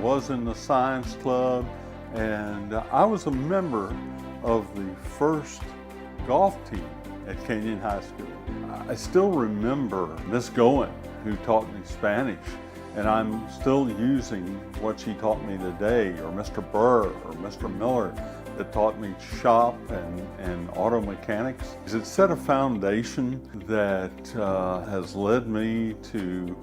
was in the science club, and I was a member of the first golf team at Kenyon High School. I still remember Miss Goen, who taught me Spanish, and I'm still using what she taught me today, or Mr. Burr or Mr. Miller that taught me shop and auto mechanics. It set a foundation that has led me to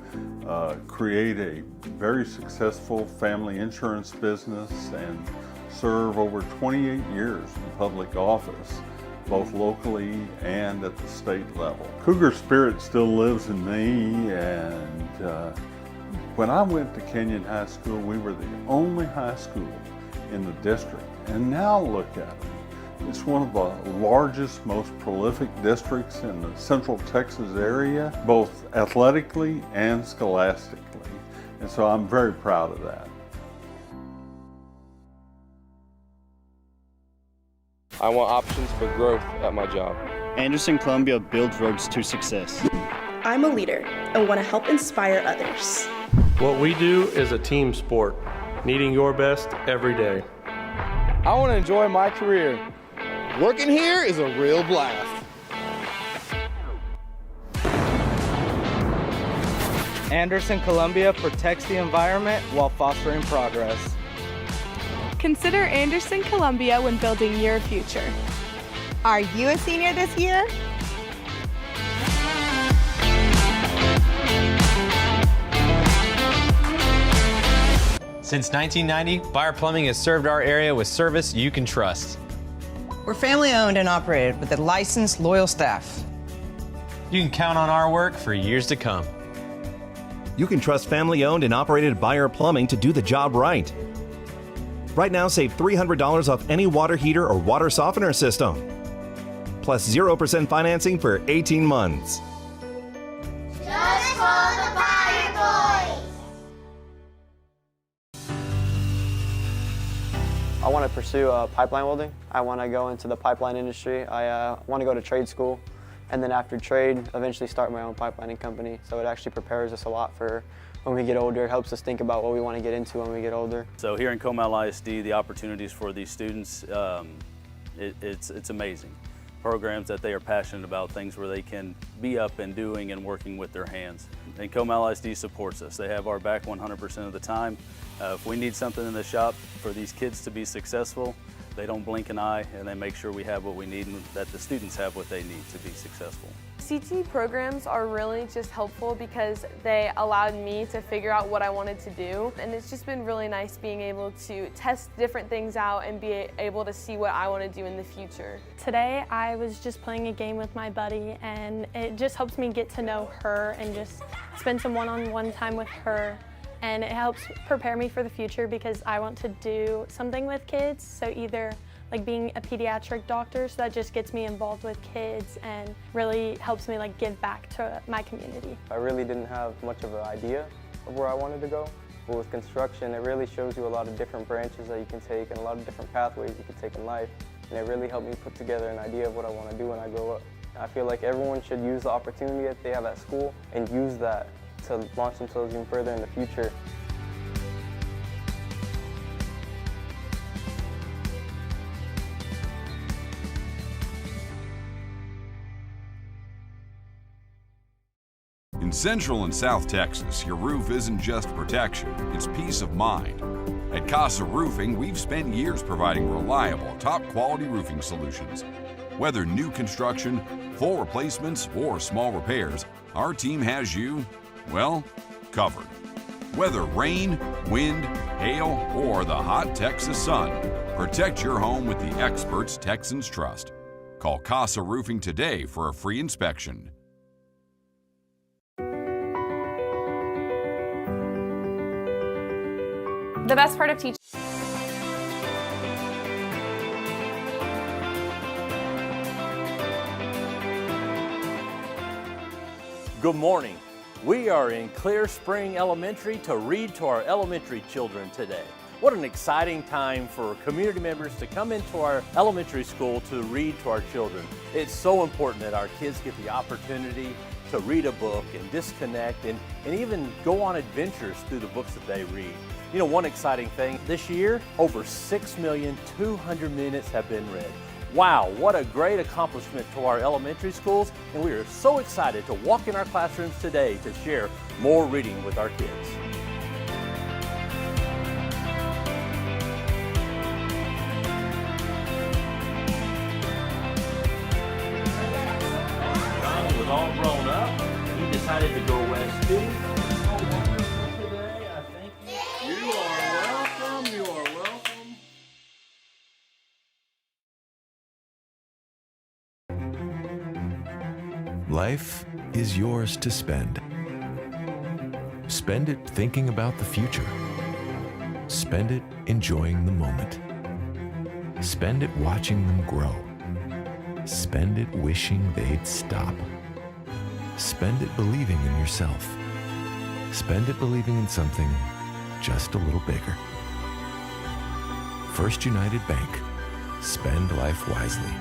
create a very successful family insurance business and serve over 28 years in public office, both locally and at the state level. Cougar spirit still lives in me, and when I went to Kenyon High School, we were the only high school in the district. And now look at it. It's one of the largest, most prolific districts in the Central Texas area, both athletically and scholastically. And so I'm very proud of that. I want options for growth at my job. Anderson-Columbia builds roads to success. I'm a leader and want to help inspire others. What we do is a team sport, needing your best every day. I want to enjoy my career. Working here is a real blast. Anderson-Columbia protects the environment while fostering progress. Consider Anderson-Columbia when building your future. Are you a senior this year? Since 1990, Buyer Plumbing has served our area with service you can trust. We're family owned and operated with a licensed, loyal staff. You can count on our work for years to come. You can trust family owned and operated Buyer Plumbing to do the job right. Right now, save $300 off any water heater or water softener system. Plus 0% financing for 18 months. Just for the Buyer Boys! I want to pursue pipeline welding. I want to go into the pipeline industry. I want to go to trade school, and then after trade, eventually start my own pipelining company. So it actually prepares us a lot for when we get older. It helps us think about what we want to get into when we get older. So here in Comal ISD, the opportunities for these students, it's amazing. Programs that they are passionate about, things where they can be up and doing and working with their hands. And Comal ISD supports us. They have our back 100% of the time. If we need something in the shop for these kids to be successful, they don't blink an eye, and they make sure we have what we need and that the students have what they need to be successful. CT programs are really just helpful because they allowed me to figure out what I wanted to do, and it's just been really nice being able to test different things out and be able to see what I want to do in the future. Today I was just playing a game with my buddy, and it just helps me get to know her and just spend some one-on-one time with her. And it helps prepare me for the future because I want to do something with kids, so either like being a pediatric doctor, so that just gets me involved with kids and really helps me like give back to my community. I really didn't have much of an idea of where I wanted to go, but with construction it really shows you a lot of different branches that you can take and a lot of different pathways you can take in life, and it really helped me put together an idea of what I want to do when I grow up. I feel like everyone should use the opportunity that they have at school and use that to launch themselves even further in the future. In Central and South Texas, your roof isn't just protection, it's peace of mind. At Casa Roofing, we've spent years providing reliable, top-quality roofing solutions. Whether new construction, full replacements, or small repairs, our team has you, well, covered. Whether rain, wind, hail, or the hot Texas sun, protect your home with the experts Texans trust. Call Casa Roofing today for a free inspection. The best part of teaching. Good morning. We are in Clear Spring Elementary to read to our elementary children today. What an exciting time for community members to come into our elementary school to read to our children. It's so important that our kids get the opportunity to read a book and disconnect and even go on adventures through the books that they read. You know, one exciting thing, this year, over 6,200,000 minutes have been read. Wow, what a great accomplishment to our elementary schools, and we are so excited to walk in our classrooms today to share more reading with our kids. Ron was all grown up. He decided to go west too. Today, I think you are welcome. You are welcome. Life is yours to spend. Spend it thinking about the future. Spend it enjoying the moment. Spend it watching them grow. Spend it wishing they'd stop. Spend it believing in yourself. Spend it believing in something just a little bigger. First United Bank. Spend life wisely.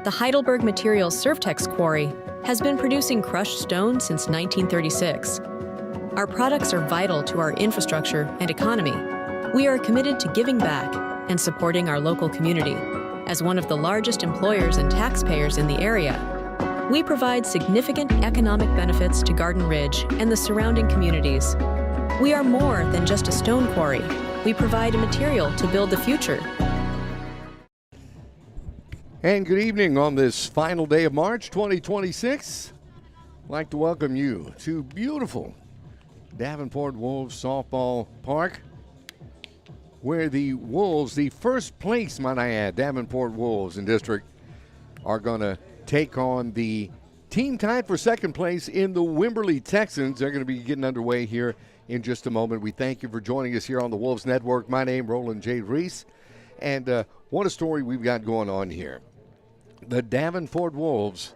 The Heidelberg Materials Surftex Quarry has been producing crushed stone since 1936. Our products are vital to our infrastructure and economy. We are committed to giving back and supporting our local community. As one of the largest employers and taxpayers in the area, we provide significant economic benefits to Garden Ridge and the surrounding communities. We are more than just a stone quarry. We provide a material to build the future. And good evening on this final day of March 2026. I'd like to welcome you to beautiful Davenport Wolves Softball Park, where the Wolves, the first place, might I add, Davenport Wolves in district, are going to take on the team tied for second place in the Wimberley Texans. They're going to be getting underway here in just a moment. We thank you for joining us here on the Wolves Network. My name, Roland J. Reese, and what a story we've got going on here. The Davenport Wolves,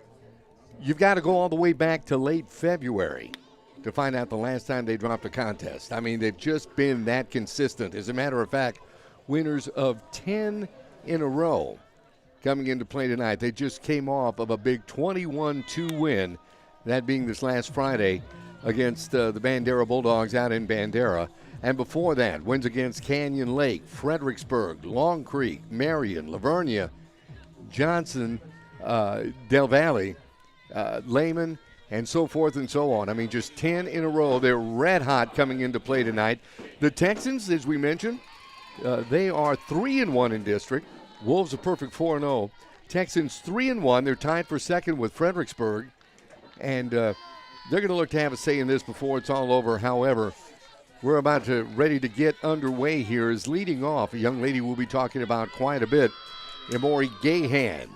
you've got to go all the way back to late February to find out the last time they dropped a contest. I mean, they've just been that consistent. As a matter of fact, winners of 10 in a row coming into play tonight. They just came off of a big 21-2 win, that being this last Friday against the Bandera Bulldogs out in Bandera. And before that, wins against Canyon Lake, Fredericksburg, Long Creek, Marion, Lavernia, Johnson, Del Valle, Lehman, and so forth and so on. I mean, just 10 in a row. They're red hot coming into play tonight. The Texans, as we mentioned, they are 3-1 in district. Wolves a perfect 4-0. Texans 3-1. They're tied for second with Fredericksburg. And they're going to look to have a say in this before it's all over. However, we're about to ready to get underway here. Is leading off a young lady we'll be talking about quite a bit, Emory Gahan.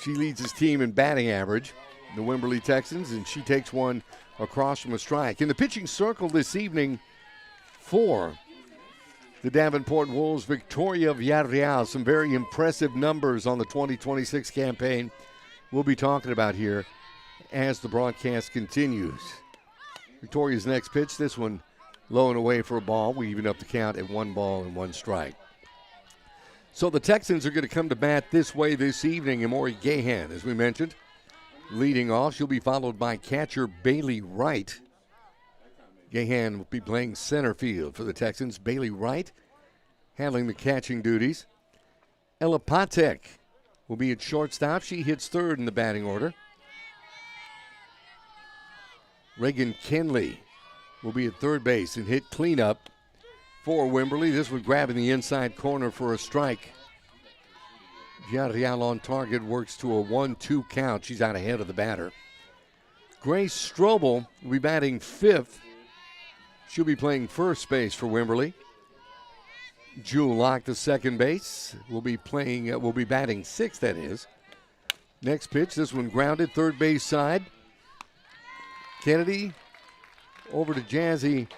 She leads his team in batting average, the Wimberley Texans, and she takes one across from a strike. In the pitching circle this evening for the Davenport Wolves, Victoria Villarreal. Some very impressive numbers on the 2026 campaign we'll be talking about here as the broadcast continues. Victoria's next pitch, this one low and away for a ball. We even up the count at 1 ball and 1 strike. So the Texans are going to come to bat this way this evening. Emory Gahan, as we mentioned, leading off. She'll be followed by catcher Bailey Wright. Gahan will be playing center field for the Texans. Bailey Wright handling the catching duties. Ella Patek will be at shortstop. She hits third in the batting order. Reagan Kenley will be at third base and hit cleanup for Wimberley. This one grabbing the inside corner for a strike. Villarreal on target, works to a 1-2 count. She's out ahead of the batter. Grace Strobel will be batting fifth. She'll be playing first base for Wimberley. Jewel Locke, the second base, will be batting sixth, that is. Next pitch, this one grounded, third base side. Kennedy over to Jazzy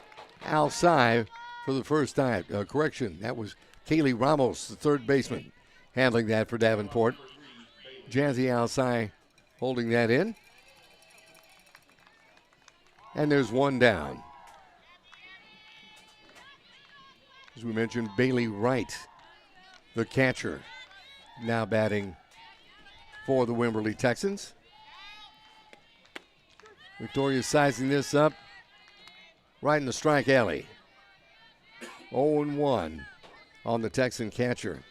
Alcai for the first time. Correction, that was Kaylee Ramos, the third baseman, handling that for Davenport. Jazzy Alcai holding that in. And there's one down. As we mentioned, Bailey Wright, the catcher, now batting for the Wimberley Texans. Victoria sizing this up right in the strike alley. 0-1 on the Texan catcher.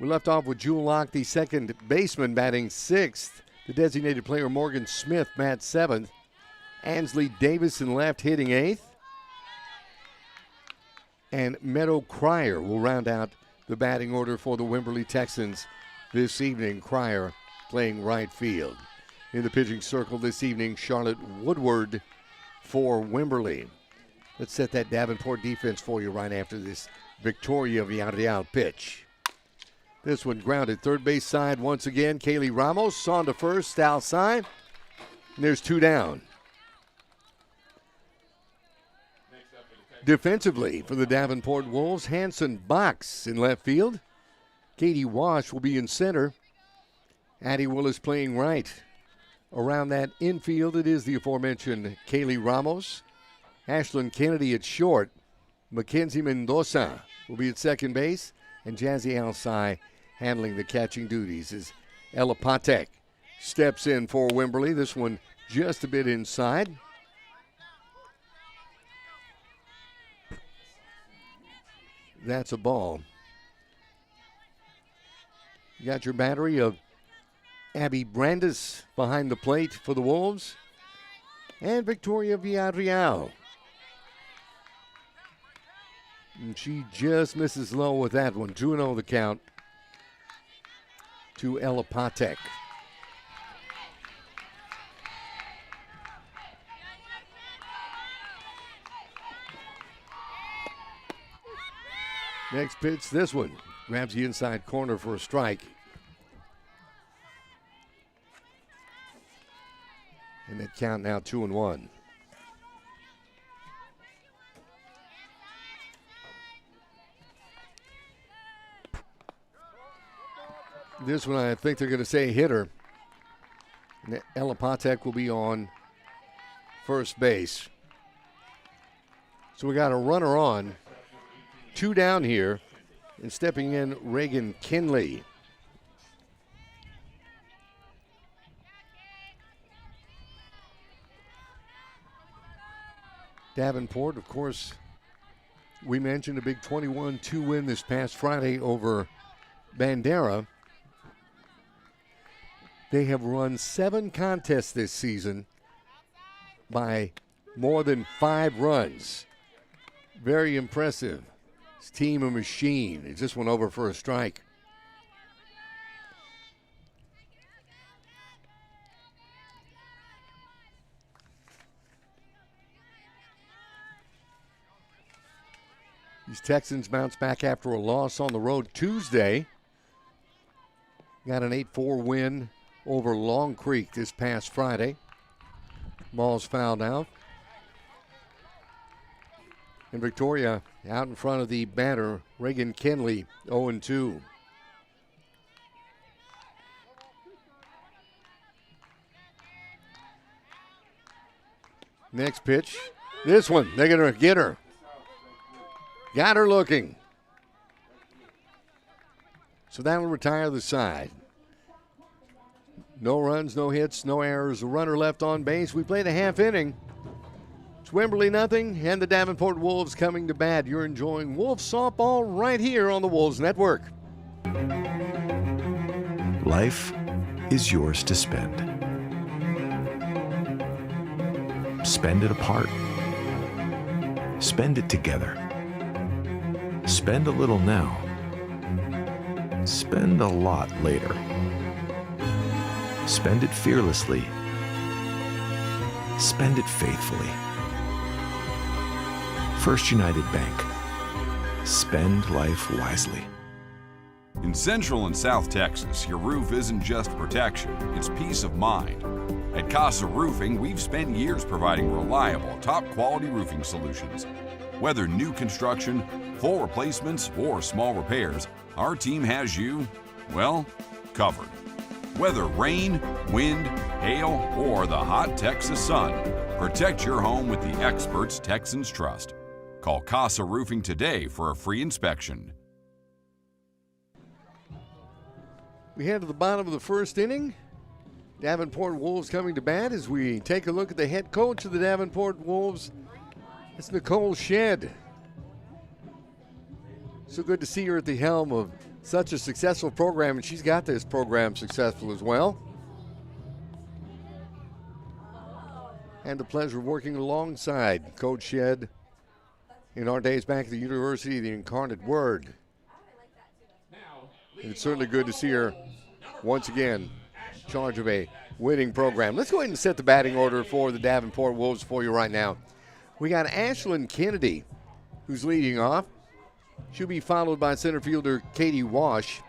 We left off with Jewel Locke, the second baseman, batting sixth. The designated player Morgan Smith bats seventh. Ansley Davis in left hitting eighth. And Meadow Cryer will round out the batting order for the Wimberley Texans this evening. Cryer playing right field. In the pitching circle this evening, Charlotte Woodward for Wimberley. Let's set that Davenport defense for you right after this Victoria Villarreal pitch. This one grounded third base side once again. Kaylee Ramos on to first, outside. And there's two down. Defensively for the Davenport Wolves, Hanson Box in left field. Katie Wash will be in center. Addie Willis playing right. Around that infield, it is the aforementioned Kaylee Ramos. Ashlyn Kennedy at short. Mackenzie Mendoza will be at second base. And Jazzy Alcai handling the catching duties as Ella Patek steps in for Wimberley. This one just a bit inside. That's a ball. You got your battery of Abby Brandis behind the plate for the Wolves. And Victoria Villarreal. And she just misses low with that one. 2-0 the count to Ella Patek. Next pitch, this one. Grabs the inside corner for a strike. And that count now 2-1. This one, I think they're going to say hitter. And Ella Patek will be on first base. So we got a runner on. Two down here. And stepping in, Reagan Kinley. Davenport, of course, we mentioned a big 21-2 win this past Friday over Bandera. They have run 7 contests this season by more than 5 runs. Very impressive. This team a machine. They just went over for a strike. These Texans bounce back after a loss on the road Tuesday. Got an 8-4 win over Long Creek this past Friday. Ball's fouled out. And Victoria out in front of the batter, Reagan Kinley, 0-2. Next pitch. This one, they're going to get her. Got her looking. So that'll retire the side. No runs, no hits, no errors. A runner left on base. We played a half inning. It's Wimberley nothing, and the Davenport Wolves coming to bat. You're enjoying Wolves softball right here on the Wolves Network. Life is yours to spend. Spend it apart. Spend it together. Spend a little now. Spend a lot later. Spend it fearlessly. Spend it faithfully. First United Bank. Spend life wisely. In Central and South Texas, your roof isn't just protection, it's peace of mind. At Casa Roofing, we've spent years providing reliable, top-quality roofing solutions. Whether new construction, full replacements, or small repairs, our team has you, well, covered. Whether rain, wind, hail, or the hot Texas sun, protect your home with the experts Texans trust. Call Casa Roofing today for a free inspection. We head to the bottom of the first inning. Davenport Wolves coming to bat as we take a look at the head coach of the Davenport Wolves. It's Nicole Shedd. So good to see her at the helm of such a successful program, and she's got this program successful as well. And the pleasure of working alongside Coach Shedd in our days back at the University of the Incarnate Word. And it's certainly good to see her once again in charge of a winning program. Let's go ahead and set the batting order for the Davenport Wolves for you right now. We got Ashlyn Kennedy, who's leading off. She'll be followed by center fielder Katie Wash.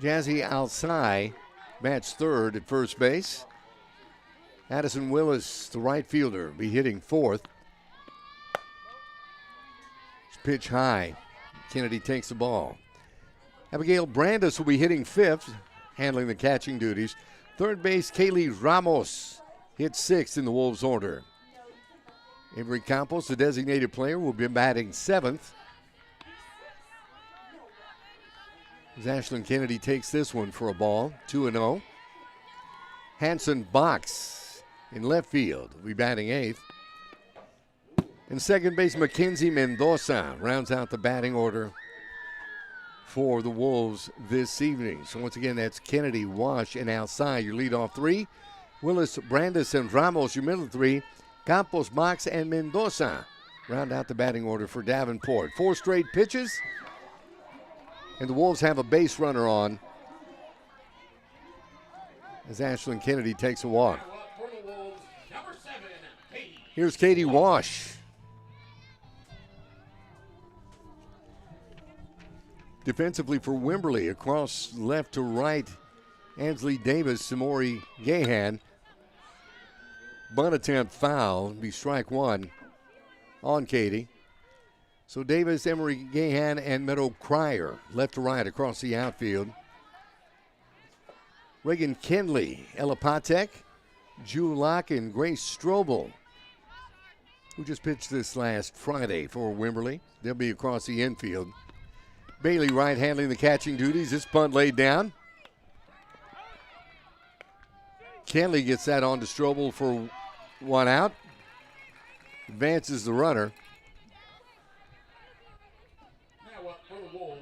Jazzy Alsai bats third at first base. Addison Willis, the right fielder, be hitting fourth. Pitch high. Kennedy takes the ball. Abigail Brandis will be hitting fifth, handling the catching duties. Third base, Kaylee Ramos hits sixth in the Wolves order. Avery Campos, the designated player, will be batting seventh. As Ashlyn Kennedy takes this one for a ball, 2-0. Hanson Box in left field will be batting eighth. And second base, Mackenzie Mendoza rounds out the batting order for the Wolves this evening. So once again, that's Kennedy, Wash, and Alsai, your leadoff three. Willis, Brandis, and Ramos, your middle three. Campos, Box, and Mendoza round out the batting order for Davenport. 4 straight pitches, and the Wolves have a base runner on as Ashlyn Kennedy takes a walk. Here's Katie Wash. Defensively for Wimberley, across left to right, Ansley Davis, Samori Gahan. Bunt attempt foul, be strike one on Katie. So Davis, Emery Gahan, and Meadow Cryer, left to right across the outfield. Reagan Kenley, Ella Patek, Jewel Locke, and Grace Strobel, who just pitched this last Friday for Wimberley. They'll be across the infield. Bailey Wright handling the catching duties. This punt laid down. Kenley gets that on to Strobel for one out. Advances the runner. Now up for the Wolves,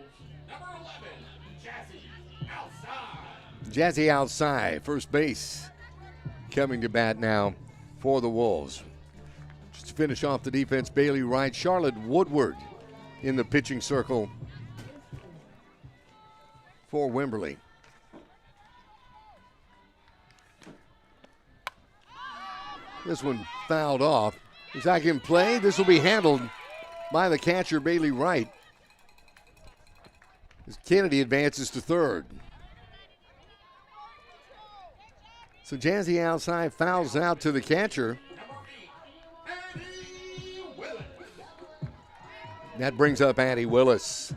number 11, Jazzy Alsai. Jazzy Alsai, first base, coming to bat now for the Wolves. Just to finish off the defense, Bailey Wright, Charlotte Woodward in the pitching circle for Wimberley. This one fouled off. Is that in play? This will be handled by the catcher, Bailey Wright, as Kennedy advances to third. So Jazzy Alsai fouls out to the catcher. That brings up Addie Willis.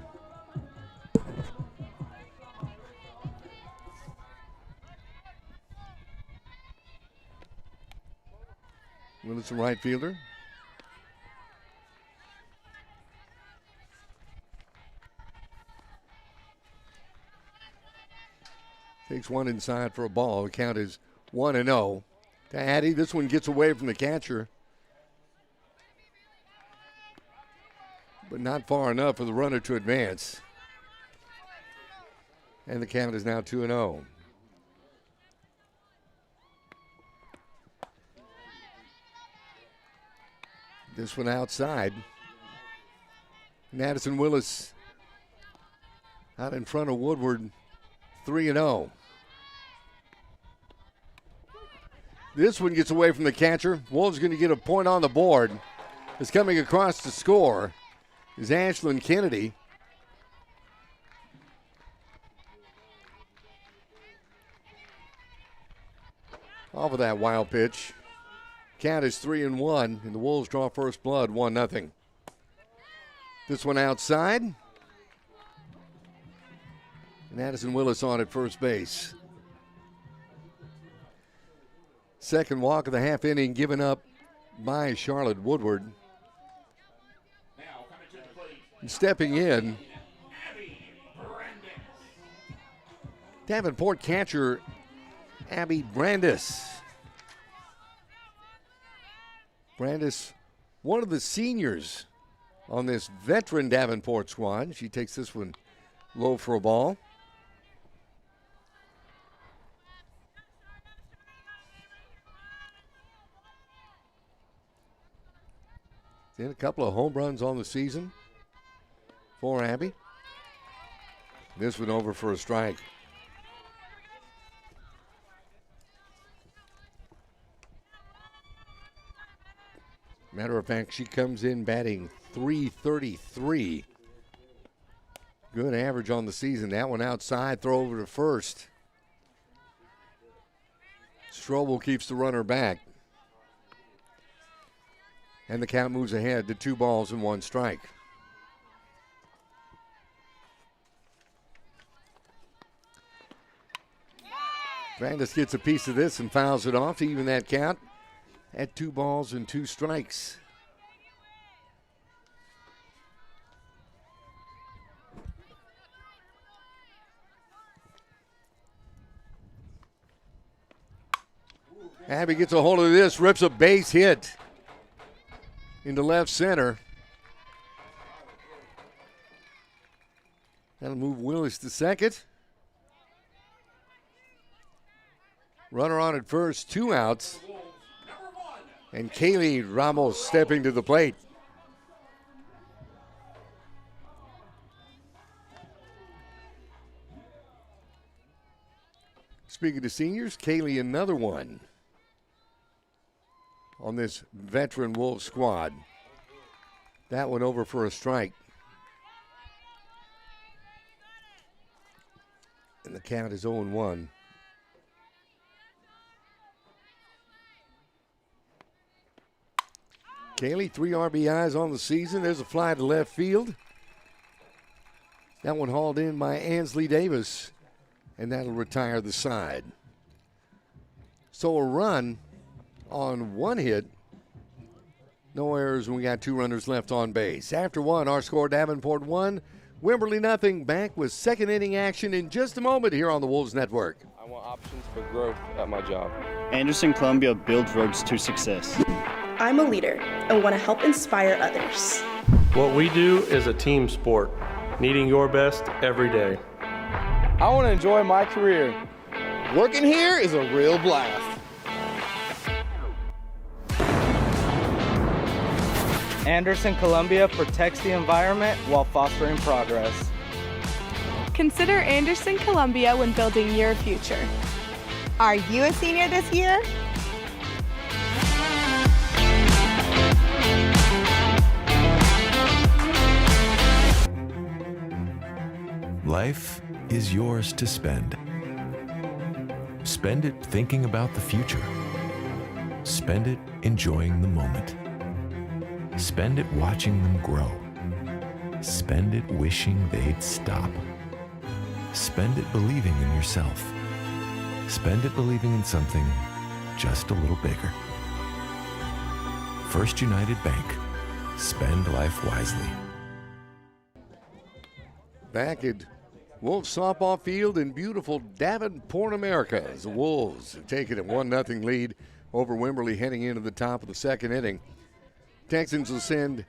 Willis, the right fielder. Takes one inside for a ball. The count is 1-0 to Addie. This one gets away from the catcher, but not far enough for the runner to advance. And the count is now 2-0. This one outside. And Addison Willis out in front of Woodward, 3-0. This one gets away from the catcher. Wolves going to get a point on the board. Is coming across to score is Ashlyn Kennedy. Off of that wild pitch. Count is 3-1, and the Wolves draw first blood, 1-0. This one outside. And Addison Willis on at first base. Second walk of the half inning given up by Charlotte Woodward. And stepping in, Davenport catcher Abby Brandis. Brandis, one of the seniors on this veteran Davenport squad. She takes this one low for a ball. Then a couple of home runs on the season for Abby. This one over for a strike. Matter of fact, she comes in batting .333. Good average on the season. That one outside, throw over to first. Strobel keeps the runner back. And the count moves ahead to 2 balls and 1 strike. Brandis gets a piece of this and fouls it off to even that count at 2 balls and 2 strikes. Abby gets a hold of this, rips a base hit into left center. That'll move Willis to second. Runner on at first, 2 outs. And Kaylee Ramos stepping to the plate. Speaking of seniors, Kaylee another one on this veteran Wolves squad. That one over for a strike. And the count is 0-1. Kaylee, 3 RBIs on the season. There's a fly to left field. That one hauled in by Ansley Davis, and that'll retire the side. So a run on 1 hit. No errors, and we got 2 runners left on base. After 1, our score, Davenport 1, Wimberley nothing. Back with second inning action in just a moment here on the Wolves Network. I want options for growth at my job. Anderson Columbia builds roads to success. I'm a leader and want to help inspire others. What we do is a team sport, needing your best every day. I want to enjoy my career. Working here is a real blast. Anderson Columbia protects the environment while fostering progress. Consider Anderson Columbia when building your future. Are you a senior this year? Life is yours to spend. Spend it thinking about the future. Spend it enjoying the moment. Spend it watching them grow. Spend it wishing they'd stop. Spend it believing in yourself. Spend it believing in something just a little bigger. First United Bank. Spend life wisely. Back at Wolves softball field in beautiful Davenport, America, as the Wolves have taken a 1-0 lead over Wimberley heading into the top of the second inning. Texans will send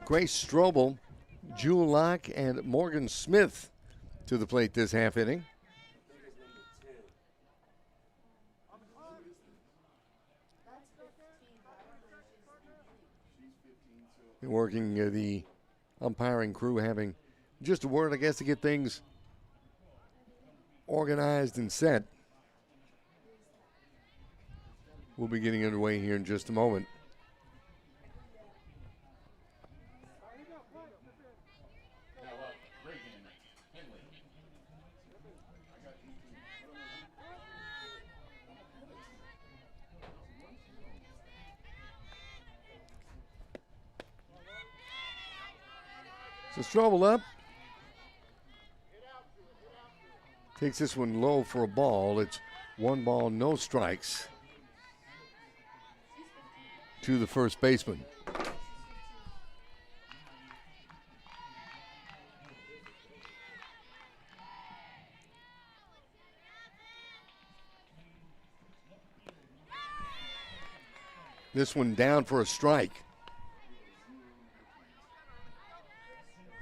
Grace Strobel, Jewel Locke, and Morgan Smith to the plate this half inning. Working the umpiring crew, having just a word, I guess, to get things organized and set. We'll be getting underway here in just a moment. So Strobel up. Takes this one low for a ball. It's 1 ball, no strikes to the first baseman. This one down for a strike.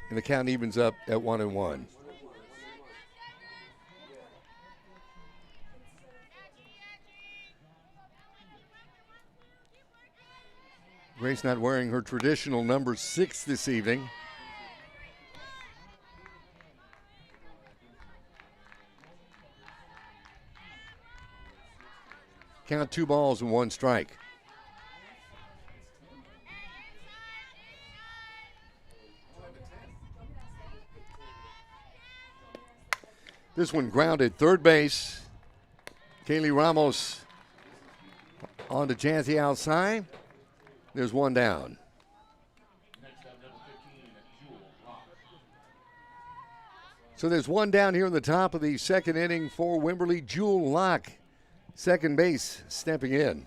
And the count evens up at 1-1. Grace not wearing her traditional number 6 this evening. Count 2 balls and 1 strike. This one grounded third base. Kaylee Ramos on to Jazzy outside. There's 1 down. So there's 1 down here in the top of the second inning for Wimberley. Jewel Locke, second base, stepping in.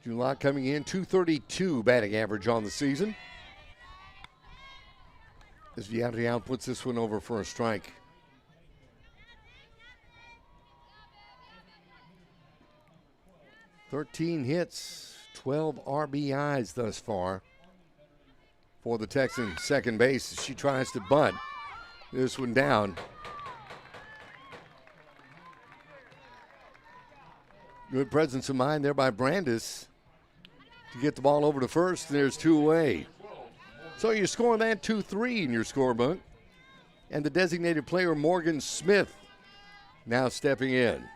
Jewel Locke coming in, 232 batting average on the season. As Villarreal puts this one over for a strike. "13 hits, 12 RBIs thus far for the Texans second base. She tries to bunt. This one down. Good presence of mind there by Brandis to get the ball over to first. There's 2 away. So you're scoring that 2-3 in your scorebook. And the designated player, Morgan Smith, now stepping in.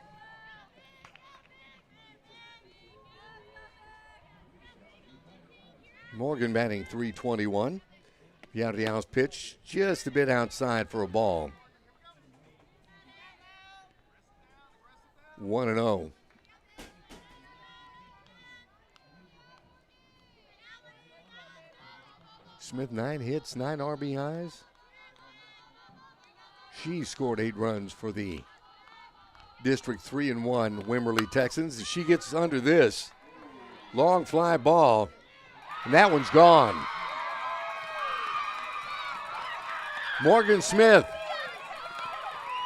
Morgan batting .321. Villarreal's pitch just a bit outside for a ball. 1-0. Smith, 9 hits, 9 RBIs. She scored 8 runs for the District 3-1 Wimberley Texans. She gets under this. Long fly ball, and that one's gone. Morgan Smith,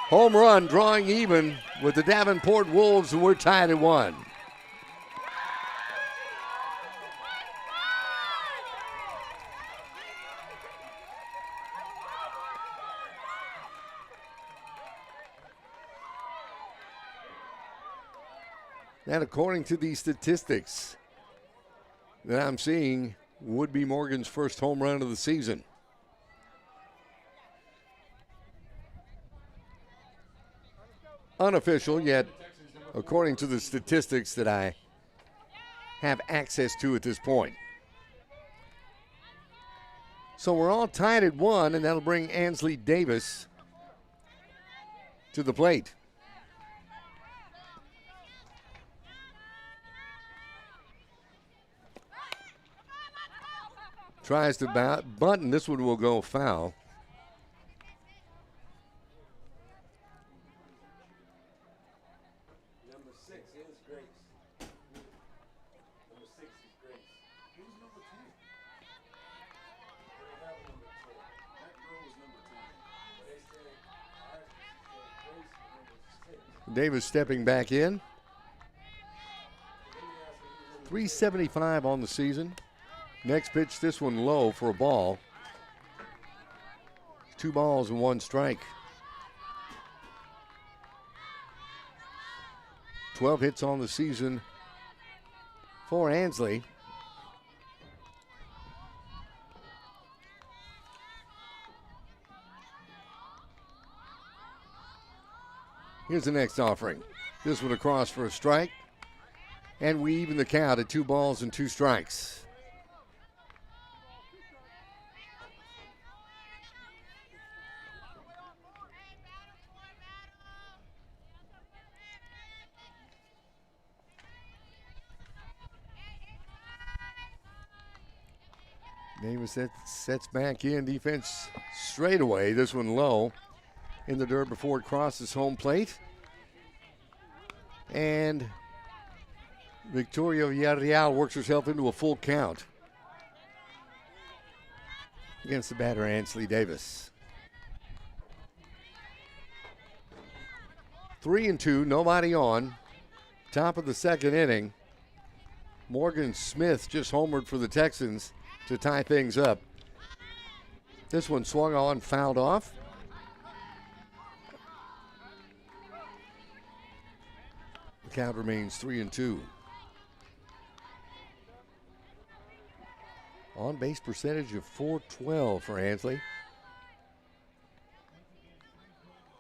home run, drawing even with the Davenport Wolves, and we're tied at 1. And according to the statistics that I'm seeing, would be Morgan's first home run of the season. Unofficial, yet according to the statistics that I have access to at this point. So we're all tied at 1, and that'll bring Ansley Davis to the plate. Tries to bunt, and this one will go foul. Number 6 is Grace. Number 6 is Grace. Who's number 10? They have a number 10. That girl was number 10. They said, Grace was number 6. Davis stepping back in. 375 on the season. Next pitch, this one low for a ball. 2 balls and 1 strike. 12 hits on the season for Ansley. Here's the next offering. This one across for a strike. And we even the count at 2 balls and 2 strikes. Davis sets back in. Defense straight away. This one low in the dirt before it crosses home plate. And Victoria Villarreal works herself into a full count. against the batter, Ansley Davis. 3-2, nobody on. Top of the second inning. Morgan Smith just homered for the Texans to tie things up. This one swung on, fouled off. The count remains 3-2. On base percentage of .412 for Ansley.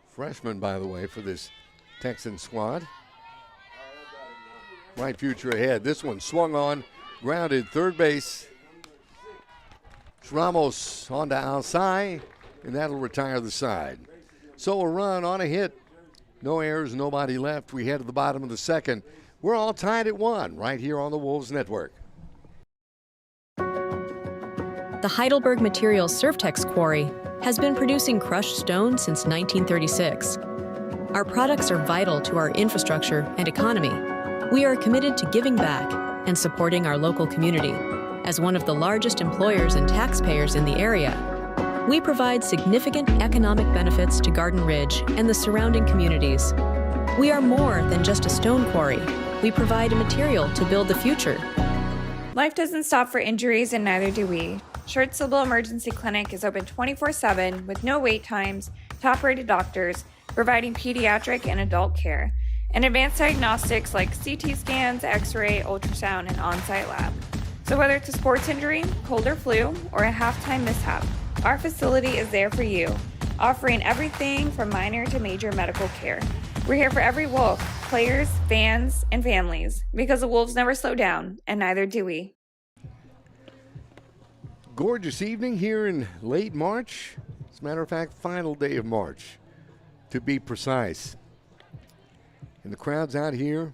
Freshman, by the way, for this Texan squad. Bright future ahead. This one swung on, grounded third base. Ramos on to Alcai, and that'll retire the side. So a run on a hit. No errors, nobody left. We head to the bottom of the second. We're all tied at 1 right here on the Wolves Network. The Heidelberg Materials Surftex Quarry has been producing crushed stone since 1936. Our products are vital to our infrastructure and economy. We are committed to giving back and supporting our local community. As one of the largest employers and taxpayers in the area, we provide significant economic benefits to Garden Ridge and the surrounding communities. We are more than just a stone quarry. We provide a material to build the future. Life doesn't stop for injuries, and neither do we. Schertz-Sibyl Emergency Clinic is open 24/7 with no wait times, top-rated doctors, providing pediatric and adult care, and advanced diagnostics like CT scans, X-ray, ultrasound, and on-site lab. So whether it's a sports injury, cold or flu, or a halftime mishap, our facility is there for you, offering everything from minor to major medical care. We're here for every Wolf, players, fans, and families, because the Wolves never slow down, and neither do we. Gorgeous evening here in late March. As a matter of fact, final day of March, to be precise. And the crowd's out here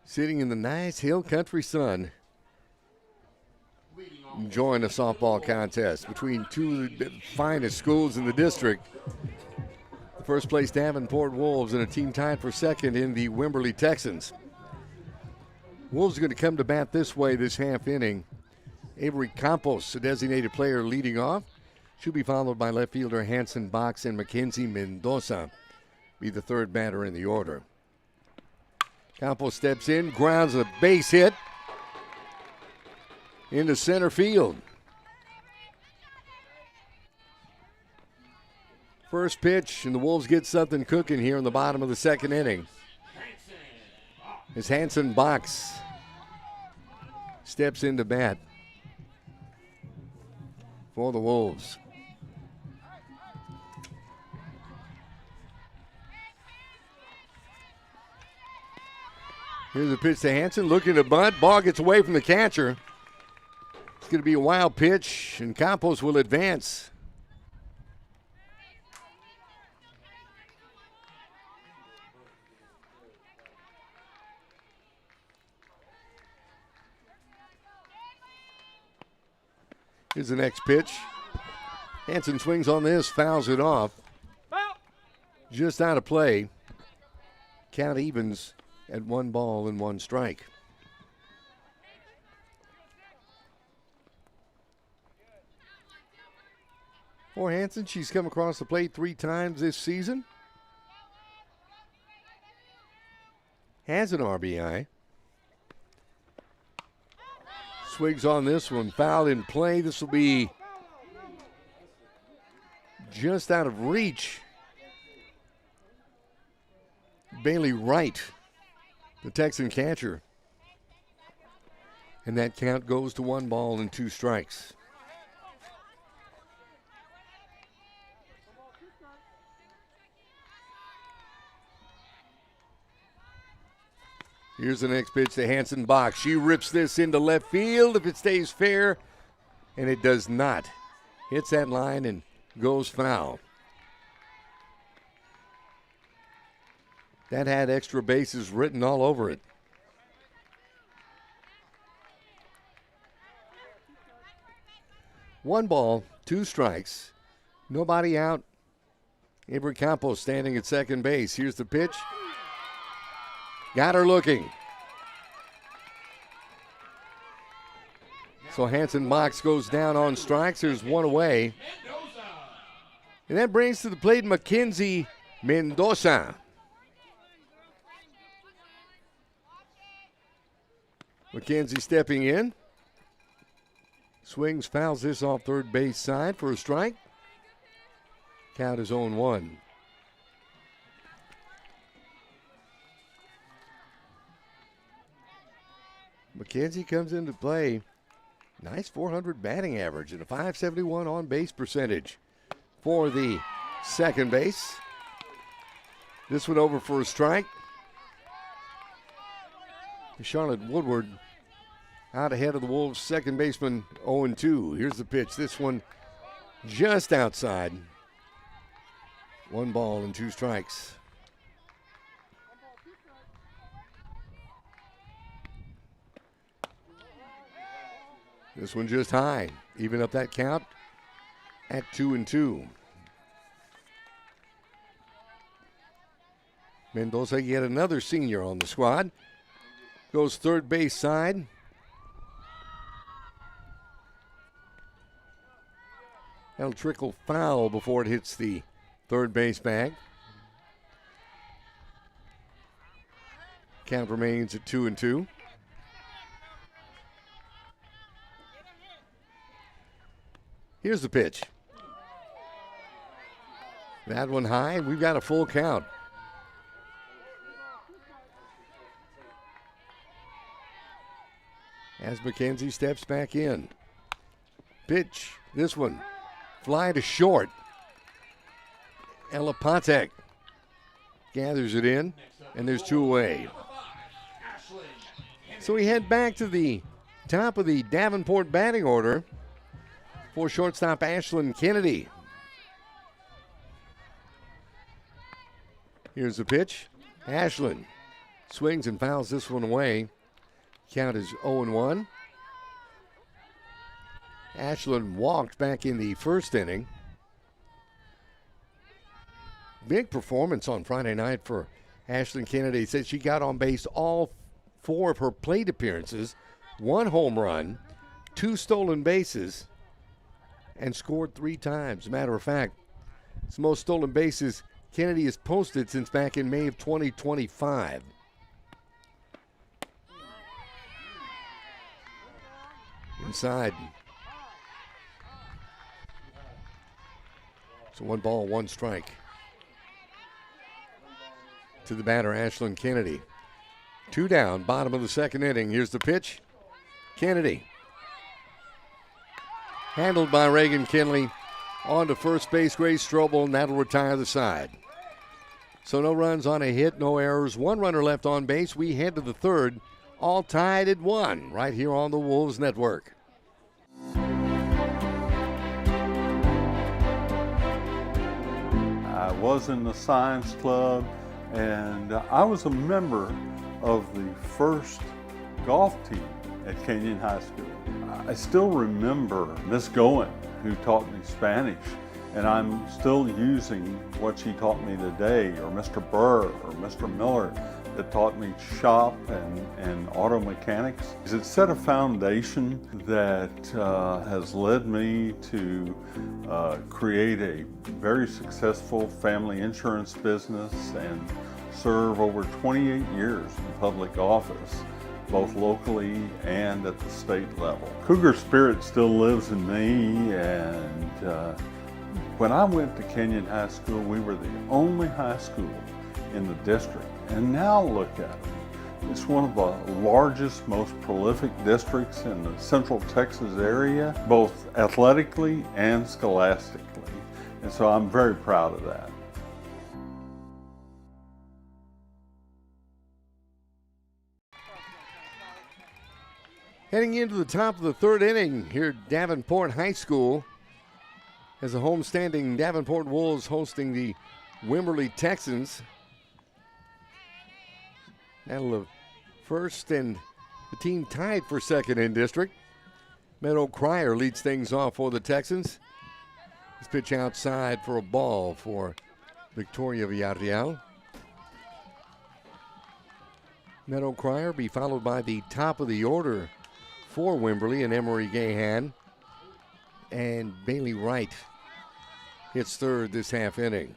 sitting in the nice hill country sun, enjoying a softball contest between two of the finest schools in the district. The first place Davenport Wolves and a team tied for second in the Wimberley Texans. Wolves are going to come to bat this way this half inning. Avery Campos, a designated player, leading off. Should be followed by left fielder Hanson Box and Mackenzie Mendoza. Be the third batter in the order. Campos steps in, grounds a base hit into center field. First pitch, and the Wolves get something cooking here in the bottom of the second inning. As Hanson Box steps into bat for the Wolves. Here's a pitch to Hanson, looking to bunt. Ball gets away from the catcher. It's going to be a wild pitch, and Campos will advance. Here's the next pitch. Hanson swings on this, fouls it off. Just out of play. Count evens at 1 ball and 1 strike. For Hanson, she's come across the plate 3 times this season. Has an RBI. Swings on this one, foul in play. This will be just out of reach. Bailey Wright, the Texan catcher. And that count goes to 1 ball and 2 strikes. Here's the next pitch to Hanson Box. She rips this into left field if it stays fair, and it does not. Hits that line and goes foul. That had extra bases written all over it. One ball, 2 strikes. Nobody out. Avery Campos standing at second base. Here's the pitch. Got her looking. So Hanson Box goes down on strikes. There's one away. And that brings to the plate Mackenzie Mendoza. Mackenzie stepping in. Swings, fouls this off third base side for a strike. Count is 0-1. Mackenzie comes into play. Nice 400 batting average and a 571 on base percentage for the second base. This one over for a strike. Charlotte Woodward out ahead of the Wolves' second baseman, 0-2. Here's the pitch. This one just outside. 1 ball and 2 strikes. This one just high. Even up that count at 2-2. Mendoza, yet another senior on the squad. Goes third base side. That'll trickle foul before it hits the third base bag. Count remains at 2-2. Here's the pitch. That one high. We've got a full count. As McKenzie steps back in. Pitch. This one. Fly to short. Elapatek gathers it in, and there's 2 away. So we head back to the top of the Davenport batting order for shortstop Ashlyn Kennedy. Here's the pitch. Ashlyn swings and fouls this one away. Count is 0-1. Ashlyn walked back in the first inning. Big performance on Friday night for Ashlyn Kennedy. Said she got on base all 4 of her plate appearances, 1 home run, 2 stolen bases, and scored 3 times. As a matter of fact, it's the most stolen bases Kennedy has posted since back in May of 2025. Inside. So 1 ball, 1 strike. To the batter, Ashlyn Kennedy. 2 down, bottom of the second inning. Here's the pitch. Kennedy. Handled by Reagan Kinley. On to first base, Grace Strobel, and that'll retire the side. So no runs on a hit, no errors. 1 runner left on base. We head to the third. All tied at 1 right here on the Wolves Network. I was in the science club, and I was a member of the first golf team at Kenyon High School. I still remember Miss Goen, who taught me Spanish, and I'm still using what she taught me today, or Mr. Burr or Mr. Miller that taught me shop and auto mechanics. It set a foundation that has led me to create a very successful family insurance business and serve over 28 years in public office, both locally and at the state level. Cougar spirit still lives in me, and when I went to Kenyon High School, we were the only high school in the district. And now look at it. It's one of the largest, most prolific districts in the Central Texas area, both athletically and scholastically. And so I'm very proud of that. Heading into the top of the third inning here at Davenport High School as the homestanding Davenport Wolves hosting the Wimberley Texans. Battle of first, and the team tied for second in district. Meadow Cryer leads things off for the Texans. This pitch outside for a ball for Victoria Villarreal. Meadow Cryer be followed by the top of the order for Wimberley and Emery Gahan. And Bailey Wright hits third this half inning.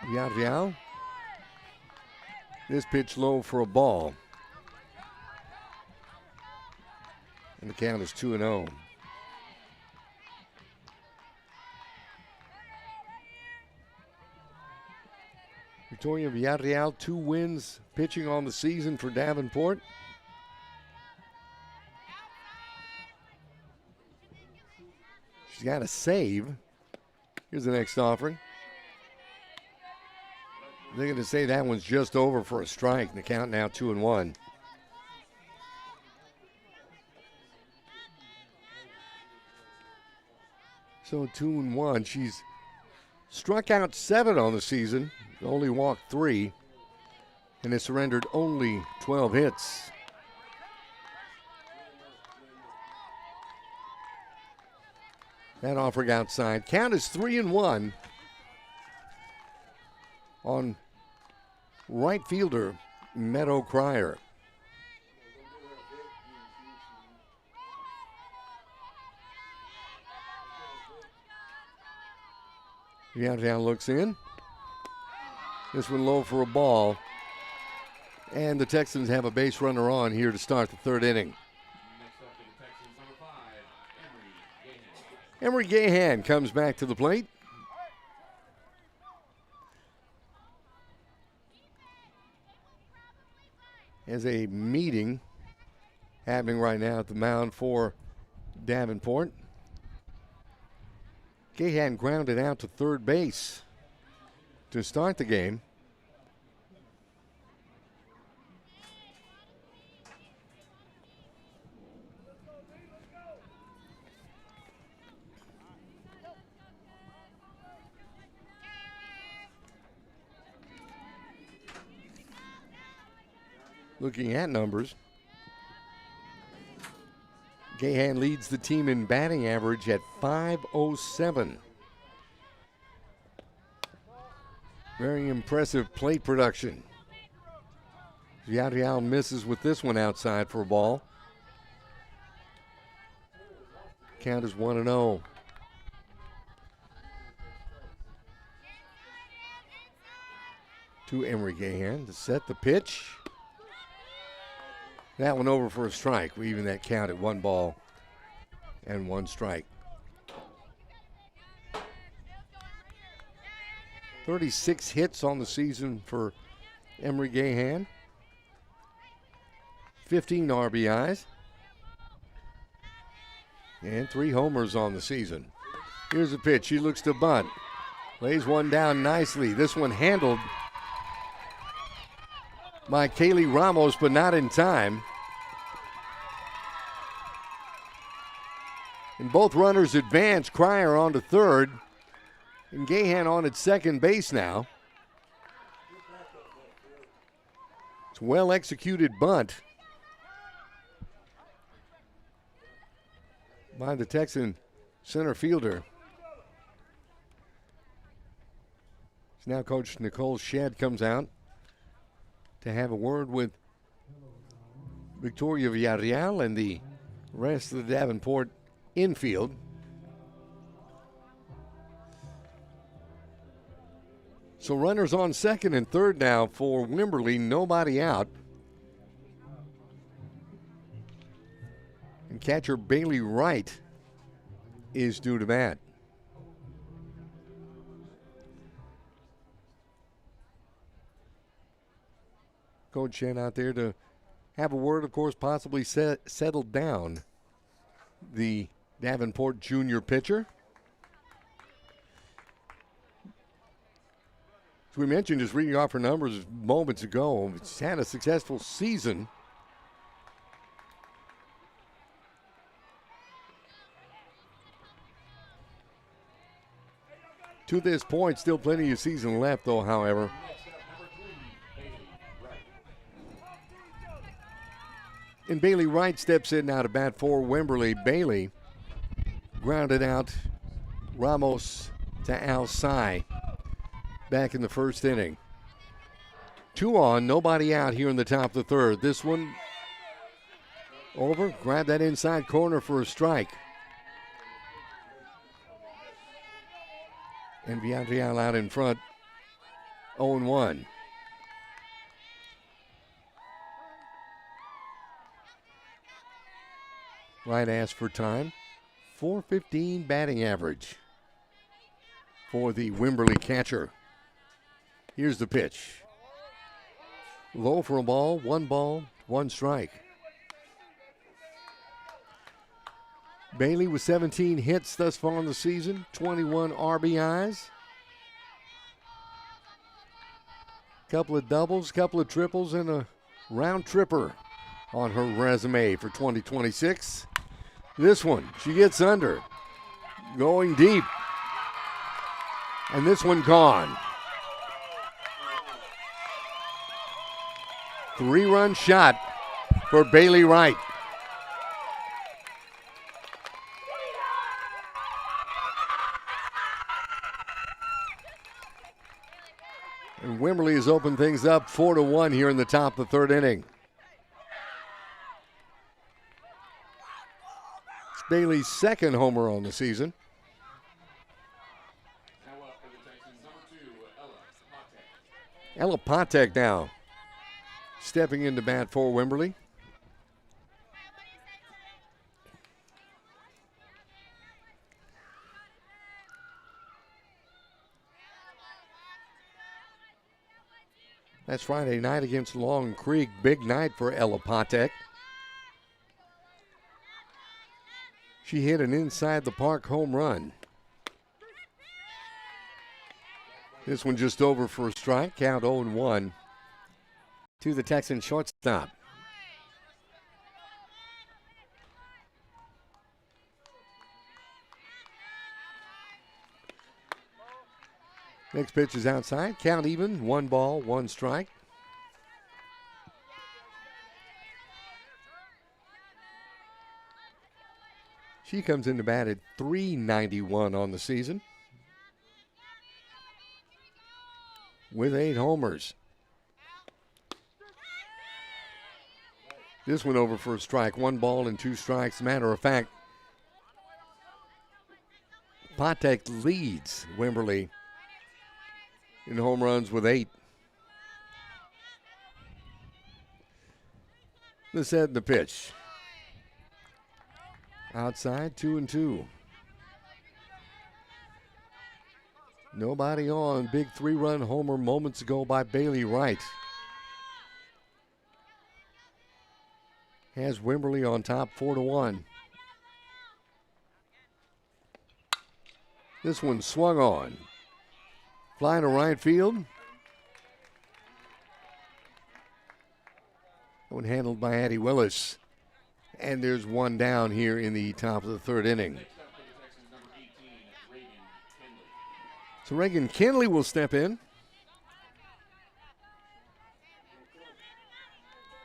Villarreal. This pitch low for a ball. And the count is 2-0. Victoria Villarreal, 2 wins pitching on the season for Davenport. She's got a save. Here's the next offering. They're going to say that one's just over for a strike. The count now 2-1. So 2-1. She's struck out 7 on the season, only walked 3, and has surrendered only 12 hits. That offering outside. Count is 3-1 on right fielder Meadow Cryer. Villarreal looks in. This one low for a ball. And the Texans have a base runner on here to start the third inning. Emery Gahan comes back to the plate. There's a meeting happening right now at the mound for Davenport. Gahan grounded out to third base to start the game. Looking at numbers, Gahan leads the team in batting average at .507. Very impressive plate production. Villarreal misses with this one outside for a ball. Count is 1-0. To Emery Gahan to set the pitch. That one over for a strike. We even that count at 1 ball and 1 strike. 36 hits on the season for Emery Gahan. 15 RBIs. And 3 homers on the season. Here's a pitch. She looks to bunt. Lays one down nicely. This one handled by Kaylee Ramos, but not in time. And both runners advance. Cryer on to third. And Gahan on at second base now. It's a well-executed bunt by the Texan center fielder. So now Coach Nicole Shedd comes out to have a word with Victoria Villarreal and the rest of the Davenport infield. So runners on second and third now for Wimberley, nobody out. And catcher Bailey Wright is due to bat. Coach Shen out there to have a word, of course, possibly settle down the Davenport junior pitcher. As we mentioned, just reading off her numbers moments ago, it's had a successful season. To this point, still plenty of season left, though, however. And Bailey Wright steps in now to bat for Wimberley. Bailey grounded out Ramos to Alcai back in the first inning. 2 on, nobody out here in the top of the third. This one Over, grab that inside corner for a strike. And Villarreal out in front, 0-1. Wright asked for time. 4:15 batting average for the Wimberley catcher. Here's the pitch. Low for a ball, one strike. Bailey with 17 hits thus far in the season, 21 RBIs. Couple of doubles, couple of triples, and a round tripper on her resume for 2026. This one, she gets under, going deep. And this one gone. 3-run shot for Bailey Wright. And Wimberley has opened things up 4-1 here in the top of the third inning. It's Bailey's second homer on the season. Ella Patek now stepping into bat for Wimberley. That's Friday night against Long Creek. Big night for Ella Patek. She hit an inside the park home run. This one just over for a strike. Count 0-1 to the Texan shortstop. Next pitch is outside. Count even. 1 ball, 1 strike. She comes into bat at .391 on the season, with 8 homers. This one over for a strike. 1 ball and 2 strikes. Matter of fact, Patek leads Wimberley in home runs with 8. The set and the pitch. Outside, 2-2. Nobody on. Big 3-run homer moments ago by Bailey Wright. Has Wimberley on top 4-1. This one swung on. Flying to right field. One handled by Addie Willis. And there's one down here in the top of the third inning. So Reagan Kinley will step in.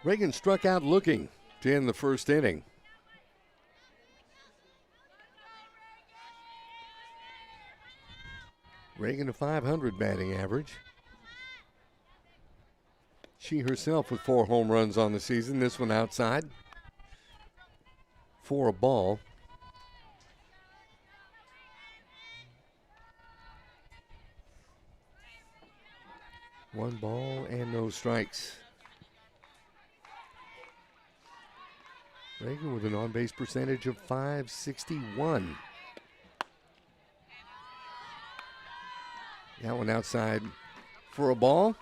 Reagan struck out looking to end the first inning. Reagan a .500 batting average. She herself with 4 home runs on the season. This one outside for a ball. One ball and no strikes. Reagan with an on-base percentage of .561. That one outside for a ball.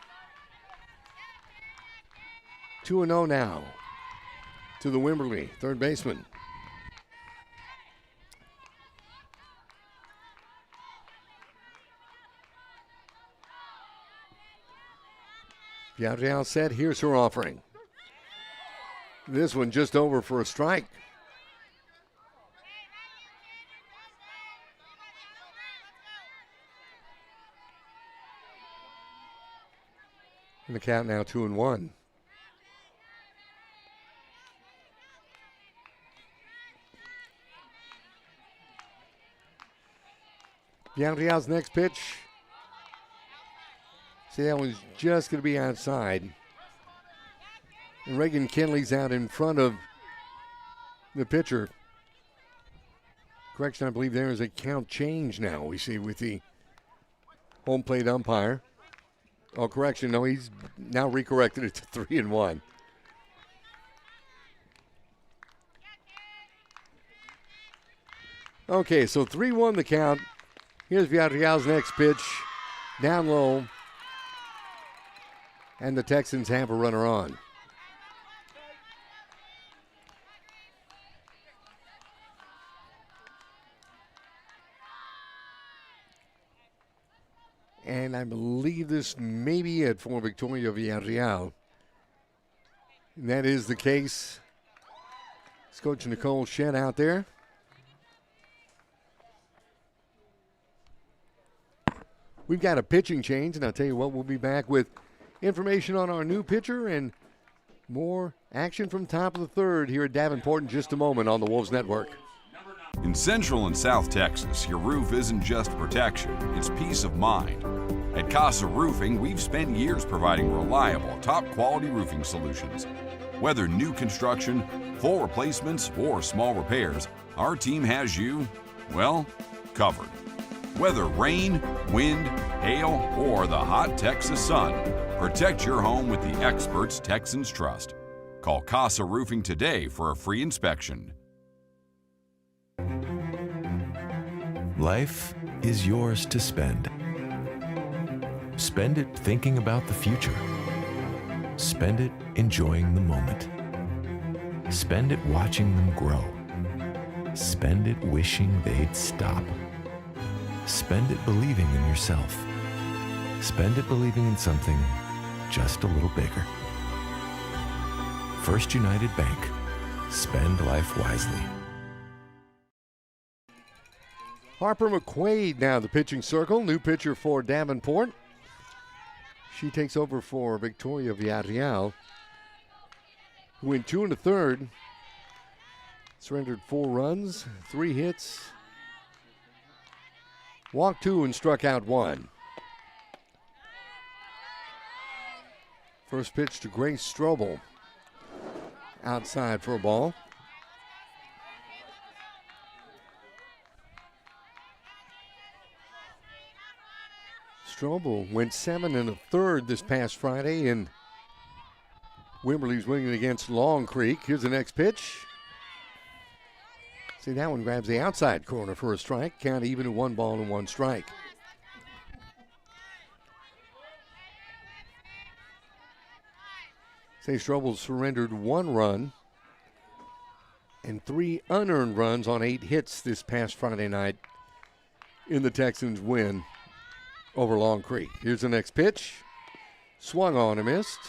2-0 now to the Wimberley third baseman. Villarreal set. Here's her offering. This one just over for a strike. And the count now 2-1. Villarreal's next pitch. See, that one's just going to be outside. And Reagan Kinley's out in front of the pitcher. Correction, I believe there is a count change now. We see with the home plate umpire. Oh, correction. No, he's now recorrected it to 3-1. Okay, so 3-1 the count. Here's Villarreal's next pitch. Down low. And the Texans have a runner on. And I believe this may be it for Victoria Villarreal. And that is the case. It's Coach Nicole Shed out there. We've got a pitching change, and I'll tell you what, we'll be back with information on our new pitcher and more action from top of the third here at Davenport in just a moment on the Wolves Network. In Central and South Texas, your roof isn't just protection, it's peace of mind. At Casa Roofing, we've spent years providing reliable, top-quality roofing solutions. Whether new construction, full replacements, or small repairs, our team has you, well, covered. Whether rain, wind, hail, or the hot Texas sun, protect your home with the experts Texans trust. Call Casa Roofing today for a free inspection. Life is yours to spend. Spend it thinking about the future. Spend it enjoying the moment. Spend it watching them grow. Spend it wishing they'd stop. Spend it believing in yourself. Spend it believing in something just a little bigger. First United Bank. Spend life wisely. Harper McQuaid now the pitching circle. New pitcher for Davenport. She takes over for Victoria Villarreal, who went 2 1/3. Surrendered 4 runs, 3 hits. Walked 2 and struck out 1. First pitch to Grace Strobel. Outside for a ball. Strobel went 7 1/3 this past Friday, and Wimberley's winning against Long Creek. Here's the next pitch. See, that one grabs the outside corner for a strike. Count even at 1 ball and 1 strike. Say Strobel surrendered 1 run and 3 unearned runs on 8 hits this past Friday night in the Texans' win over Long Creek. Here's the next pitch. Swung on and missed.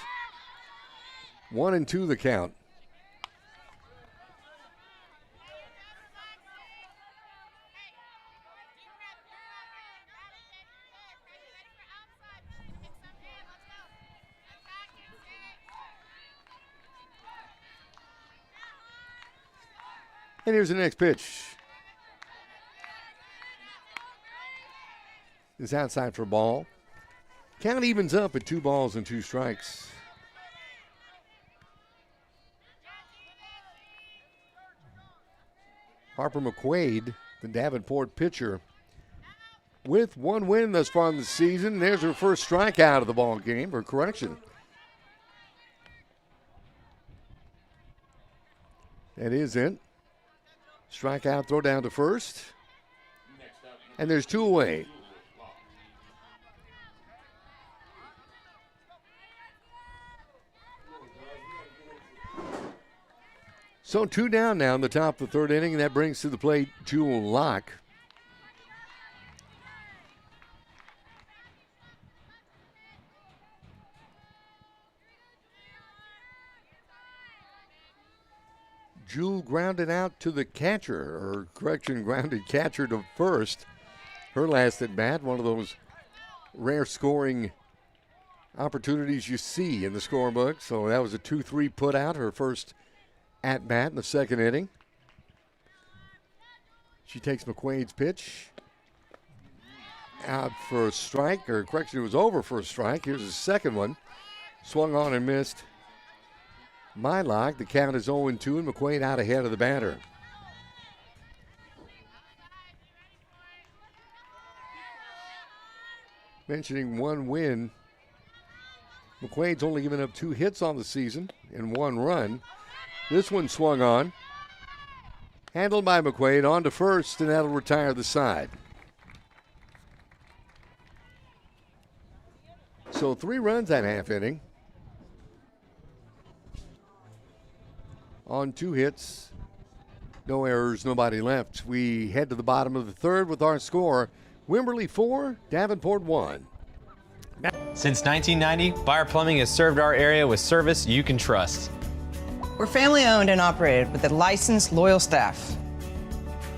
1-2 the count. And here's the next pitch. It's outside for a ball. Count evens up at 2 balls and 2 strikes. Harper McQuaid, the Davenport pitcher, with 1 win thus far in the season. There's her first strikeout of the ball game, or correction. That is it. Strikeout, throw down to first. And there's 2 away. So 2 down now in the top of the 3rd inning, and that brings to the plate Jewel Locke. Jewel grounded out to the catcher, or correction, grounded catcher to first. Her last at bat, one of those rare scoring opportunities you see in the scorebook. So that was a 2-3 put out, her first at bat in the 2nd inning. She takes McQuaid's pitch. Out for a strike, or correction, it was over for a strike. Here's the second one. Swung on and missed. Mylock. The count is 0-2, and McQuaid out ahead of the batter. Mentioning one win, McQuaid's only given up 2 hits on the season and 1 run. This one swung on. Handled by McQuaid, on to first, and that'll retire the side. So 3 runs that half inning. On 2 hits, no errors, nobody left. We head to the bottom of the third with our score. Wimberley 4, Davenport 1. Since 1990, Buyer Plumbing has served our area with service you can trust. We're family owned and operated with a licensed, loyal staff.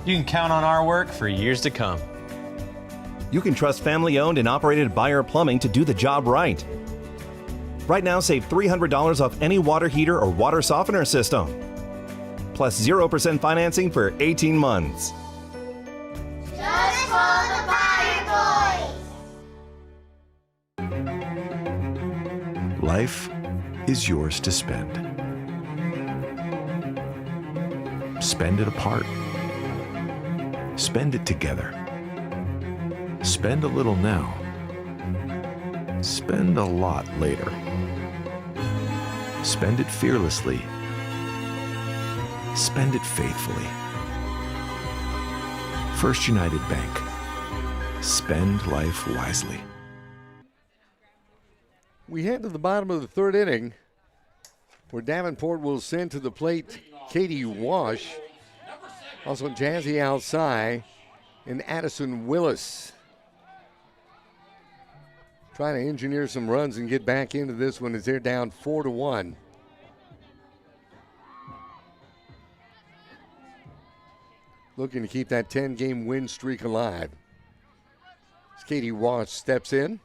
You can count on our work for years to come. You can trust family-owned and operated Buyer Plumbing to do the job right. Right now, save $300 off any water heater or water softener system. Plus 0% financing for 18 months. Just for the Buyer Boys! Life is yours to spend. Spend it apart. Spend it together. Spend a little now. Spend a lot later. Spend it fearlessly. Spend it faithfully. First United Bank. Spend life wisely. We head to the bottom of the third inning, where Davenport will send to the plate Katie Wash, also Jazzy Alcai, and Addison Willis. Trying to engineer some runs and get back into this one as they're down 4-1. Looking to keep that 10-game win streak alive. As Katie Wash steps in.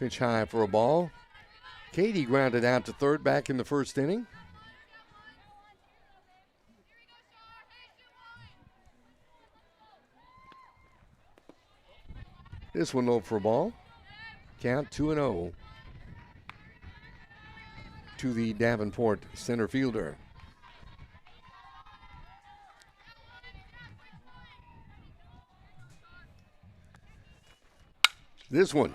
Pitch high for a ball. Katie grounded out to third back in the first inning. This one low for a ball. Count 2-0 to the Davenport center fielder. This one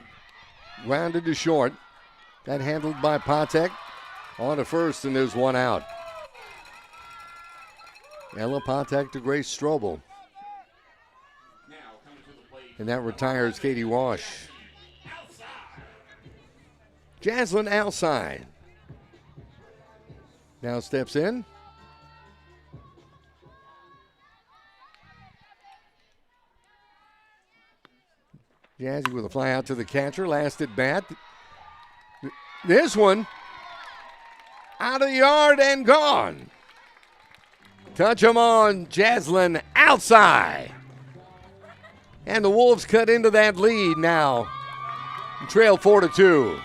grounded to short. That handled by Patek. On to first, and there's one out. Ella Patek to Grace Strobel. And that retires Katie Wash. Jaslyn Alcide now steps in. Jazzy with a fly out to the catcher. Last at bat. This one out of the yard and gone. Touch him on Jaslyn Alcide. And the Wolves cut into that lead now. Trail 4-2.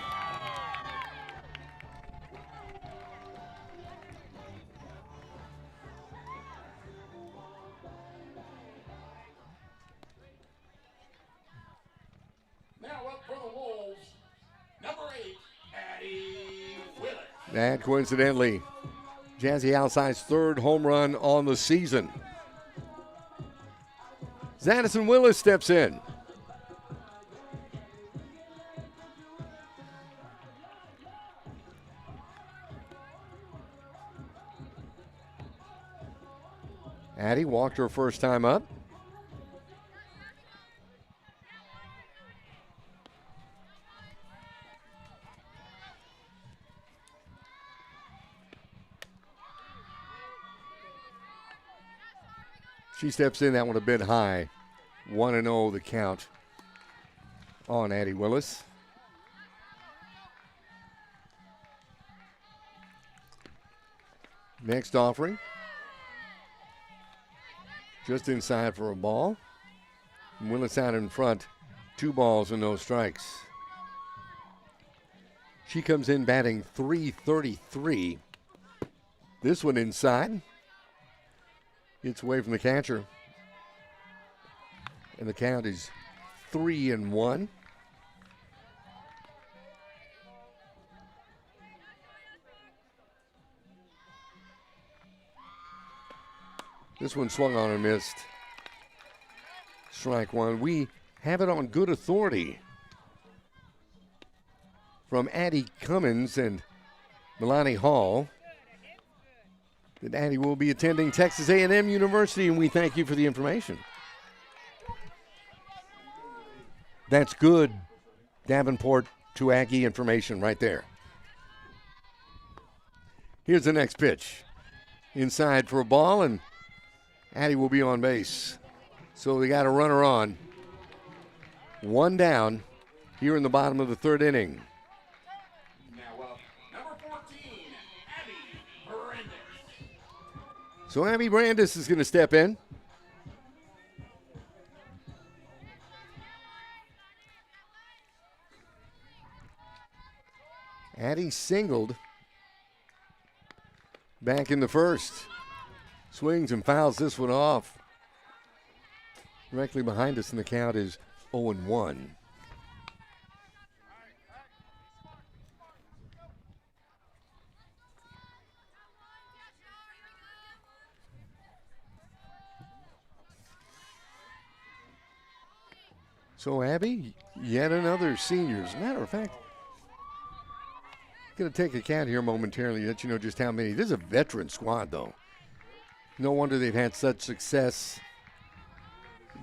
Now up for the Wolves, number 8, Addie Willis. And coincidentally, Jazzy Alcide's third home run on the season. Addison Willis steps in. Addie walked her first time up. She steps in, that one a bit high. 1-0 the count on Addie Willis. Next offering. Just inside for a ball. Willis out in front. 2 balls and no strikes. She comes in batting .333. This one inside. Gets away from the catcher. And the count is 3-1. This one swung on and missed. Strike one. We have it on good authority from Addie Cummins and Milani Hall that Addie will be attending Texas A&M University, and we thank you for the information. That's good Davenport to Aggie information right there. Here's the next pitch. Inside for a ball, and Addie will be on base. So they got a runner on. One down here in the bottom of the third inning. So Abby Brandis is going to step in. Addie singled back in the first. Swings and fouls this one off. Directly behind us in the count is 0-1. So, Abby, yet another senior. As a matter of fact, going to take a count here momentarily, let you know just how many. This is a veteran squad, though. No wonder they've had such success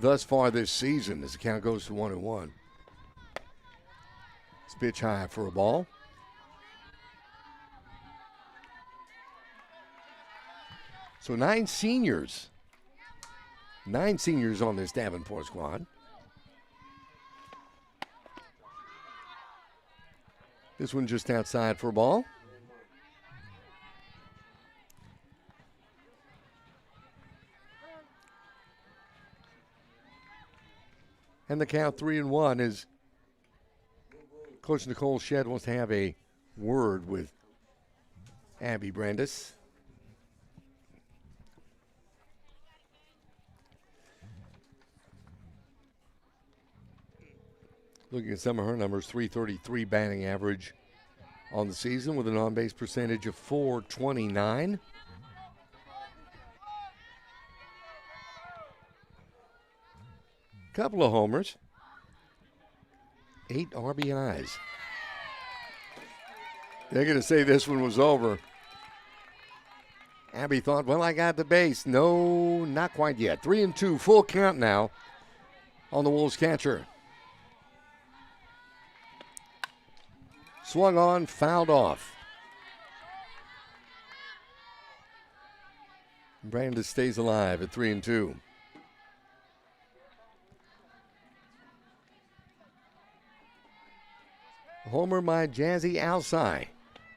thus far this season as the count goes to 1-1. It's pitch high for a ball. So 9 seniors. 9 seniors on this Davenport squad. This one just outside for a ball. And the count 3-1 is Coach Nicole Shedd wants to have a word with Abby Brandis. Looking at some of her numbers, .333 batting average on the season with an on-base percentage of .429. Couple of homers. 8 RBIs. They're going to say this one was over. Abby thought, well, I got the base. No, not quite yet. 3-2, full count now on the Wolves catcher. Swung on, fouled off. Brandis stays alive at 3-2. Homer by Jazzy Alcide.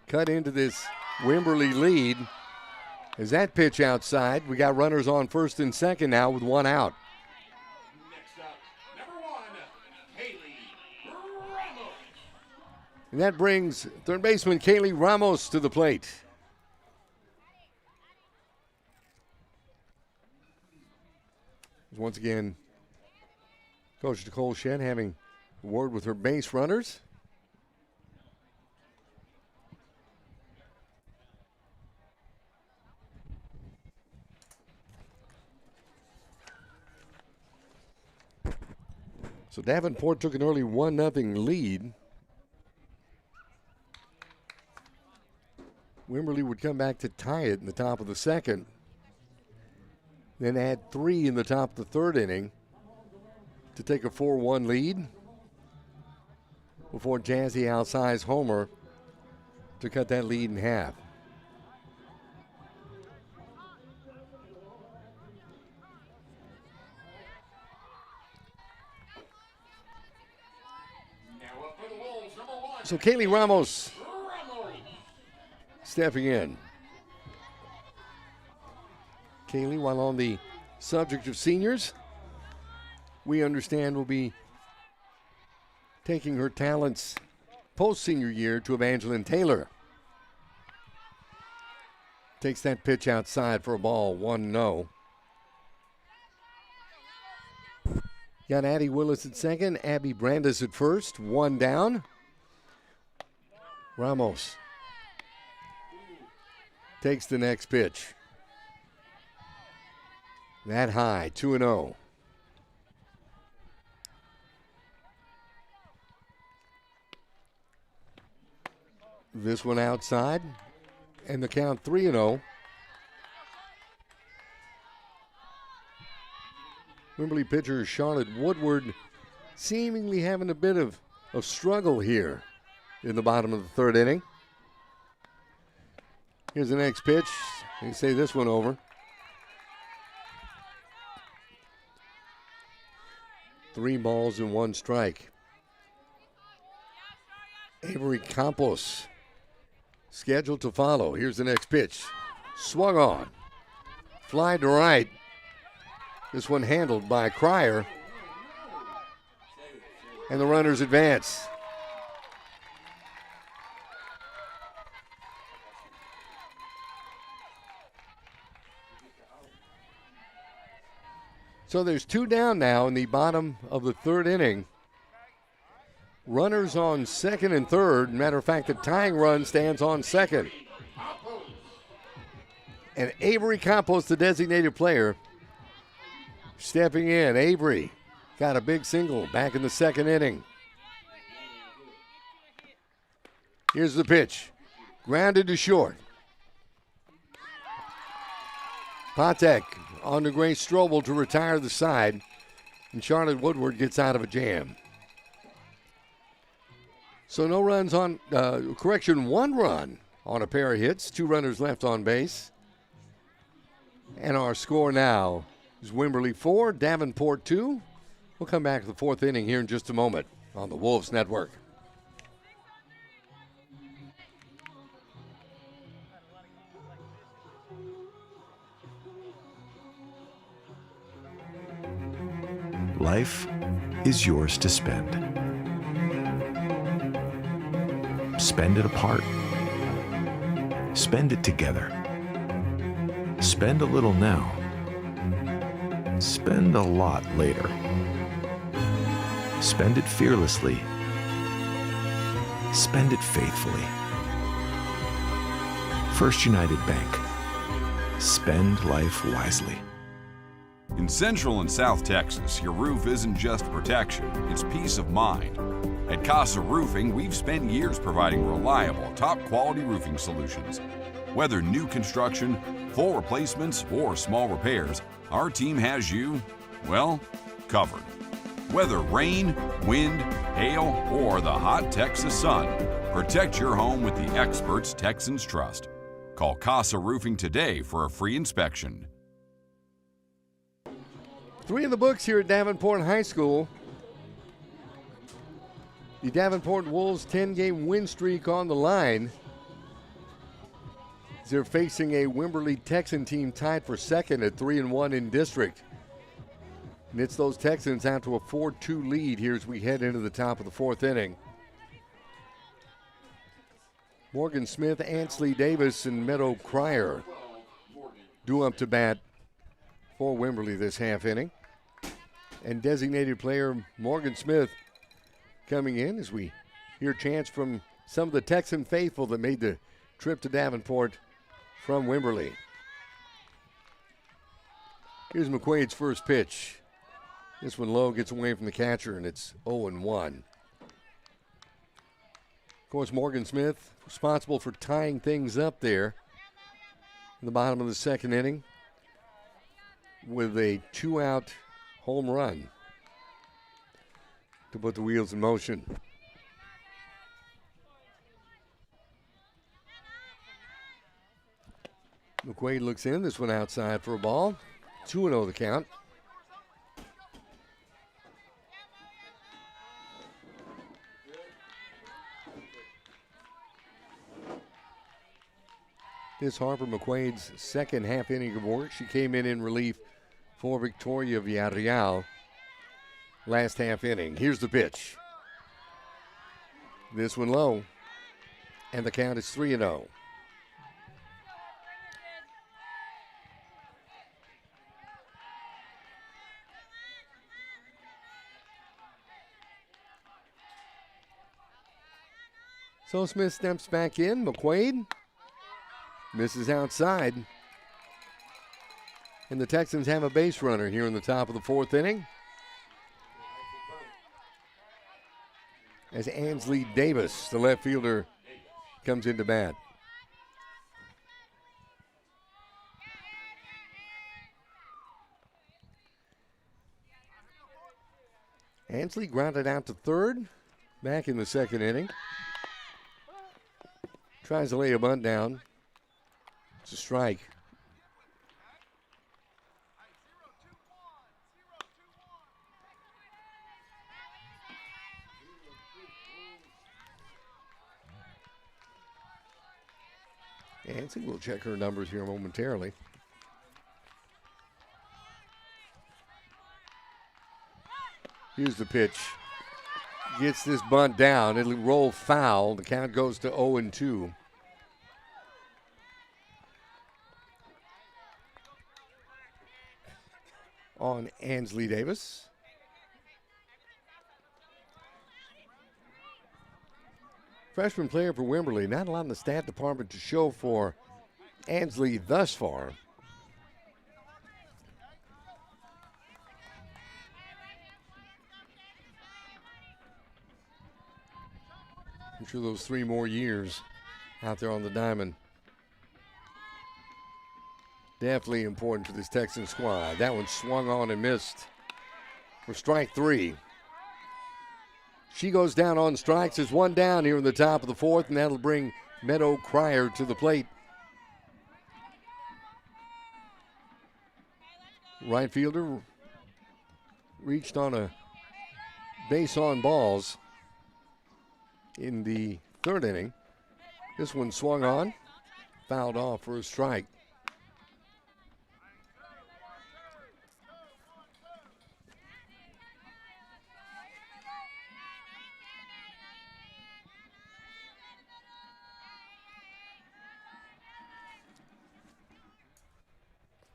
Cut into this Wimberley lead. As that pitch outside, we got runners on first and second now with one out. And that brings third baseman Kaylee Ramos to the plate. Once again, Coach Nicole Shedd having a word with her base runners. So Davenport took an early 1-0 lead. Wimberley would come back to tie it in the top of the second. Then add 3 in the top of the third inning to take a 4-1 lead before Jazzy Alcide's homer to cut that lead in half. So Kaylee Ramos stepping in. Kaylee, while on the subject of seniors, we understand will be taking her talents post-senior year to Evangeline Taylor. Takes that pitch outside for a ball, 1-0. Got Addie Willis at second, Abby Brandis at first, 1 down. Ramos takes the next pitch. that high, 2-0. This one outside, and the count 3-0. Wimberley pitcher Charlotte Woodward seemingly having a bit of struggle here in the bottom of the third inning. Here's the next pitch. They say this one over. 3 balls and 1 strike. Avery Campos scheduled to follow. Here's the next pitch. Swung on. Fly to right. This one handled by Cryer. And the runners advance. So there's 2 down now in the bottom of the third inning. Runners on second and third. Matter of fact, the tying run stands on second. And Avery Campos, the designated player, stepping in. Avery got a big single back in the second inning. Here's the pitch. Grounded to short. Patek on to Grace Strobel to retire the side. And Charlotte Woodward gets out of a jam. So no runs on, 1 run on a pair of hits. 2 runners left on base. And our score now is Wimberley 4, Davenport 2. We'll come back to the 4th inning here in just a moment on the Wolves Network. Life is yours to spend. Spend it apart. Spend it together. Spend a little now. Spend a lot later. Spend it fearlessly. Spend it faithfully. First United Bank. Spend life wisely. In Central and South Texas, your roof isn't just protection, it's peace of mind. At Casa Roofing, we've spent years providing reliable, top-quality roofing solutions. Whether new construction, full replacements, or small repairs, our team has you, well, covered. Whether rain, wind, hail, or the hot Texas sun, protect your home with the experts Texans trust. Call Casa Roofing today for a free inspection. 3 in the books here at Davenport High School. The Davenport Wolves 10-game win streak on the line. They're facing a Wimberley Texan team tied for second at 3-1 in district. And it's those Texans out to a 4-2 lead here as we head into the top of the 4th inning. Morgan Smith, Ansley Davis, and Meadow Cryer due up to bat for Wimberley this half inning. And designated player Morgan Smith coming in as we hear chants from some of the Texan faithful that made the trip to Davenport from Wimberley. Here's McQuaid's first pitch. This one low, gets away from the catcher, and it's 0-1. Of course, Morgan Smith responsible for tying things up there in the bottom of the second inning with a 2-out home run to put the wheels in motion. McQuaid looks in. This one outside for a ball. 2-0 the count. This Harper McQuaid's second half inning of work. She came in relief for Victoria Villarreal last half inning. Here's the pitch. This one low, and the count is 3-0. So Smith steps back in. McQuaid misses outside. And the Texans have a base runner here in the top of the fourth inning, as Ansley Davis, the left fielder, comes into bat. Ansley grounded out to third back in the second inning. Tries to lay a bunt down. It's a strike. Ansley will check her numbers here momentarily. Here's the pitch. Gets this bunt down. It'll roll foul. The count goes to 0-2. On Ansley Davis. Freshman player for Wimberley. Not a lot in the stat department to show for Ansley thus far. I'm sure those 3 more years out there on the diamond, definitely important for this Texan squad. That one swung on and missed for strike 3. She goes down on strikes. There's one down here in the top of the fourth, and that'll bring Meadow Cryer to the plate. Right fielder reached on a base on balls in the third inning. This one swung on, fouled off for a strike.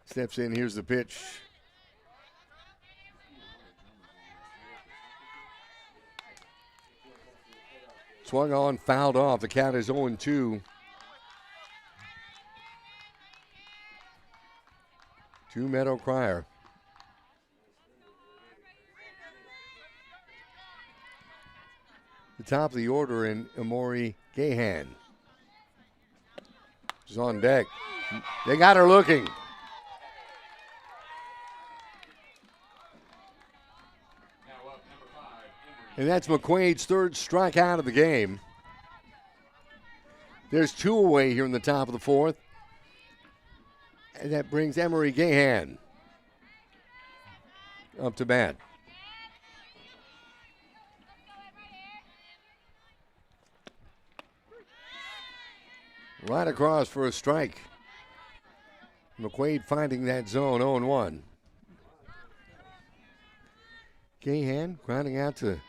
Steps in, here's the pitch. Swung on, fouled off. The count is 0-2. To Meadow Cryer. The top of the order in Amori Gahan is on deck. They got her looking. And that's McQuaid's third strikeout of the game. There's 2 away here in the top of the fourth. And that brings Emery Gahan up to bat. Right across for a strike. McQuaid finding that zone, 0-1. Gahan grounding out to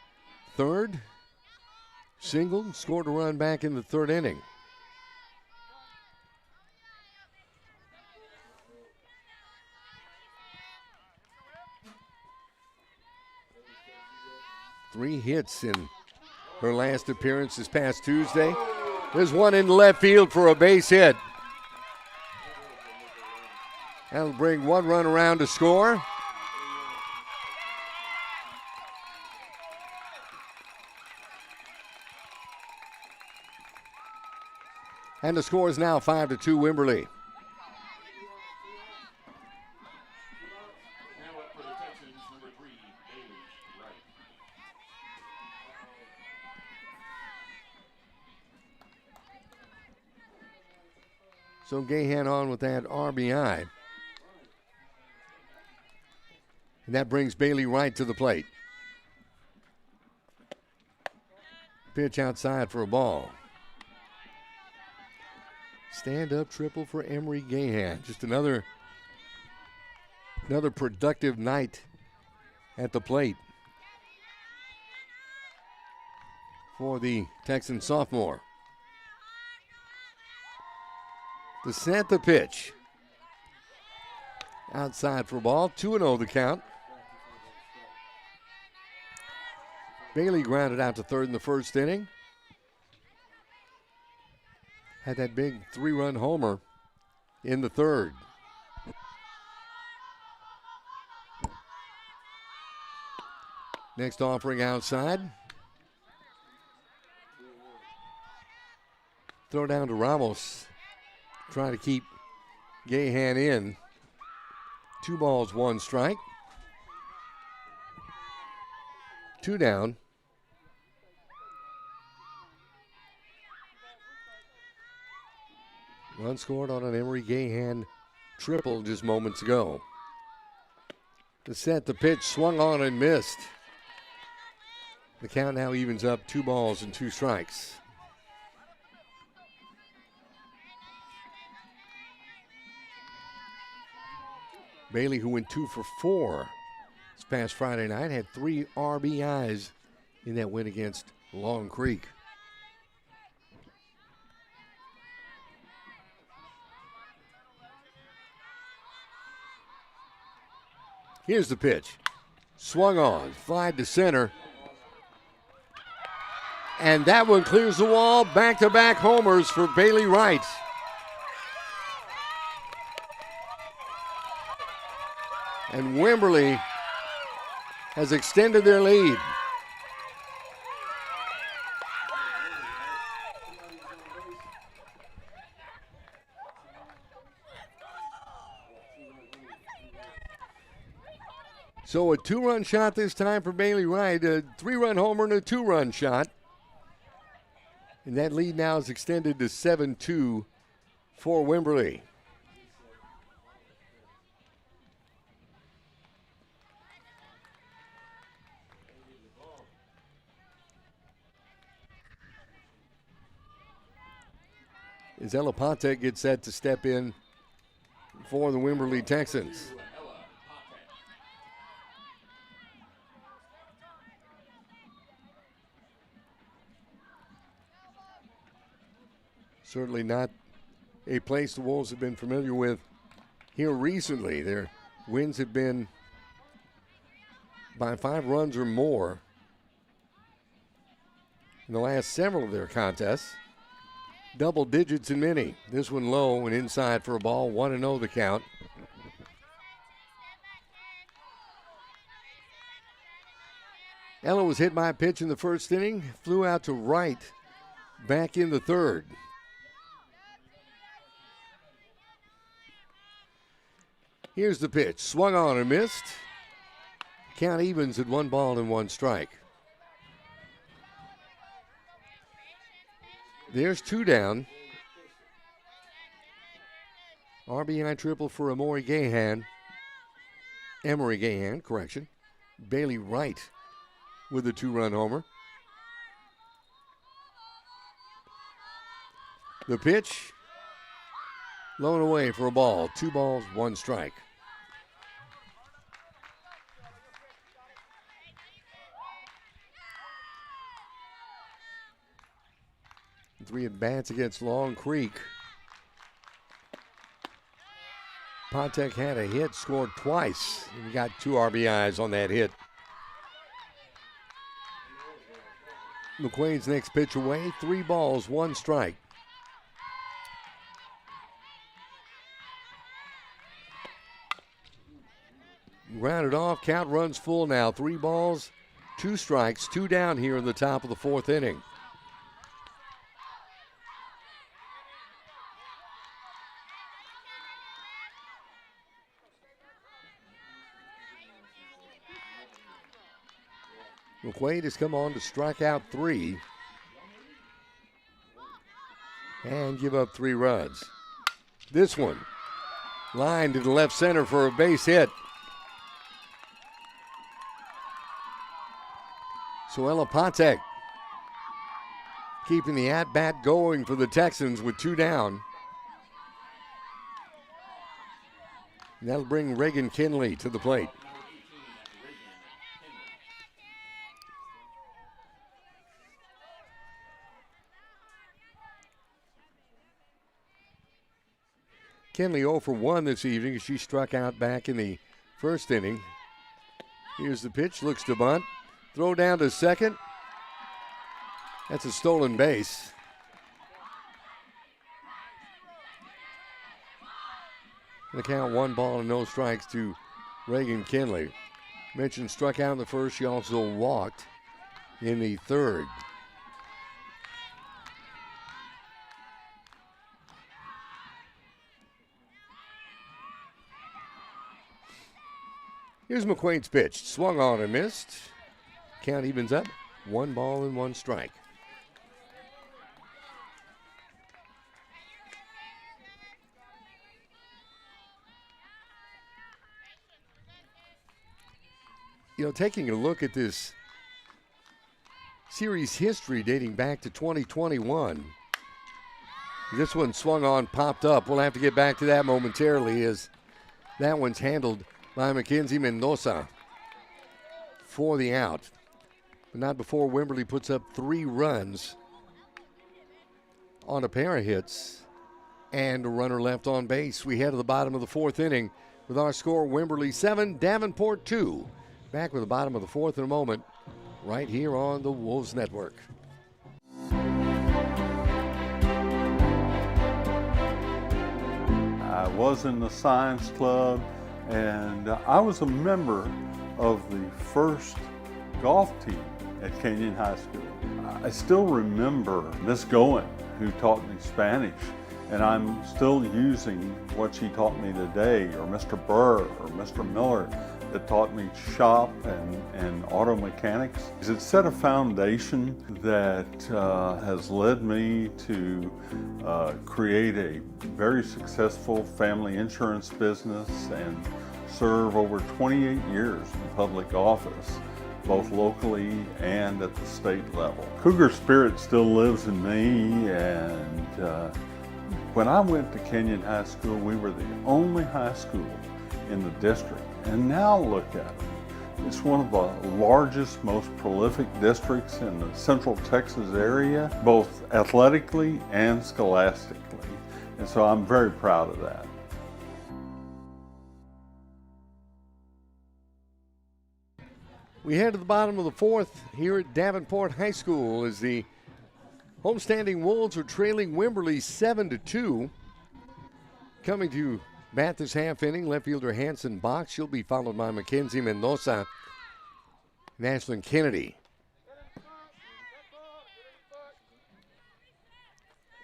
third, singled, scored a run back in the third inning. Three hits in her last appearance this past Tuesday. There's one in left field for a base hit. That'll bring one run around to score. And the score is now 5-2 Wimberley. Now up for the Texans, number 3, Bailey Wright. So Gahan on with that RBI. And that brings Bailey Wright to the plate. Pitch outside for a ball. Stand-up triple for Emery Gahan. Just another productive night at the plate for the Texan sophomore. To set the pitch. Outside for a ball. 2-0 the count. Bailey grounded out to third in the first inning. Had that big 3-run homer in the third. Next offering outside. Throw down to Ramos. Trying to keep Gahan in. 2 balls, 1 strike. 2 down. Run scored on an Emery Gahan triple just moments ago. The set, the pitch, swung on and missed. The count now evens up 2 balls and 2 strikes. Bailey, who went 2 for 4 this past Friday night, had 3 RBIs in that win against Long Creek. Here's the pitch. Swung on, fly to center. And that one clears the wall. Back-to-back homers for Bailey Wright. And Wimberley has extended their lead. So a 2-run shot this time for Bailey Wright, a 3-run homer and a 2-run shot. And that lead now is extended to 7-2 for Wimberley. As Elaponte gets set to step in for the Wimberley Texans. Certainly not a place the Wolves have been familiar with here recently. Their wins have been by 5 runs or more in the last several of their contests. Double digits in many. This one low and inside for a ball. 1-0 the count. Ella was hit by a pitch in the first inning. Flew out to right back in the third. Here's the pitch. Swung on and missed. Count evens at 1 ball and 1 strike. There's 2 down. RBI triple for Emery Gahan. Bailey Wright with a 2-run homer. The pitch. Low and away for a ball. 2 balls, 1 strike. And 3 at-bats against Long Creek. Pontek had a hit, scored twice, and he got 2 RBIs on that hit. McQuaid's next pitch away. 3 balls, 1 strike. Rounded off, count runs full now. 3 balls, 2 strikes, 2 down here in the top of the 4th inning. McQuaid has come on to strike out 3 and give up 3 runs. This one lined to the left center for a base hit. So Elaponte keeping the at-bat going for the Texans with 2 down. And that'll bring Reagan Kinley to the plate. Kinley 0 for 1 this evening as she struck out back in the first inning. Here's the pitch, looks to bunt. Throw down to second. That's a stolen base. The count 1 ball and no strikes to Reagan Kinley. Mentioned struck out in the first. She also walked in the third. Here's McQuaid's pitch. Swung on and missed. Count evens up. 1 ball and 1 strike. You know, taking a look at this series history dating back to 2021, this one swung on, popped up. We'll have to get back to that momentarily as that one's handled by Mackenzie Mendoza for the out. But not before Wimberley puts up 3 runs on a pair of hits and a runner left on base. We head to the bottom of the 4th inning with our score: Wimberley 7, Davenport 2. Back with the bottom of the 4th in a moment, right here on the Wolves Network. I was in the science club, and I was a member of the first golf team at Canyon High School. I still remember Miss Goen, who taught me Spanish, and I'm still using what she taught me today, or Mr. Burr or Mr. Miller, that taught me shop and auto mechanics. It set a foundation that has led me to create a very successful family insurance business and serve over 28 years in public office, both locally and at the state level. Cougar spirit still lives in me, and when I went to Canyon High School, we were the only high school in the district. And now look at it. It's one of the largest, most prolific districts in the Central Texas area, both athletically and scholastically. And so I'm very proud of that. We head to the bottom of the 4th here at Davenport High School as the homestanding Wolves are trailing Wimberley 7-2. Coming to bat this half inning, left fielder Hanson Box. She'll be followed by Mackenzie Mendoza and Ashlyn Kennedy.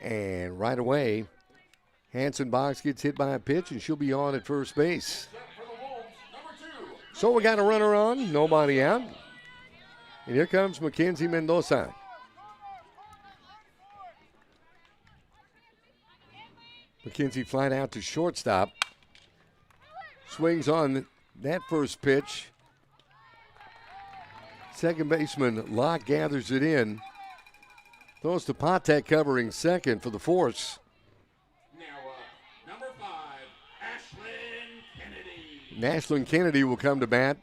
And right away, Hanson Box gets hit by a pitch, and she'll be on at first base. So we got a runner on, nobody out. And here comes Mackenzie Mendoza. Mackenzie flat out to shortstop. Swings on that first pitch. Second baseman Locke gathers it in. Throws to Patek covering second for the force. Now number 5, Ashlyn Kennedy. Ashlyn Kennedy will come to bat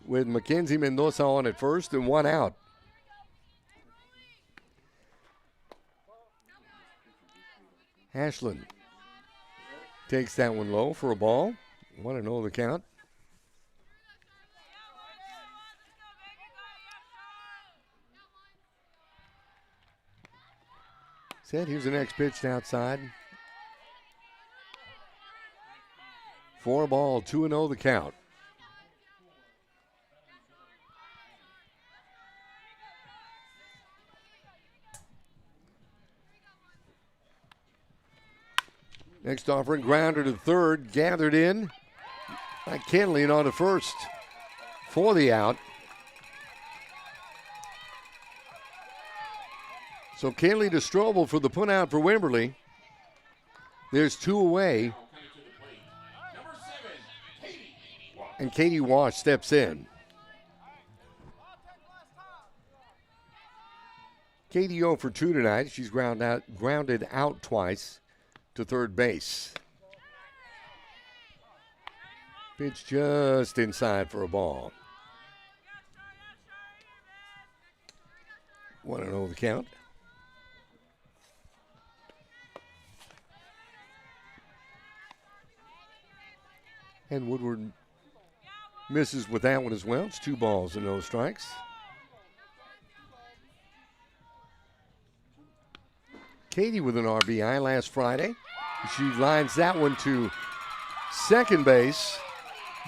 with Mackenzie Mendoza on at first and 1 out. Ashlyn takes that one low for a ball. 1-0 the count. Set, here's the next pitch to outside. 4 ball, 2-0 the count. Next offering, grounder to third, gathered in by Kenley and on to first for the out. So Kenley to Strobel for the put out for Wimberley. There's 2 away. And Katie Wash steps in. Katie 0 for 2 tonight. She's grounded out twice to third base. Pitch just inside for a ball. 1-0 the count. And Woodward misses with that one as well. It's 2 balls and no strikes. Katie with an RBI last Friday. She lines that one to second base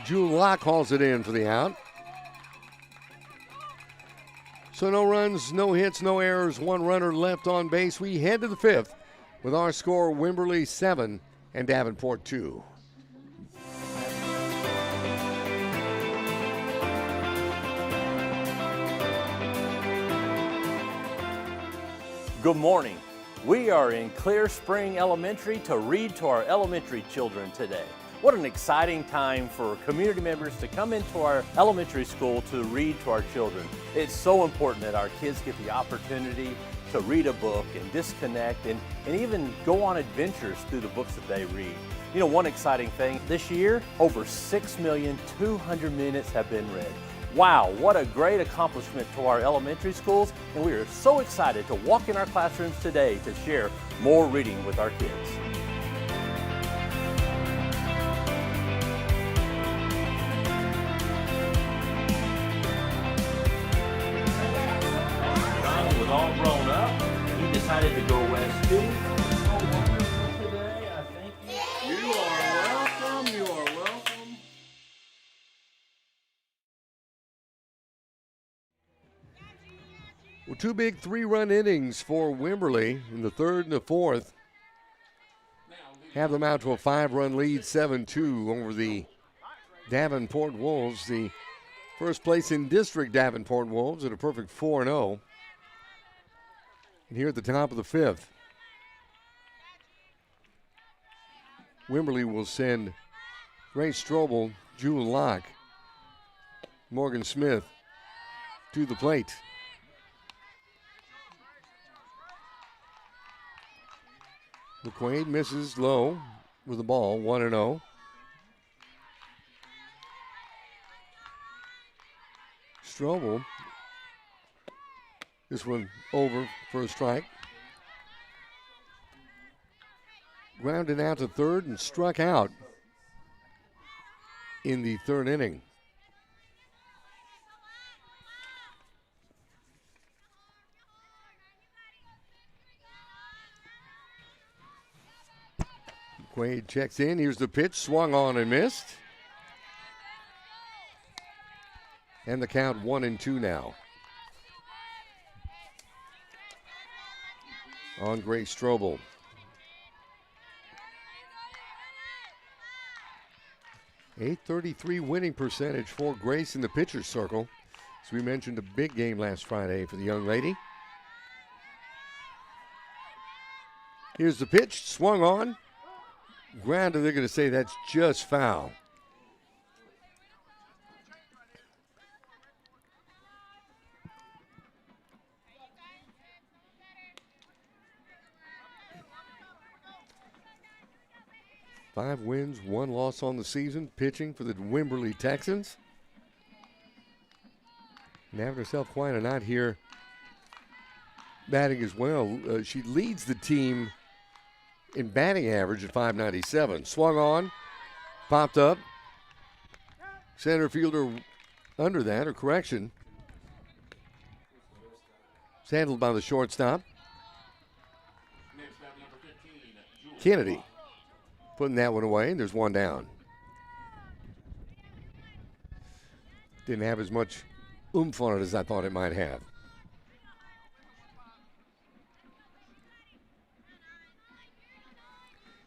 Jewel Locke hauls it in for the out. So no runs, no hits, no errors, one runner left on base. We head to the fifth with our score Wimberley 7 and Davenport 2. Good morning. We are in Clear Spring Elementary to read to our elementary children today. What an exciting time for community members to come into our elementary school to read to our children. It's so important that our kids get the opportunity to read a book and disconnect and even go on adventures through the books that they read. You know, one exciting thing, this year, over 6,200,000 minutes have been read. Wow, what a great accomplishment to our elementary schools, and we are so excited to walk in our classrooms today to share more reading with our kids. Ron was all grown up. He decided to go west too. So wonderful today, I think. You are welcome. You are welcome. Well, two big three-run innings for Wimberley in the third and the fourth. Have them out to a 5-run lead, 7-2 over the Davenport Wolves. The first place in district Davenport Wolves at a perfect 4-0. And here at the top of the fifth, Wimberley will send Grace Strobel, Jewel Locke, Morgan Smith to the plate. McQuaid misses low with the ball, 1-0. Strobel, this one over for a strike. Grounded out to third and struck out in the third inning. Quaid checks in. Here's the pitch. Swung on and missed. And the count 1-2 now. On Grace Strobel. .833 winning percentage for Grace in the pitcher's circle. As we mentioned, a big game last Friday for the young lady. Here's the pitch. Swung on. Grounded, they're going to say that's just foul. Five wins, one loss on the season, pitching for the Wimberley Texans. And having herself quite a night here, batting as well. She leads the team in batting average at .597. Swung on, popped up. Center fielder under that, or correction. It's handled by the shortstop. Kennedy putting that one away, and there's one down. Didn't have as much oomph on it as I thought it might have.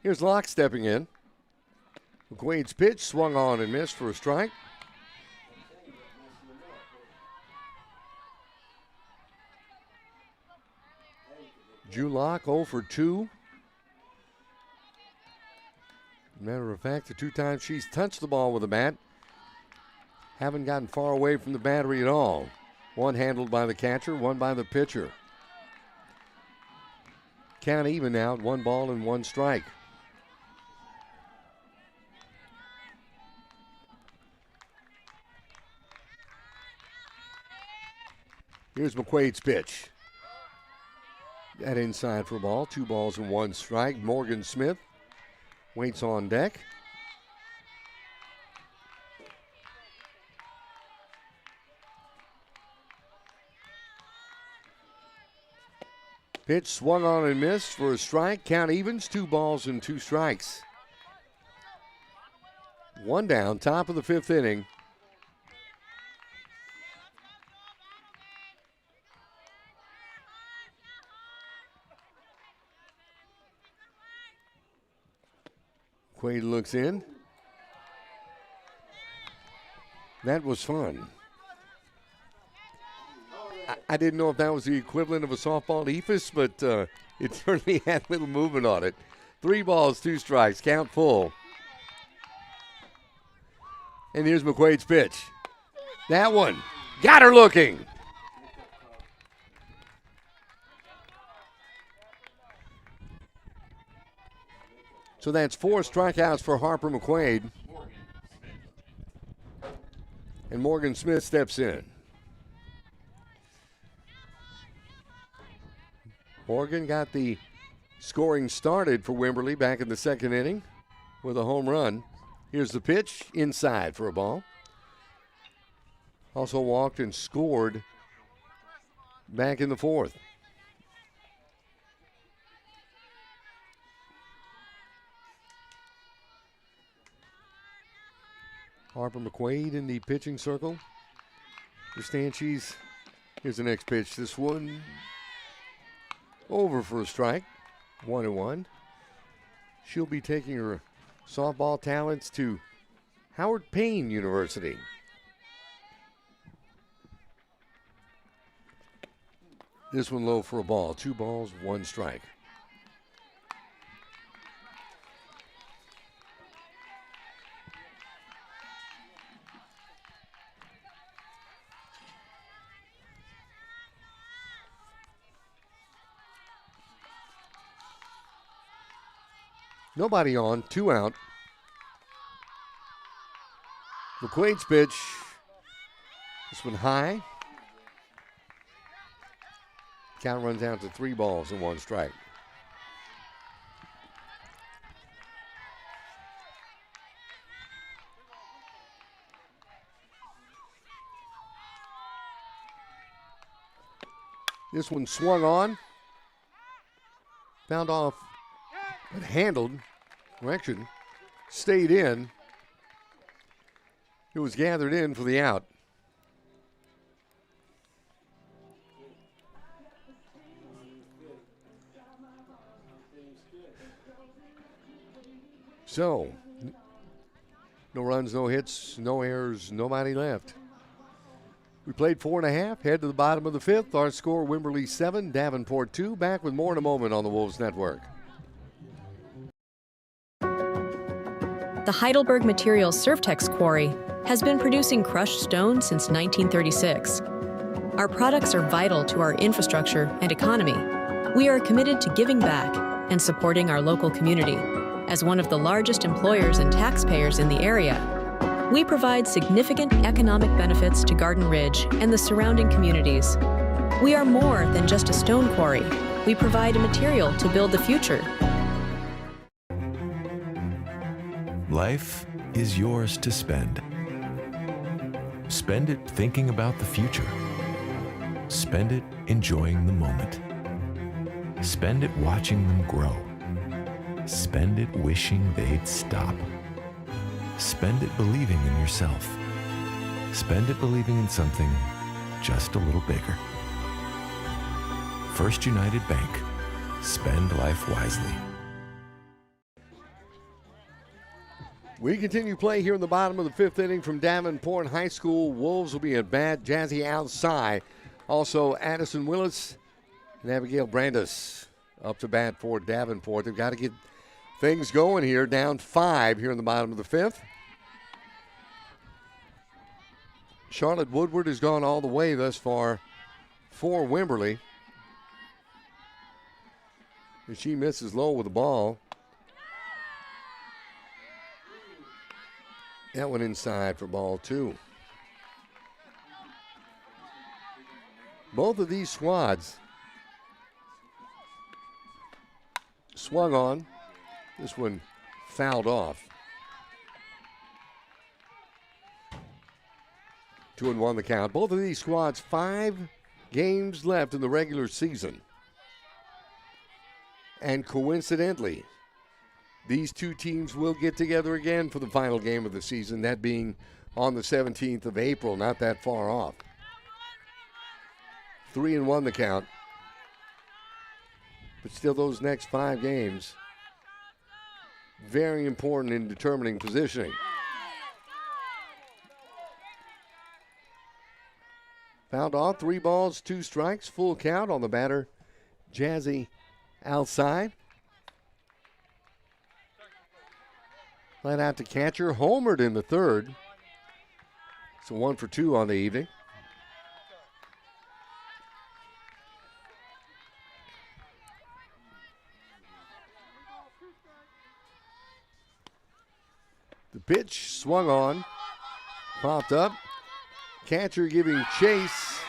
Here's Locke stepping in. McQuaid's pitch swung on and missed for a strike. Jewel Locke 0 for 2. Matter of fact, the two times she's touched the ball with a bat, haven't gotten far away from the battery at all. One handled by the catcher, one by the pitcher. Count even now at 1 ball and 1 strike. Here's McQuaid's pitch. That inside for a ball. 2 balls and 1 strike. Morgan Smith waits on deck. Pitch swung on and missed for a strike. Count evens. 2 balls and 2 strikes. One down, top of the 5th inning. Quaid looks in. That was fun. I didn't know if that was the equivalent of a softball eephus, but it certainly had a little movement on it. 3 balls, 2 strikes, count full. And here's McQuaid's pitch. That one, got her looking. So that's 4 strikeouts for Harper McQuaid. And Morgan Smith steps in. Morgan got the scoring started for Wimberley back in the 2nd inning with a home run. Here's the pitch, inside for a ball. Also walked and scored back in the 4th. Harper McQuaid in the pitching circle. The Stanchies. Here's the next pitch. This one over for a strike. 1-1. She'll be taking her softball talents to Howard Payne University. This one low for a ball. 2 balls, 1 strike. Nobody on, 2 out. McQuaid's pitch. This one high. Count runs out to 3 balls and 1 strike. This one swung on. Found off, but handled. Correction. Stayed in. It was gathered in for the out. So, no runs, no hits, no errors, nobody left. We played 4.5, head to the bottom of the 5th. Our score, Wimberley 7, Davenport 2. Back with more in a moment on the Wolves Network. The Heidelberg Materials Surftex Quarry has been producing crushed stone since 1936. Our products are vital to our infrastructure and economy. We are committed to giving back and supporting our local community. As one of the largest employers and taxpayers in the area, we provide significant economic benefits to Garden Ridge and the surrounding communities. We are more than just a stone quarry. We provide a material to build the future. Life is yours to spend. Spend it thinking about the future. Spend it enjoying the moment. Spend it watching them grow. Spend it wishing they'd stop. Spend it believing in yourself. Spend it believing in something just a little bigger. First United Bank. Spend life wisely. We continue play here in the bottom of the 5th inning from Davenport High School. Wolves will be at bat. Jazzy outside. Also, Addison Willis and Abigail Brandis up to bat for Davenport. They've got to get things going here. Down 5 here in the bottom of the 5th. Charlotte Woodward has gone all the way thus far for Wimberley. And she misses low with the ball. That one inside for ball 2. Both of these squads swung on. This one fouled off. 2-1 the count. Both of these squads, 5 games left in the regular season. And coincidentally, these two teams will get together again for the final game of the season, that being on the 17th of April, not that far off. 3-1 the count. But still, those next 5 games, very important in determining positioning. Fouled off, 3 balls, 2 strikes, full count on the batter, Jazzy outside. Flat out to catcher, homered in the third. So 1 for 2 on the evening. The pitch swung on, popped up. Catcher giving chase.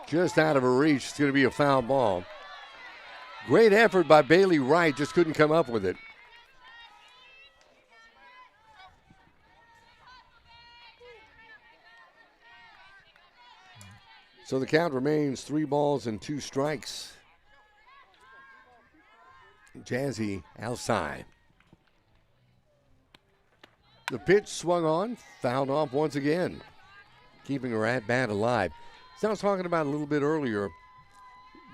Just out of her reach. It's going to be a foul ball. Great effort by Bailey Wright, just couldn't come up with it. So the count remains 3 balls and 2 strikes. Jazzy outside. The pitch swung on, fouled off once again, keeping her at bat alive. So I was talking about a little bit earlier,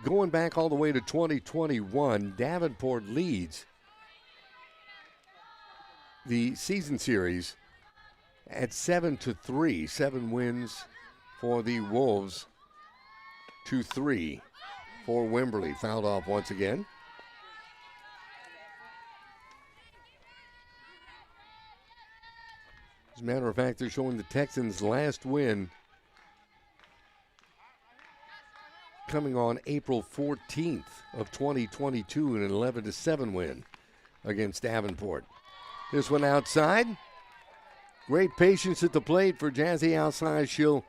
going back all the way to 2021, Davenport leads the season series at 7-3. 7 wins for the Wolves, 2-3 for Wimberley. Fouled off once again. As a matter of fact, they're showing the Texans' last win coming on April 14th of 2022, an 11-7 win against Davenport. This one outside. Great patience at the plate for Jazzy outside. She'll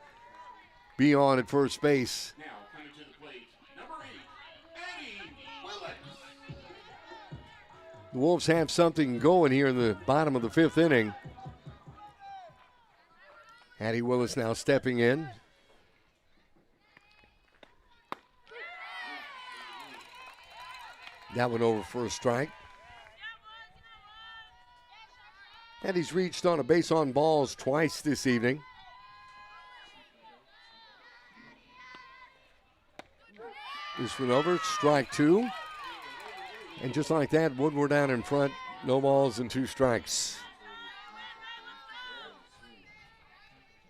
be on at first base. Now coming to the plate, number 8, Addie Willis. The Wolves have something going here in the bottom of the 5th inning. Addie Willis now stepping in. That one over for a strike. Addie's reached on a base on balls twice this evening. This one over, strike 2. And just like that, Woodward down in front, no balls and 2 strikes.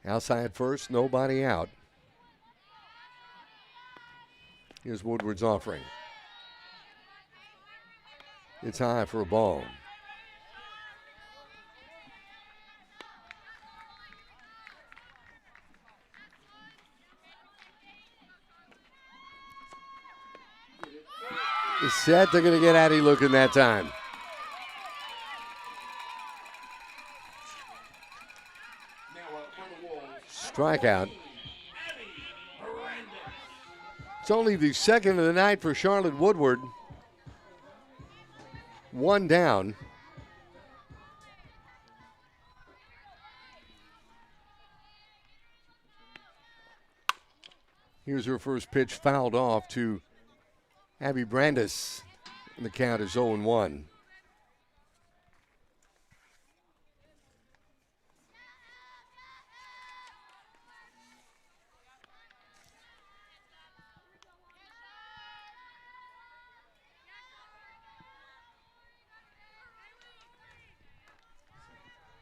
Outside first, nobody out. Here's Woodward's offering. It's high for a ball. It's set. They're going to get Addie looking that time. Strikeout. It's only the second of the night for Charlotte Woodward. 1 down. Here's her first pitch, fouled off to Abby Brandis. And the count is 0-1.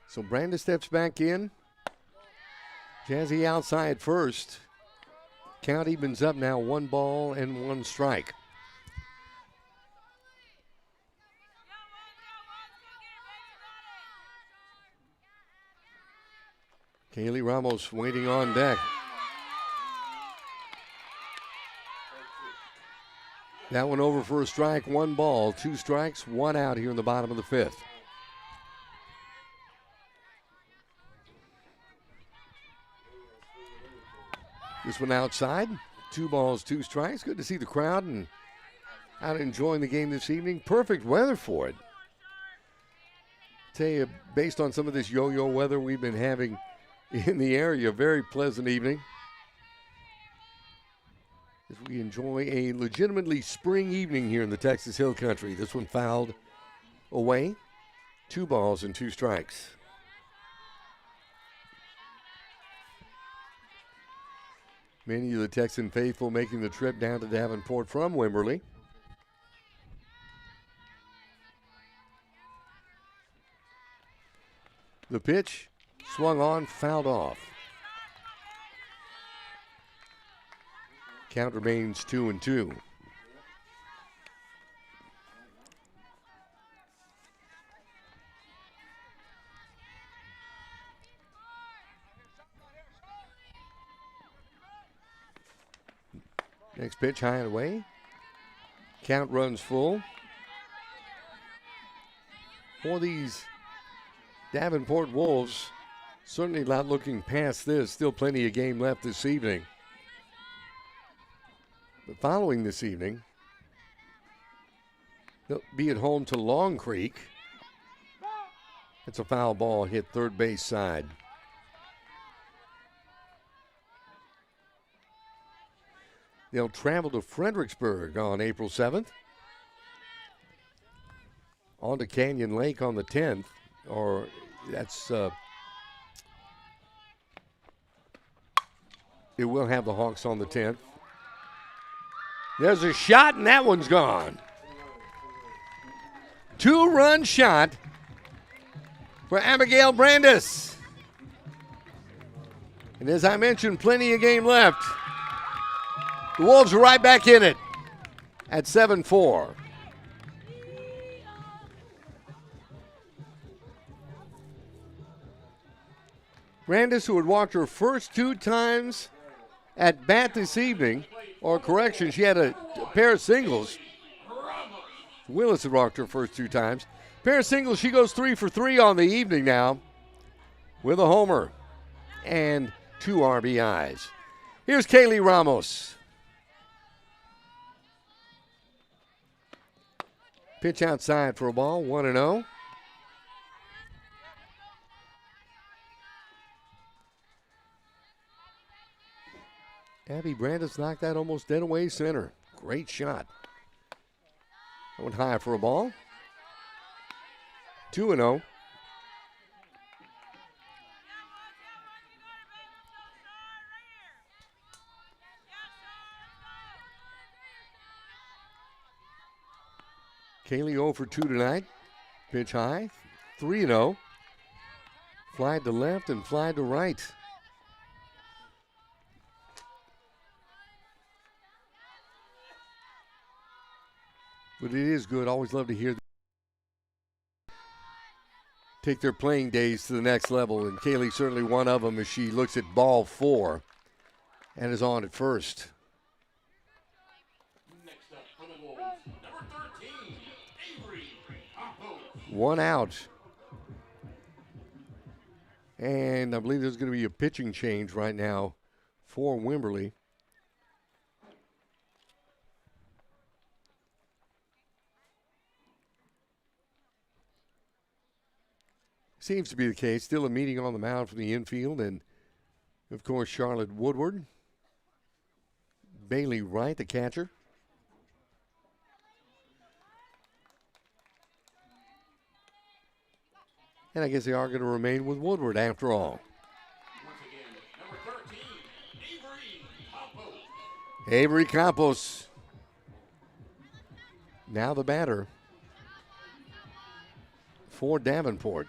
So Brandis steps back in. Jazzy outside first. Count evens up now, 1 ball and 1 strike. Kaylee Ramos waiting on deck. That one over for a strike, 1 ball, 2 strikes, 1 out here in the bottom of the 5th. This one outside, 2 balls, 2 strikes. Good to see the crowd and out enjoying the game this evening. Perfect weather for it. Tell you, based on some of this yo-yo weather we've been having in the area, very pleasant evening. As we enjoy a legitimately spring evening here in the Texas Hill Country. This one fouled away. 2 balls and 2 strikes. Many of the Texan faithful making the trip down to Davenport from Wimberley. The pitch swung on, fouled off. Count remains 2-2. Next pitch, high and away. Count runs full. For these Davenport Wolves, certainly not looking past this. Still plenty of game left this evening. But following this evening, they'll be at home to Long Creek. It's a foul ball hit third base side. They'll travel to Fredericksburg on April 7th. On to Canyon Lake on the 10th. Or that's, it will have the Hawks on the 10th. There's a shot, and that one's gone. 2-run shot for Abigail Brandis. And as I mentioned, plenty of game left. The Wolves are right back in it at 7-4. Brandis, who had walked her first 2 times at bat this evening, or correction, she had a pair of singles. Willis had walked her first 2 times. Pair of singles, she goes 3 for 3 on the evening now with a homer and 2 RBIs. Here's Kaylee Ramos. Pitch outside for a ball, 1-0. Abby Brandis knocked that almost dead away center. Great shot. That went high for a ball. 2-0. Kaylee 0 for 2 tonight. Pitch high. 3-0. Fly to left and fly to right. But it is good. Always love to hear take their playing days to the next level. And Kaylee certainly one of them as she looks at ball 4 and is on at first. Next up for the Wolves, number 13, Avery Campos. 1 out. And I believe there's going to be a pitching change right now for Wimberley. Seems to be the case. Still a meeting on the mound from the infield. And, of course, Charlotte Woodward. Bailey Wright, the catcher. And I guess they are going to remain with Woodward after all. Once again, number 13, Avery Campos. Avery Campos. Now the batter for Davenport.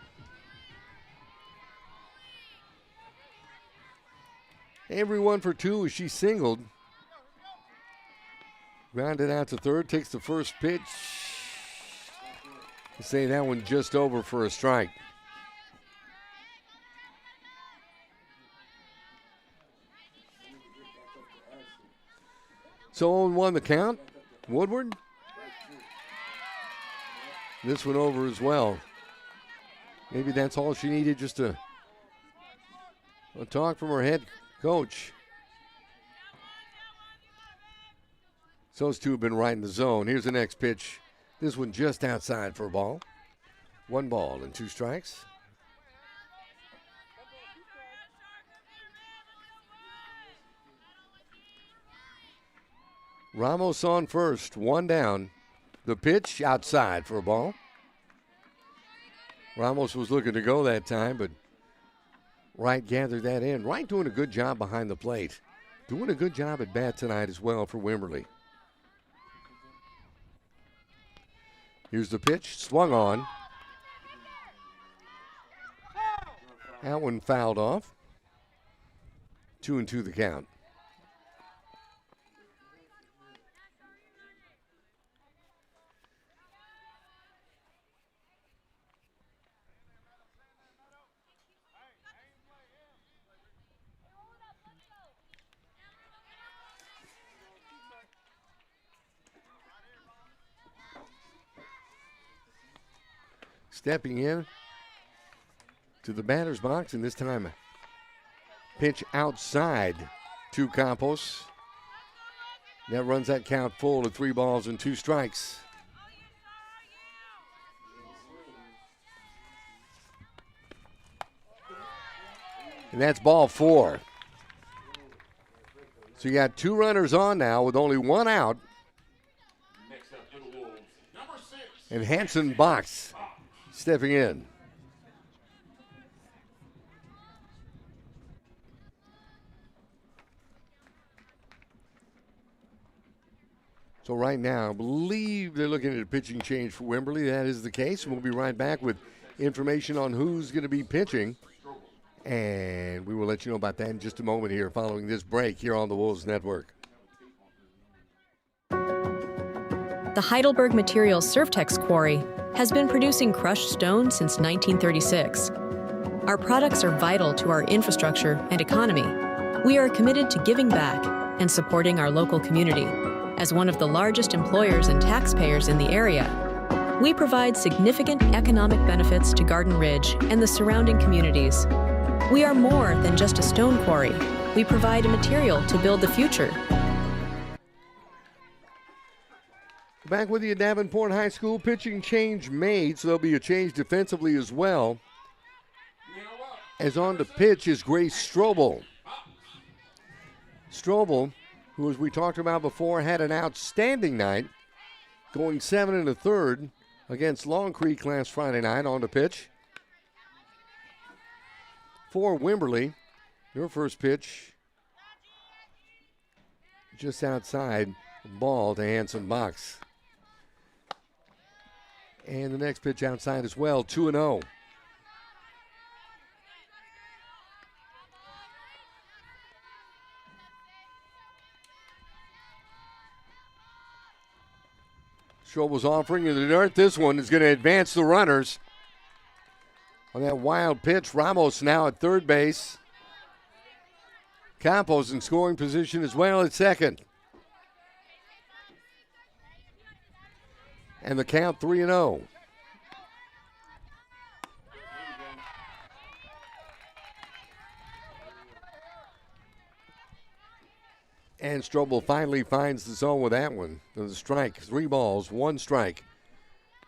Avery 1 for 2 as she singled. Grounded out to third, takes the first pitch. Say that one just over for a strike. So 0-1 the count. Woodward. This one over as well. Maybe that's all she needed, just a talk from her head coach. So those two have been right in the zone. Here's the next pitch. This one just outside for a ball. 1 ball and 2 strikes. Ramos on first, 1 down. The pitch outside for a ball. Ramos was looking to go that time, but Wright gathered that in. Wright doing a good job behind the plate. Doing a good job at bat tonight as well for Wimberley. Here's the pitch, swung on. That one fouled off. 2-2 the count. Stepping in to the batter's box, and this time a pitch outside to Campos. That runs that count full to 3 balls and 2 strikes. And that's ball 4. So you got 2 runners on now with only 1 out. And Hanson Box stepping in. So right now, I believe they're looking at a pitching change for Wimberley. That is the case. We'll be right back with information on who's going to be pitching. And we will let you know about that in just a moment here following this break here on the Wolves Network. The Heidelberg Materials Surftex Quarry has been producing crushed stone since 1936. Our products are vital to our infrastructure and economy. We are committed to giving back and supporting our local community. As one of the largest employers and taxpayers in the area, we provide significant economic benefits to Garden Ridge and the surrounding communities. We are more than just a stone quarry. We provide a material to build the future. Back with you at Davenport High School. Pitching change made, so there'll be a change defensively as well. As on to pitch is Grace Strobel. Strobel, who, as we talked about before, had an outstanding night, going 7 1/3 against Long Creek last Friday night on to pitch. For Wimberley, your first pitch just outside, ball to Hanson Box. And the next pitch outside as well, 2-0. Strobel's offering in the dirt. This one is going to advance the runners. On that wild pitch, Ramos now at third base. Campos in scoring position as well at second. And the count 3-0. And Strobel finally finds the zone with that one. The strike, 3 balls, 1 strike.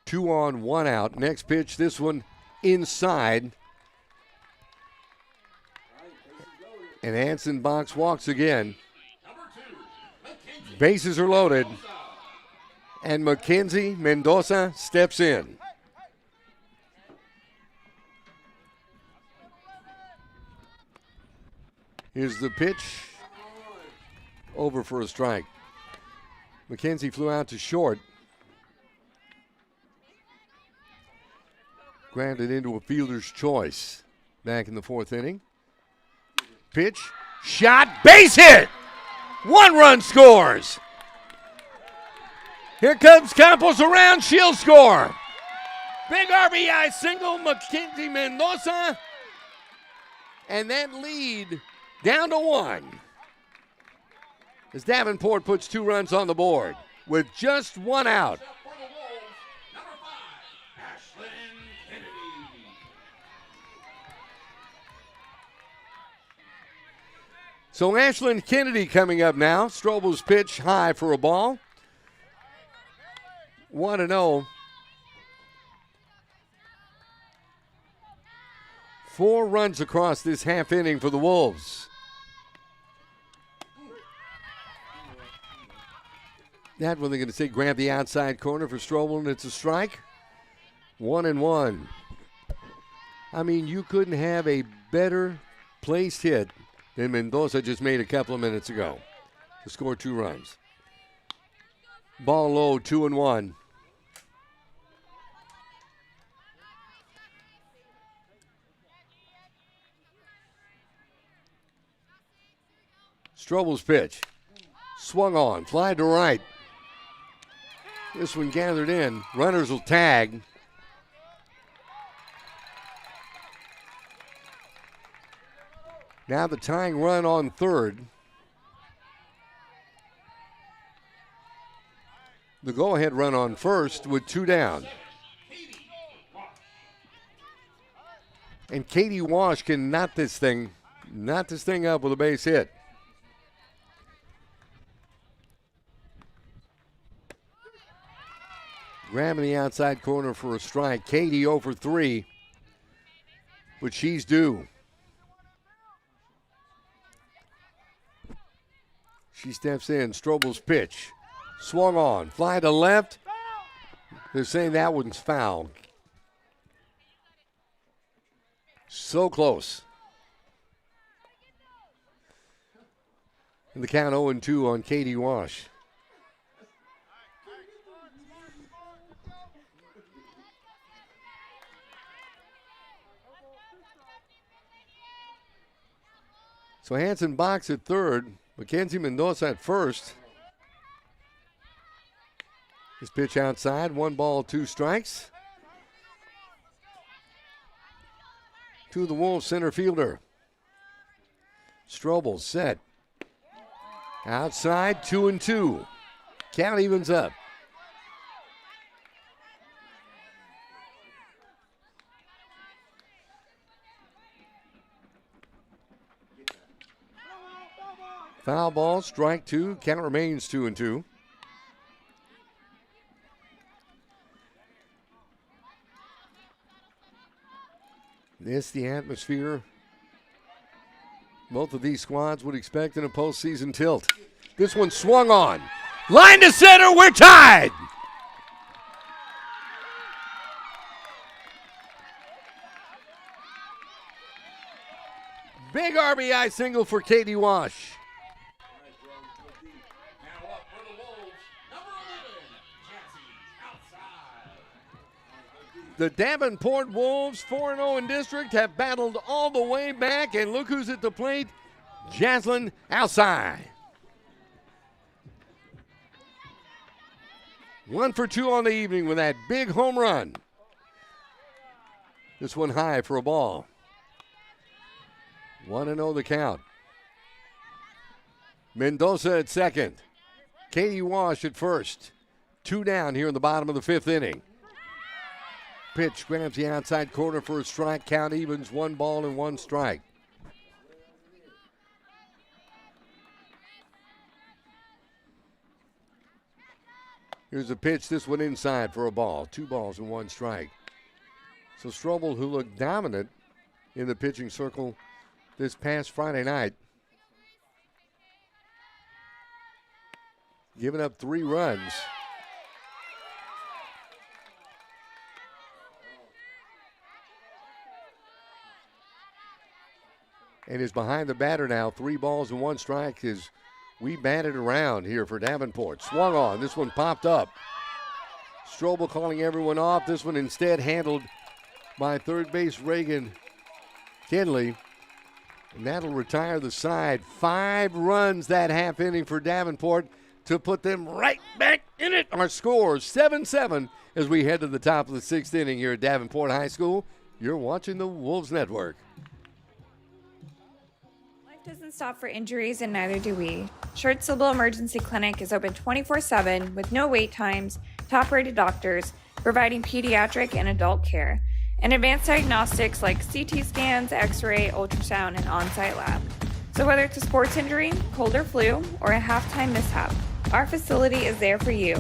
2 on, 1 out. Next pitch, this one inside. And Hanson Box walks again. Bases are loaded. And Mackenzie Mendoza steps in. Here's the pitch. Over for a strike. Mackenzie flew out to short. Grounded into a fielder's choice back in the 4th inning. Pitch, shot, base hit! 1 run scores! Here comes Campos around, she'll score! Big RBI single, Mackenzie Mendoza. And that lead down to 1. As Davenport puts 2 runs on the board with just 1 out. So Ashlyn Kennedy coming up now. Strobel's pitch high for a ball. 1-0. 4 runs across this half inning for the Wolves. That one they're going to say grab the outside corner for Strobel, and it's a strike. 1-1. I mean, you couldn't have a better placed hit than Mendoza just made a couple of minutes ago to score 2 runs. Ball low, 2-1. Strobel's pitch. Swung on, fly to right. This one gathered in. Runners will tag. Now the tying run on third. The go-ahead run on first with 2 down. And Katie Wash can knot this thing up with a base hit. Grabbing the outside corner for a strike. Katie 0 for 3, but she's due. She steps in. Strobel's pitch. Swung on. Fly to left. They're saying that one's foul. So close. And the count 0-2 on Katie Wash. So Hanson box at third. Mackenzie Mendoza at first. His pitch outside. 1 ball, 2 strikes. To the Wolves center fielder. Strobel set. Outside, 2-2. Count evens up. Foul ball, strike 2. Count remains 2-2. This the atmosphere both of these squads would expect in a postseason tilt. This one swung on. Line to center, we're tied. Big RBI single for Katie Wash. The Davenport Wolves, 4-0 in district, have battled all the way back, and look who's at the plate, Jaslyn Alcide. 1 for 2 on the evening with that big home run. This one high for a ball. 1-0 the count. Mendoza at second. Katie Wash at first. 2 down here in the bottom of the 5th inning. Pitch grabs the outside corner for a strike. Count evens, 1 ball and 1 strike. Here's a pitch, this one inside for a ball. 2 balls and 1 strike. So Strobel, who looked dominant in the pitching circle this past Friday night, giving up 3 runs. And is behind the batter now. 3 balls and 1 strike as we batted around here for Davenport. Swung on. This one popped up. Strobel calling everyone off. This one instead handled by third base Reagan Kinley. And that'll retire the side. 5 runs that half inning for Davenport to put them right back in it. Our score 7-7 as we head to the top of the 6th inning here at Davenport High School. You're watching the Wolves Network. Doesn't stop for injuries, and neither do we. Short-Syllable Emergency Clinic is open 24/7 with no wait times, top-rated doctors, providing pediatric and adult care, and advanced diagnostics like CT scans, X-ray, ultrasound, and on-site lab. So whether it's a sports injury, cold or flu, or a halftime mishap, our facility is there for you,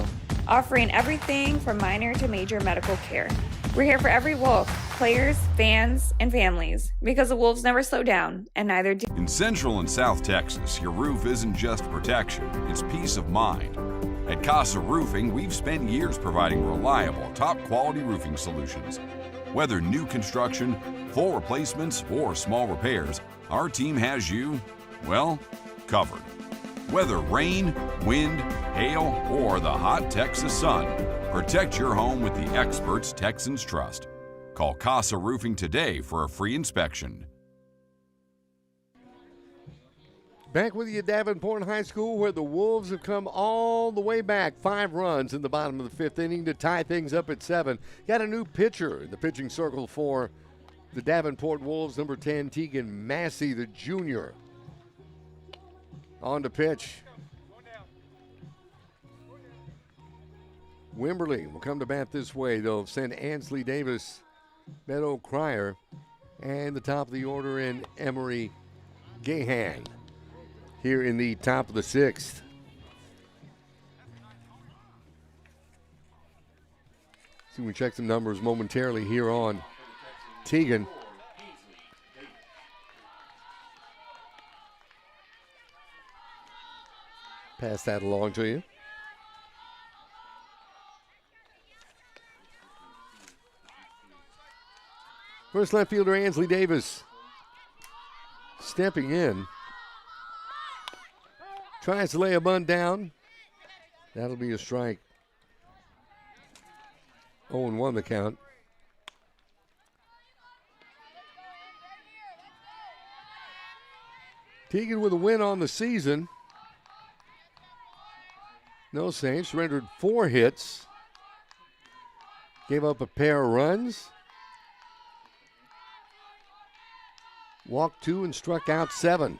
offering everything from minor to major medical care. We're here for every Wolf, players, fans, and families, because the Wolves never slow down, and neither do. In Central and South Texas, your roof isn't just protection, it's peace of mind. At Casa Roofing, we've spent years providing reliable, top-quality roofing solutions. Whether new construction, full replacements, or small repairs, our team has you, well, covered. Whether rain, wind, hail, or the hot Texas sun, protect your home with the experts Texans trust. Call Casa Roofing today for a free inspection. Back with you at Davenport High School, where the Wolves have come all the way back. 5 runs in the bottom of the 5th inning to tie things up at 7. Got a new pitcher in the pitching circle for the Davenport Wolves, number 10, Tegan Massey, the junior. On to pitch. Wimberley will come to bat this way. They'll send Ansley Davis, Meadow Cryer, and the top of the order in Emery Gahan here in the top of the 6th. So we check some numbers momentarily here on Tegan. Pass that along to you. First left fielder Ansley Davis stepping in. Tries to lay a bunt down. That'll be a strike. 0-1 the count. Tegan with a win on the season. No saves, surrendered 4 hits. Gave up a pair of runs. Walked 2 and struck out 7.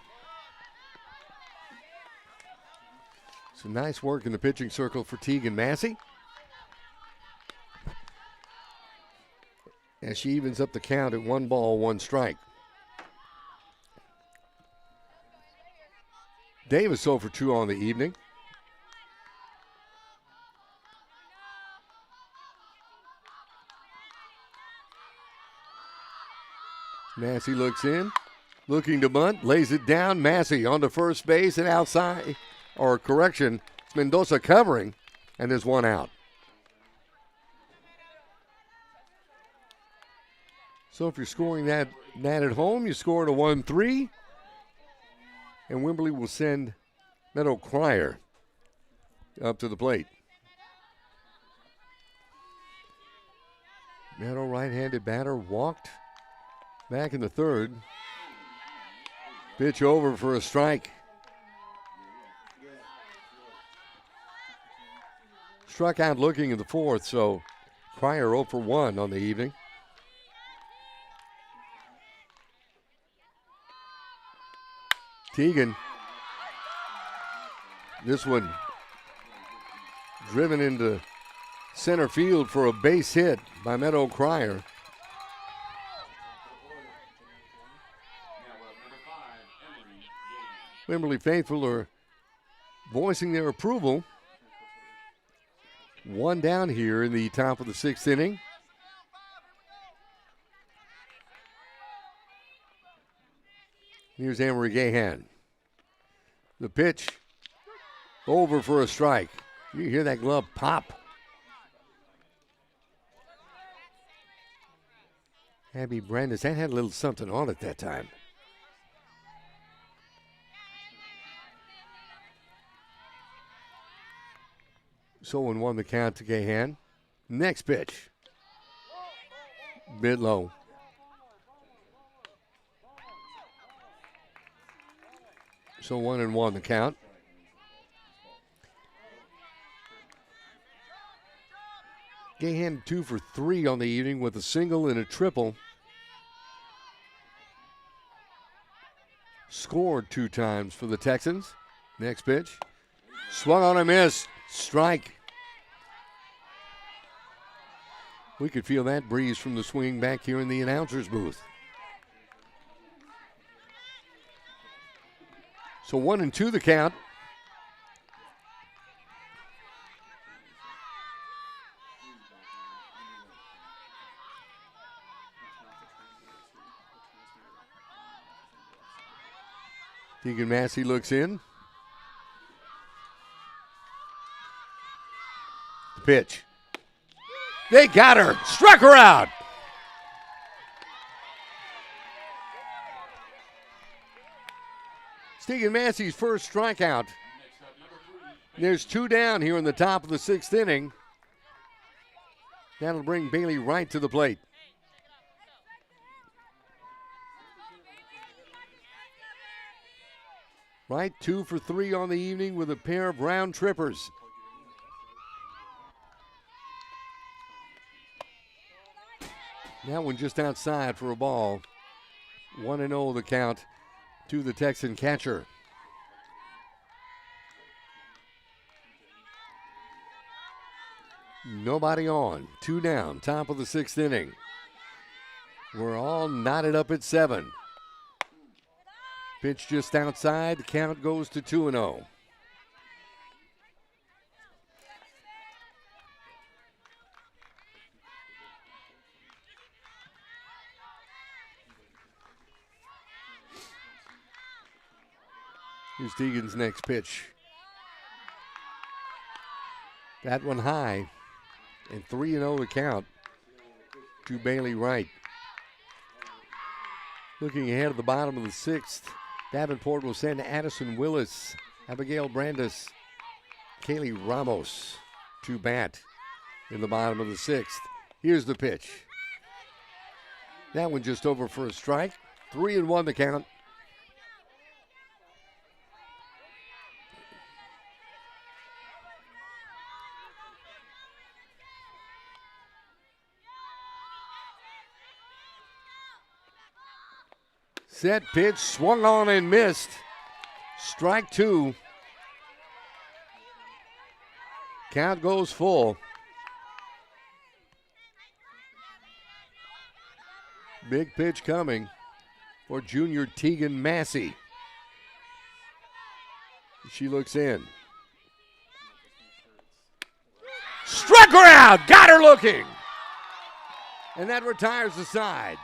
Some nice work in the pitching circle for Tegan Massey. As she evens up the count at 1 ball, 1 strike. Davis 0 for 2 on the evening. Massey looks in, looking to bunt, lays it down. Massey on to first base and outside, or correction, it's Mendoza covering, and there's 1 out. So if you're scoring that at home, you score at a 1-3, and Wimberley will send Meadow Cryer up to the plate. Meadow, right-handed batter, walked back in the 3rd. Pitch over for a strike. Struck out looking in the 4th, so Cryer 0 for 1 on the evening. Tegan, this one driven into center field for a base hit by Meadow Cryer. Wimberley faithful are voicing their approval. 1 down here in the top of the 6th inning. Here's Emery Gahan. The pitch over for a strike. You hear that glove pop. Abby Brandis, that had a little something on it that time. So 0-1 the count to Gahan. Next pitch. Bit low. So 1-1 the count. Gahan 2 for 3 on the evening with a single and a triple. Scored 2 times for the Texans. Next pitch. Swung on a miss. Strike. We could feel that breeze from the swing back here in the announcer's booth. So 1-2 the count. Tegan Massey looks in. The pitch. They got her. Struck her out. Stegan Massey's first strikeout. There's 2 down here in the top of the 6th inning. That'll bring Bailey Wright to the plate. Wright 2 for 3 on the evening with a pair of round trippers. That one just outside for a ball. 1-0 the count to the Texan catcher. Nobody on. 2 down, top of the 6th inning. We're all knotted up at 7. Pitch just outside. The count goes to 2-0. Here's Deegan's next pitch. That one high. And 3-0 the count to Bailey Wright. Looking ahead of the bottom of the 6th, Davenport will send Addison Willis, Abigail Brandes, Kaylee Ramos to bat in the bottom of the 6th. Here's the pitch. That one just over for a strike. 3-1 the count. Set pitch, swung on and missed. Strike 2. Count goes full. Big pitch coming for junior Tegan Massey. She looks in. Struck her out, got her looking. And that retires the side.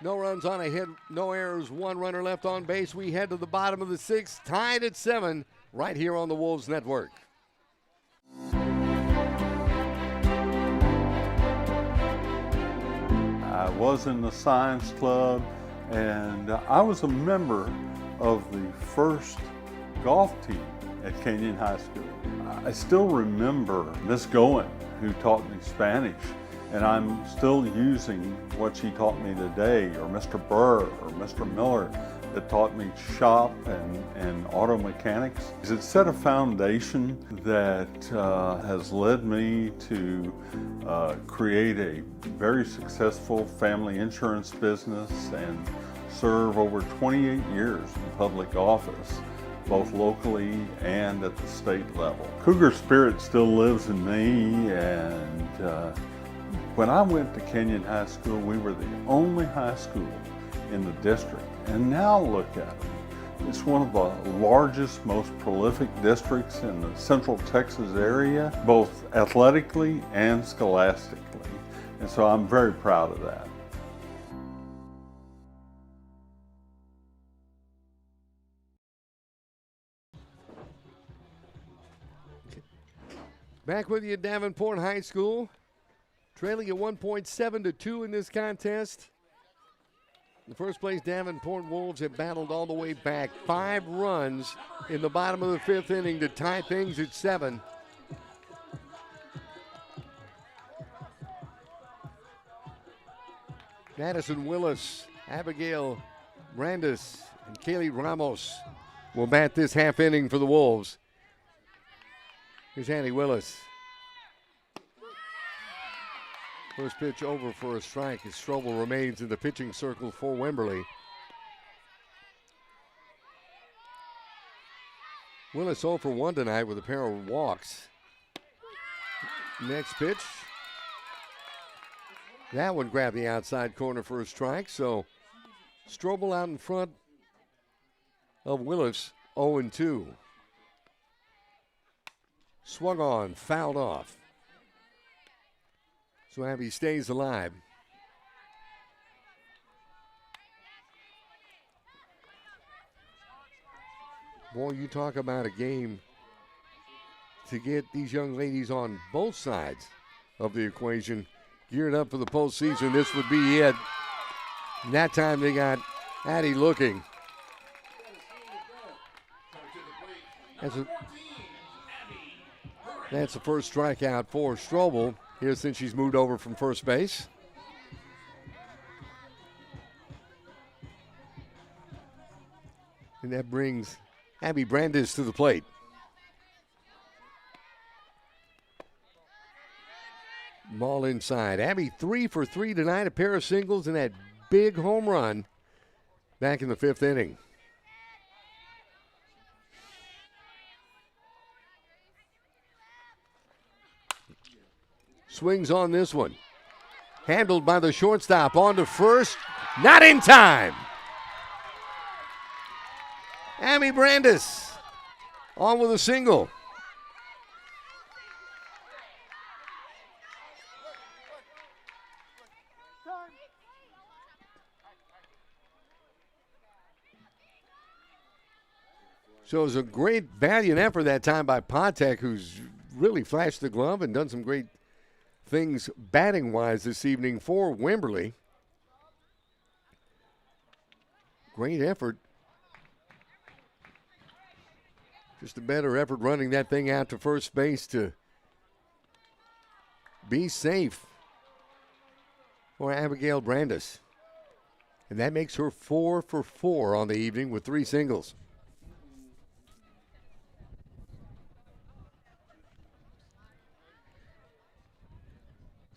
No runs on a hit, no errors, 1 runner left on base. We head to the bottom of the 6th, tied at 7, right here on the Wolves Network. I was in the science club, and I was a member of the first golf team at Kenyon High School. I still remember Miss Goen, who taught me Spanish. And I'm still using what she taught me today, or Mr. Burr or Mr. Miller that taught me shop and auto mechanics. It set a foundation that has led me to create a very successful family insurance business and serve over 28 years in public office, both locally and at the state level. Cougar spirit still lives in me, and when I went to Kenyon High School, we were the only high school in the district. And now look at it. It's one of the largest, most prolific districts in the Central Texas area, both athletically and scholastically. And so I'm very proud of that. Back with you at Davenport High School. Trailing at 1.7-2 in this contest. In the first place, Davenport Wolves have battled all the way back. 5 runs in the bottom of the 5th inning to tie things at 7. Madison Willis, Abigail Brandes, and Kaylee Ramos will bat this half inning for the Wolves. Here's Annie Willis. First pitch over for a strike as Strobel remains in the pitching circle for Wimberley. Willis 0 for 1 tonight with a pair of walks. Next pitch. That one grabbed the outside corner for a strike, so Strobel out in front of Willis, 0-2. Swung on, fouled off. So Abby stays alive. Boy, you talk about a game to get these young ladies on both sides of the equation geared up for the postseason. This would be it. And that time they got Addie looking. That's the first strikeout for Strobel here since she's moved over from first base. And that brings Abby Brandis to the plate. Ball inside. Abby 3 for 3 tonight, a pair of singles and that big home run back in the 5th inning. Swings on this one. Handled by the shortstop on to first. Not in time. Abby Brandis on with a single. So it was a great valiant effort that time by Patek, who's really flashed the glove and done some great things batting-wise this evening for Wimberley. Great effort. Just a better effort running that thing out to first base to be safe for Abigail Brandis. And that makes her 4 for 4 on the evening with 3 singles.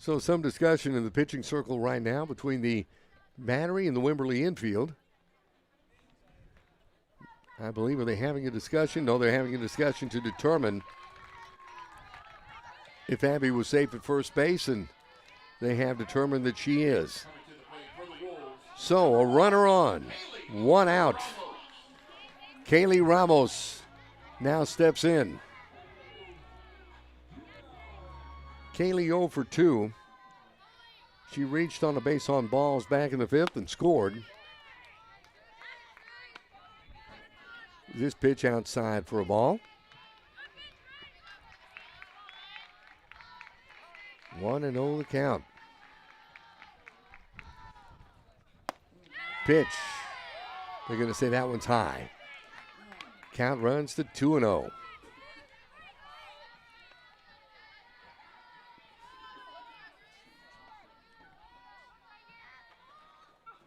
So some discussion in the pitching circle right now between the Battery and the Wimberley infield. I believe, are they having a discussion? No, they're having a discussion to determine if Abby was safe at first base, and they have determined that she is. So a runner on, 1 out. Kaylee Ramos now steps in. Kaylee 0 for 2. She reached on a base on balls back in the 5th and scored. This pitch outside for a ball. 1-0 the count. Pitch. They're going to say that one's high. Count runs to 2-0.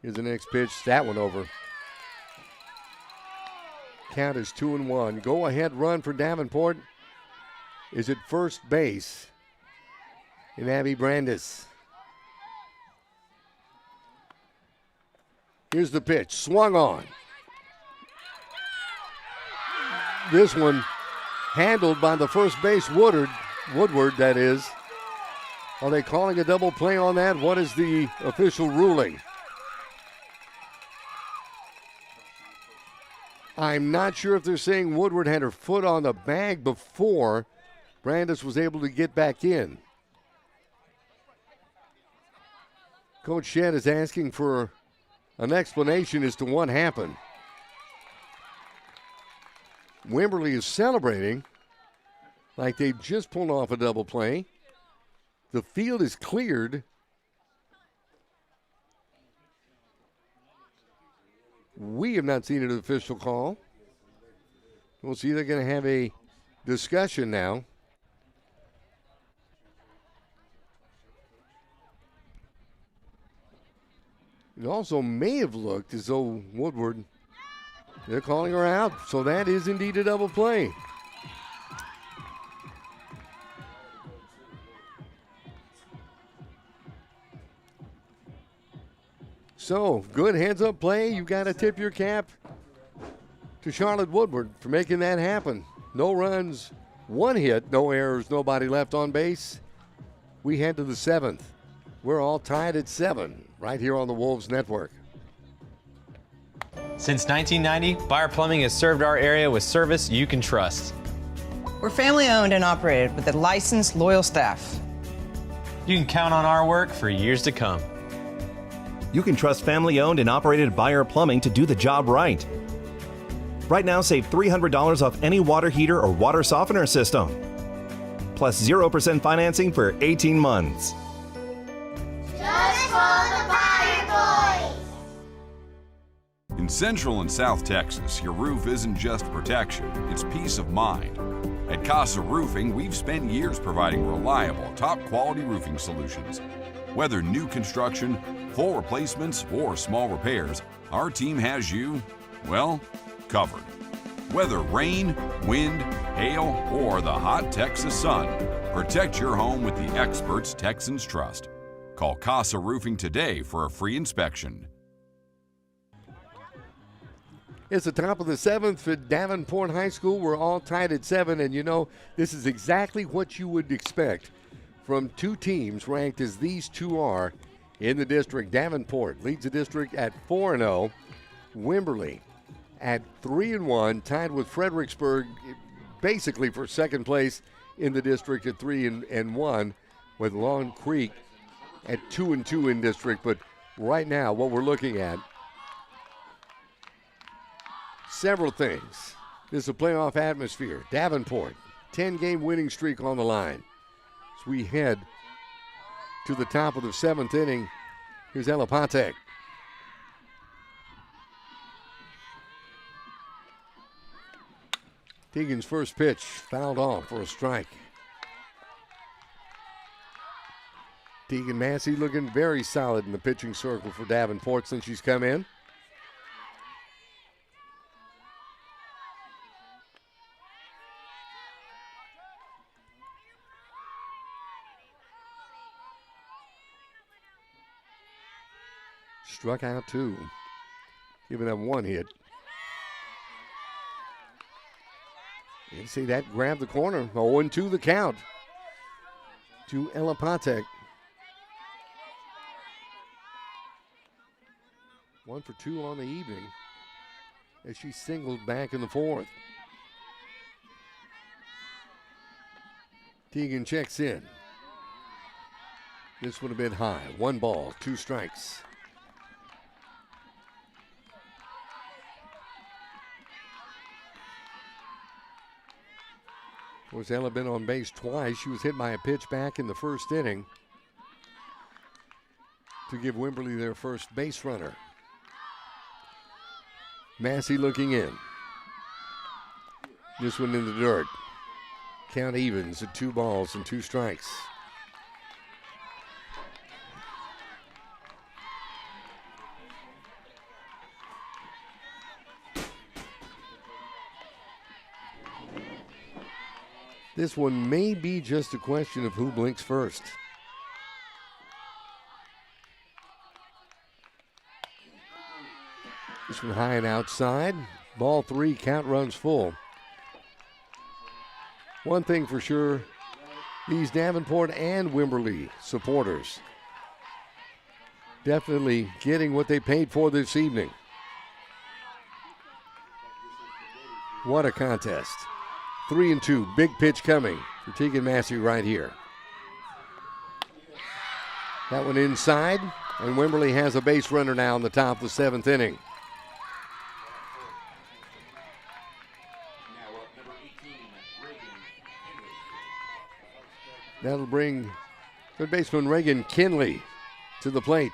Here's the next pitch. That one over. Count is 2-1. Go ahead run for Davenport is at first base in Abby Brandis. Here's the pitch. Swung on. This one handled by the first base Woodward, that is. Are they calling a double play on that? What is the official ruling? I'm not sure if they're saying Woodward had her foot on the bag before Brandis was able to get back in. Coach Shedd is asking for an explanation as to what happened. Wimberley is celebrating like they've just pulled off a double play. The field is cleared. We have not seen an official call. We'll see. They're going to have a discussion now. It also may have looked as though Woodward, they're calling her out. So that is indeed a double play. So, good heads-up play. You got to tip your cap to Charlotte Woodward for making that happen. No runs, 1 hit, no errors, nobody left on base. We head to the 7th. We're all tied at 7 right here on the Wolves Network. Since 1990, Buyer Plumbing has served our area with service you can trust. We're family owned and operated with a licensed, loyal staff. You can count on our work for years to come. You can trust family-owned and operated Buyer Plumbing to do the job right. Right now, save $300 off any water heater or water softener system. Plus 0% financing for 18 months. Just for the Buyer Boys! In Central and South Texas, your roof isn't just protection, it's peace of mind. At Casa Roofing, we've spent years providing reliable, top-quality roofing solutions. Whether new construction, full replacements, or small repairs, our team has you, well, covered. Whether rain, wind, hail, or the hot Texas sun, protect your home with the experts Texans trust. Call Casa Roofing today for a free inspection. It's the top of the 7th at Davenport High School. We're all tied at 7, and you know, this is exactly what you would expect from two teams ranked as these two are in the district. Davenport leads the district at 4-0. Wimberley at 3-1, tied with Fredericksburg basically for second place in the district at 3-1, with Long Creek at 2-2 in district. But right now, what we're looking at, several things. This is a playoff atmosphere. Davenport, 10-game winning streak on the line. As we head to the top of the 7th inning, here's Elapatek. Teagan's first pitch fouled off for a strike. Teagan Massey looking very solid in the pitching circle for Davenport since she's come in. Struck out 2, giving up 1 hit. You see that grab the corner. 0-2 the count to Elapatek. 1 for 2 on the evening as she singled back in the 4th. Teagan checks in. This one a bit high. 1 ball, 2 strikes. Of course, Ella been on base twice. She was hit by a pitch back in the first inning to give Wimberley their first base runner. Massey looking in. This one in the dirt. Count evens at 2 balls and 2 strikes. This one may be just a question of who blinks first. This one high and outside. Ball 3, count runs full. One thing for sure, these Davenport and Wimberley supporters definitely getting what they paid for this evening. What a contest. 3-2, big pitch coming for Teagan Massey right here. That one inside, and Wimberley has a base runner now in the top of the 7th inning. That'll bring third baseman Reagan Kinley to the plate.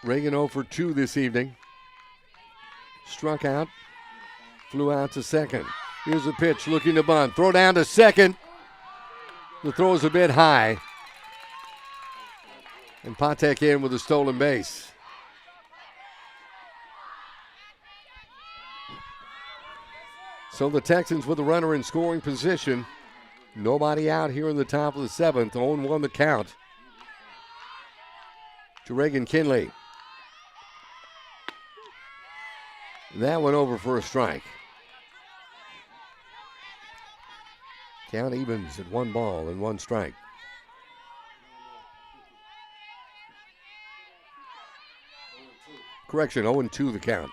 Reagan 0 for 2 this evening. Struck out, flew out to second. Here's a pitch, looking to bunt. Throw down to second. The throw is a bit high. And Patek in with a stolen base. So the Texans with a runner in scoring position. Nobody out here in the top of the 7th. 0-1 the count to Reagan Kinley. That went over for a strike. Count evens at 1 ball and 1 strike. Correction, 0-2 the count.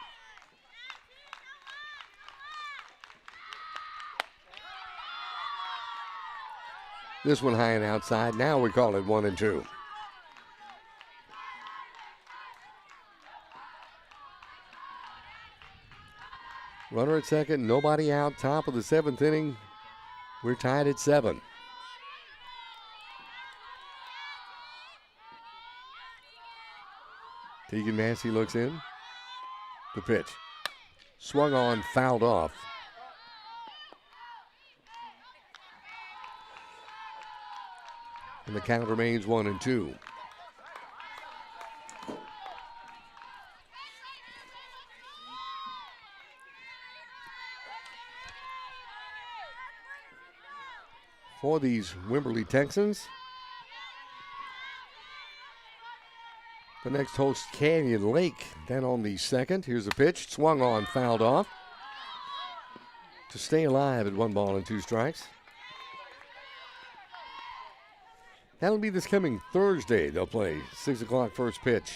This one high and outside. Now we call it 1-2. Runner at second, nobody out. Top of the 7th inning. We're tied at 7. Tegan Massey looks in. The pitch. Swung on, fouled off. And the count remains 1-2. For these Wimberley Texans, the next host, Canyon Lake. Then on the second, here's a pitch. Swung on, fouled off. To stay alive at 1-2 strikes. That'll be this coming Thursday. They'll play 6 o'clock first pitch.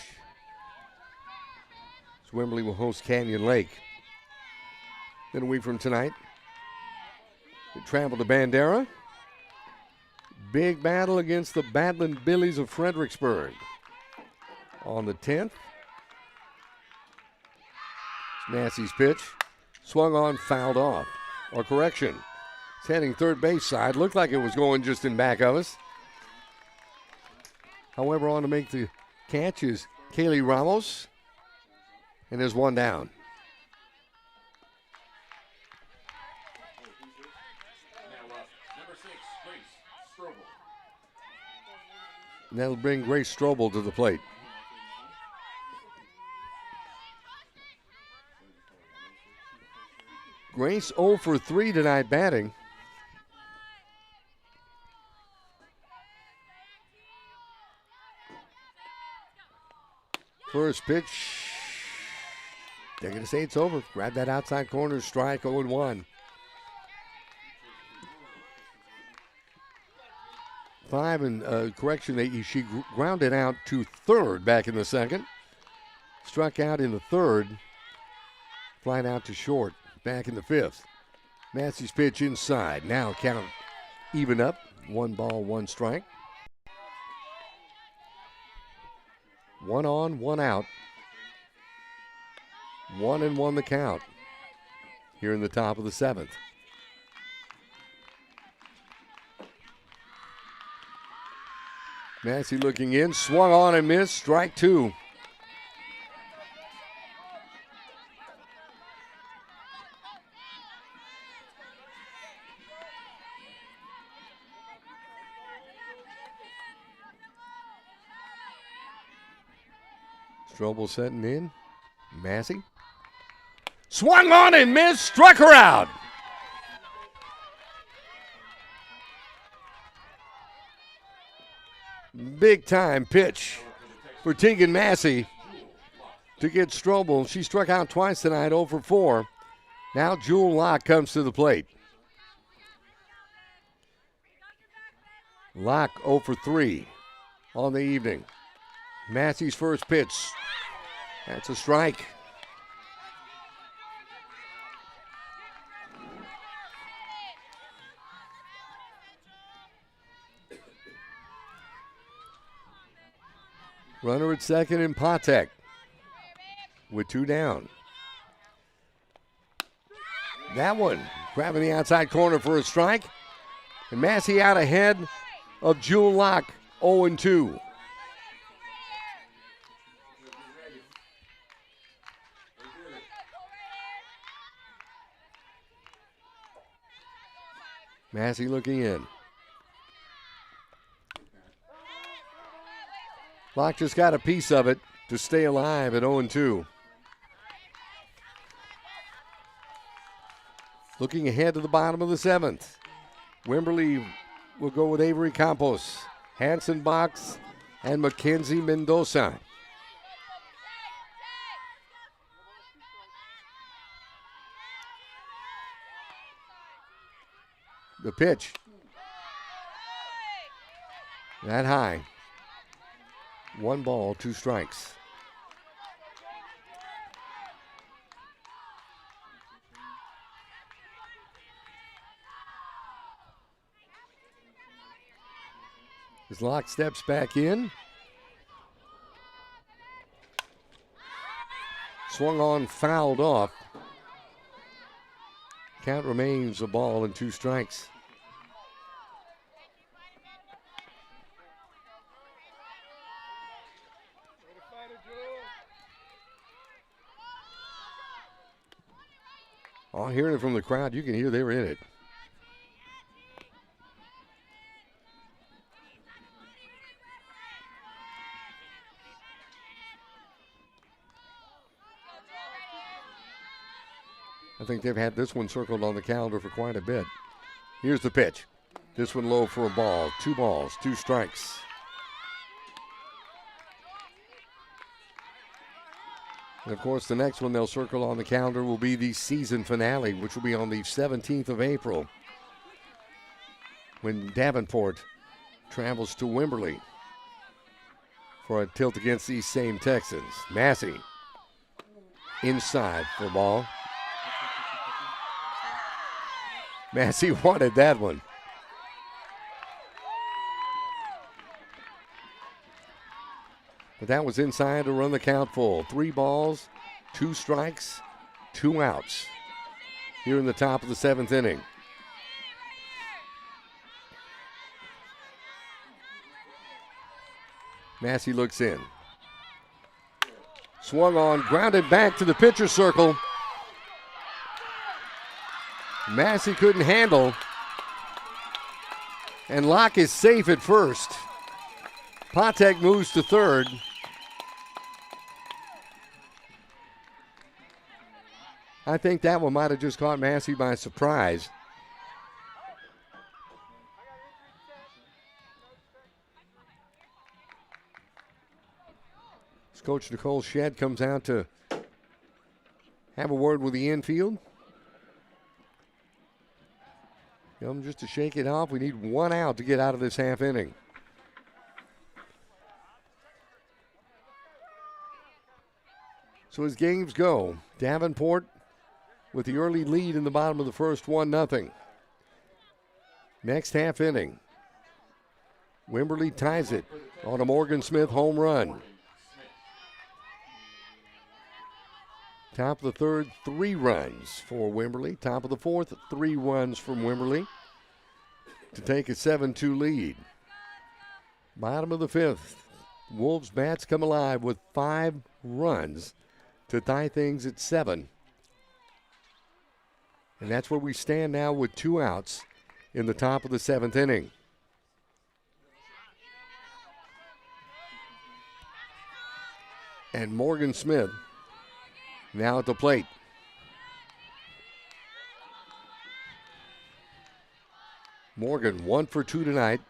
So Wimberley will host Canyon Lake. Then a week from tonight, they travel to Bandera. Big battle against the Badland Billies of Fredericksburg. On the 10th, Massey's pitch. Swung on, fouled off. Or correction. It's heading third base side. Looked like it was going just in back of us. However, on to make the catch is Kaylee Ramos. And there's one down. And that'll bring Grace Strobel to the plate. Grace 0 for 3 tonight batting. First pitch. They're going to say it's over. Grab that outside corner strike, 0-1. 5 and correction, she grounded out to third back in the second. Struck out in the third. Flying out to short back in the fifth. Massey's pitch inside. Now count even up. 1 ball, 1 strike. 1 on, 1 out. 1-1 the count here in the top of the 7th. Massey looking in, swung on and missed, strike 2. Strobel setting in. Massey. Swung on and missed, struck her out. Big time pitch for Tegan Massey to get Strobel. She struck out twice tonight, 0 for 4. Now Jewel Locke comes to the plate. Locke 0 for 3 on the evening. Massey's first pitch. That's a strike. Runner at second in Patek with 2 down. That one grabbing the outside corner for a strike. And Massey out ahead of Jewel Locke, 0-2. Massey looking in. Locke just got a piece of it to stay alive at 0-2. Looking ahead to the bottom of the 7th. Wimberley will go with Avery Campos, Hanson Box, and Mackenzie Mendoza. The pitch. That high. 1 ball, 2 strikes. As Locke steps back in. Swung on, fouled off. Count remains 1 ball and 2 strikes. Oh, hearing it from the crowd, you can hear they were in it. I think they've had this one circled on the calendar for quite a bit. Here's the pitch. This one low for a ball. 2 balls, 2 strikes. And of course, the next one they'll circle on the calendar will be the season finale, which will be on the 17th of April when Davenport travels to Wimberley for a tilt against these same Texans. Massey inside for a ball. Massey wanted that one. But that was inside to run the count full. 3 balls, 2 strikes, 2 outs here in the top of the 7th inning. Massey looks in. Swung on, grounded back to the pitcher's circle. Massey couldn't handle. And Locke is safe at first. Patek moves to third. I think that one might have just caught Massey by surprise. As Coach Nicole Shedd comes out to have a word with the infield. Just to shake it off, we need 1 out to get out of this half inning. So as games go, Davenport with the early lead in the bottom of the first, 1-0. Next half inning, Wimberley ties it on a Morgan Smith home run. Top of the third, 3 runs for Wimberley. Top of the fourth, 3 runs from Wimberley to take a 7-2 lead. Bottom of the 5th, Wolves bats come alive with 5 runs to tie things at 7. And that's where we stand now with 2 outs in the top of the 7th inning. And Morgan Smith now at the plate. Morgan 1 for 2 tonight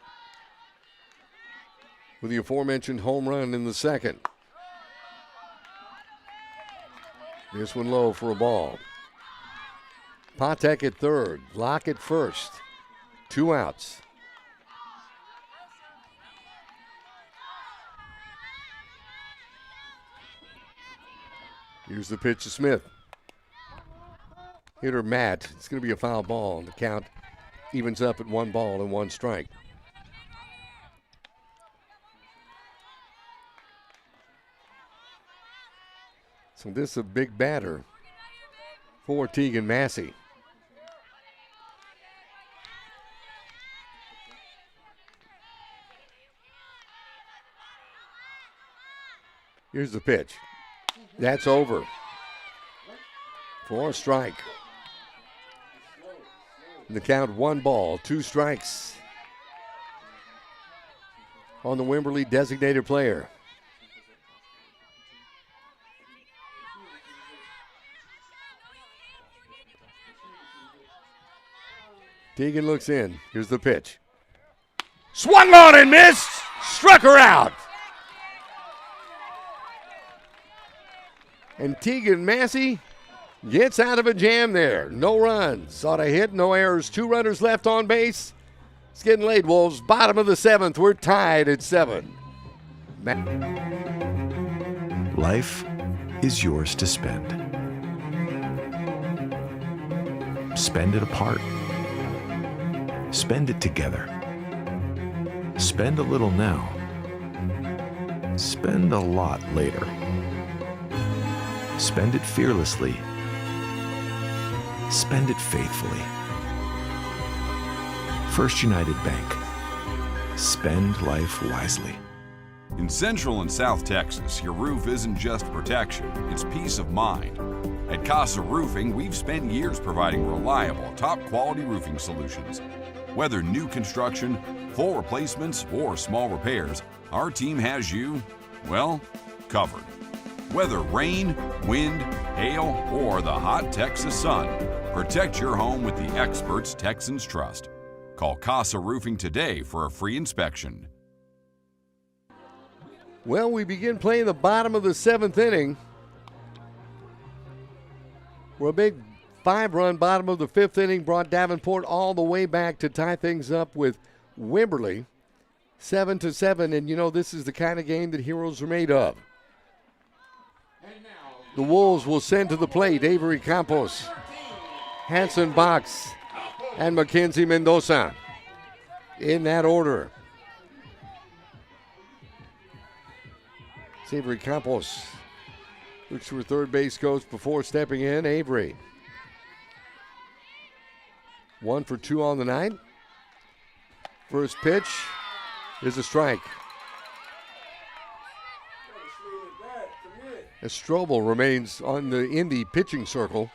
with the aforementioned home run in the second. This one low for a ball. Patek at third, Locke at first. 2 outs. Here's the pitch to Smith. Hitter Matt. It's going to be a foul ball. The count evens up at 1 ball and 1 strike. So this is a big batter for Tegan Massey. Here's the pitch. That's over for a strike. And the count 1 ball, 2 strikes on the Wimberley designated player. Tegan looks in. Here's the pitch. Swung on and missed. Struck her out. And Tegan Massey gets out of a jam there. No runs. Sought a hit, no errors. 2 runners left on base. It's getting late, Wolves. Bottom of the 7th. We're tied at 7. Life is yours to spend. Spend it apart. Spend it together. Spend a little now. Spend a lot later. Spend it fearlessly. Spend it faithfully. First United Bank. Spend life wisely. In Central and South Texas, your roof isn't just protection, it's peace of mind. At Casa Roofing, we've spent years providing reliable, top-quality roofing solutions. Whether new construction, full replacements, or small repairs, our team has you, well, covered. Whether rain, wind, hail, or the hot Texas sun, protect your home with the experts Texans trust. Call Casa Roofing today for a free inspection. Well, we begin playing the bottom of the 7th inning. We're a big 5-run bottom of the 5th inning brought Davenport all the way back to tie things up with Wimberley, 7-7. And you know, this is the kind of game that heroes are made of. The Wolves will send to the plate Avery Campos, Hanson Box, and Mackenzie Mendoza in that order. Avery Campos looks for third base coach before stepping in. Avery 1 for 2 on the night. First pitch is a strike. Strobel remains in the pitching circle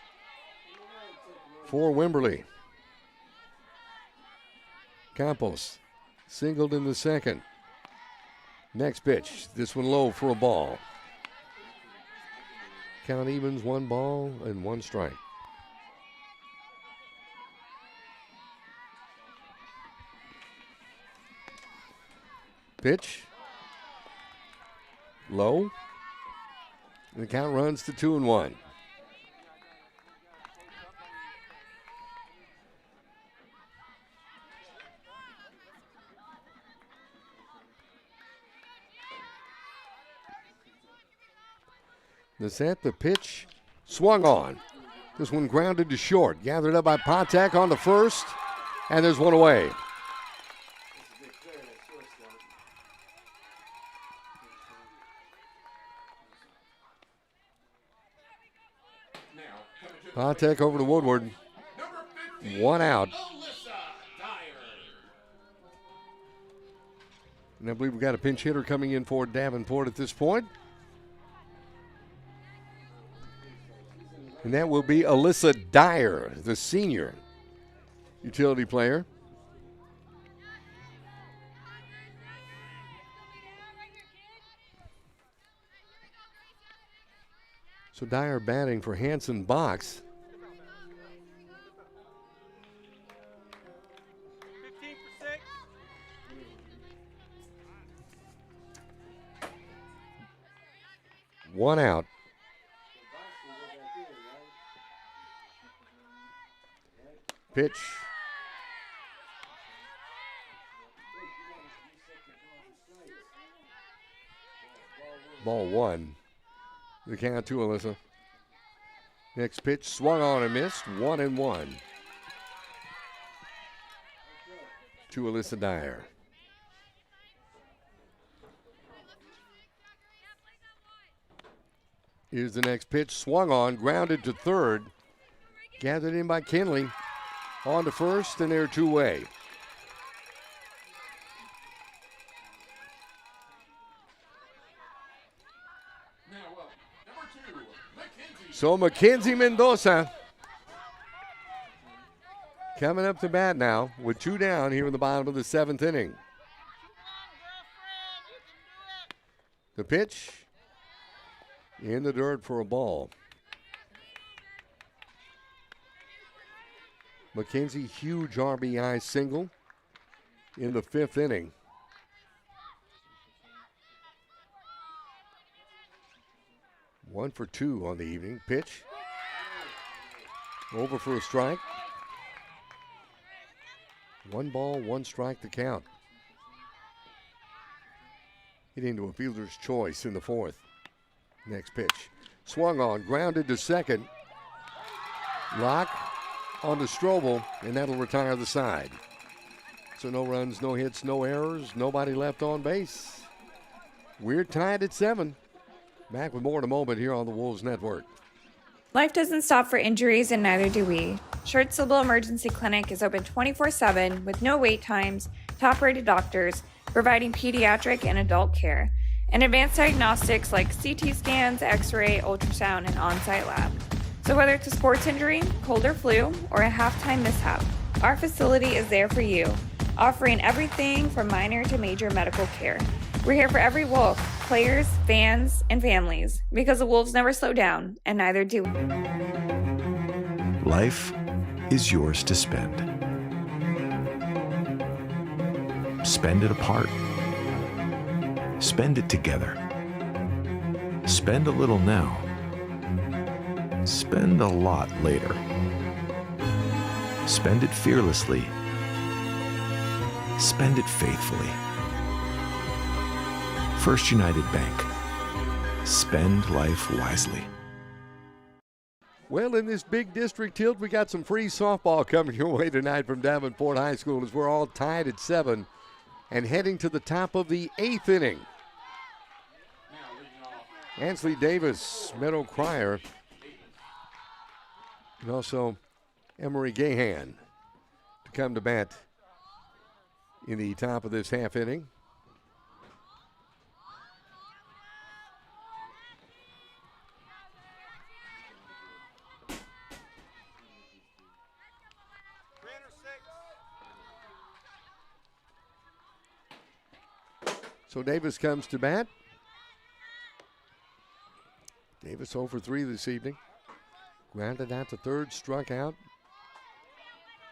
for Wimberley. Campos singled in the second. Next pitch, this one low for a ball. Count evens, 1 ball and 1 strike. Pitch, low. And the count runs to 2-1. The set, the pitch, swung on. This one grounded to short. Gathered up by Patek on the first, and there's one away. Patek over to Woodward. 1 out. And I believe we've got a pinch hitter coming in for Davenport at this point. And that will be Alyssa Dyer, the senior utility player. So Dyer batting for Hanson Box. One out. Pitch. Ball 1. The count to Alyssa. Next pitch swung on and missed. 1-1. To Alyssa Dyer. Here's the next pitch. Swung on, grounded to third. Gathered in by Kinley. On to first, and they're 2-way. So Mackenzie Mendoza coming up to bat now with 2 down here in the bottom of the 7th inning. The pitch in the dirt for a ball. Mackenzie, huge RBI single in the 5th inning. One for 2 on the evening. Pitch. Over for a strike. 1 ball, 1 strike to count. Hit into a fielder's choice in the 4th. Next pitch. Swung on, grounded to second. Lock on to Strobel, and that'll retire the side. So no runs, no hits, no errors, nobody left on base. We're tied at 7. Back with more in a moment here on the Wolves Network. Life doesn't stop for injuries, and neither do we. Short-Syllable Emergency Clinic is open 24/7 with no wait times, top-rated doctors, providing pediatric and adult care, and advanced diagnostics like CT scans, X-ray, ultrasound, and on-site lab. So whether it's a sports injury, cold or flu, or a halftime mishap, our facility is there for you, offering everything from minor to major medical care. We're here for every Wolf, players, fans, and families, because the Wolves never slow down, and neither do we. Life is yours to spend. Spend it apart. Spend it together. Spend a little now. Spend a lot later. Spend it fearlessly. Spend it faithfully. First United Bank. Spend life wisely. Well, in this big district tilt, we got some free softball coming your way tonight from Davenport High School as we're all tied at 7 and heading to the top of the 8th inning. Ansley Davis, Meadow Cryer, and also Emery Gahan to come to bat in the top of this half inning. So Davis comes to bat. Davis 0 for 3 this evening. Grounded out to third, struck out.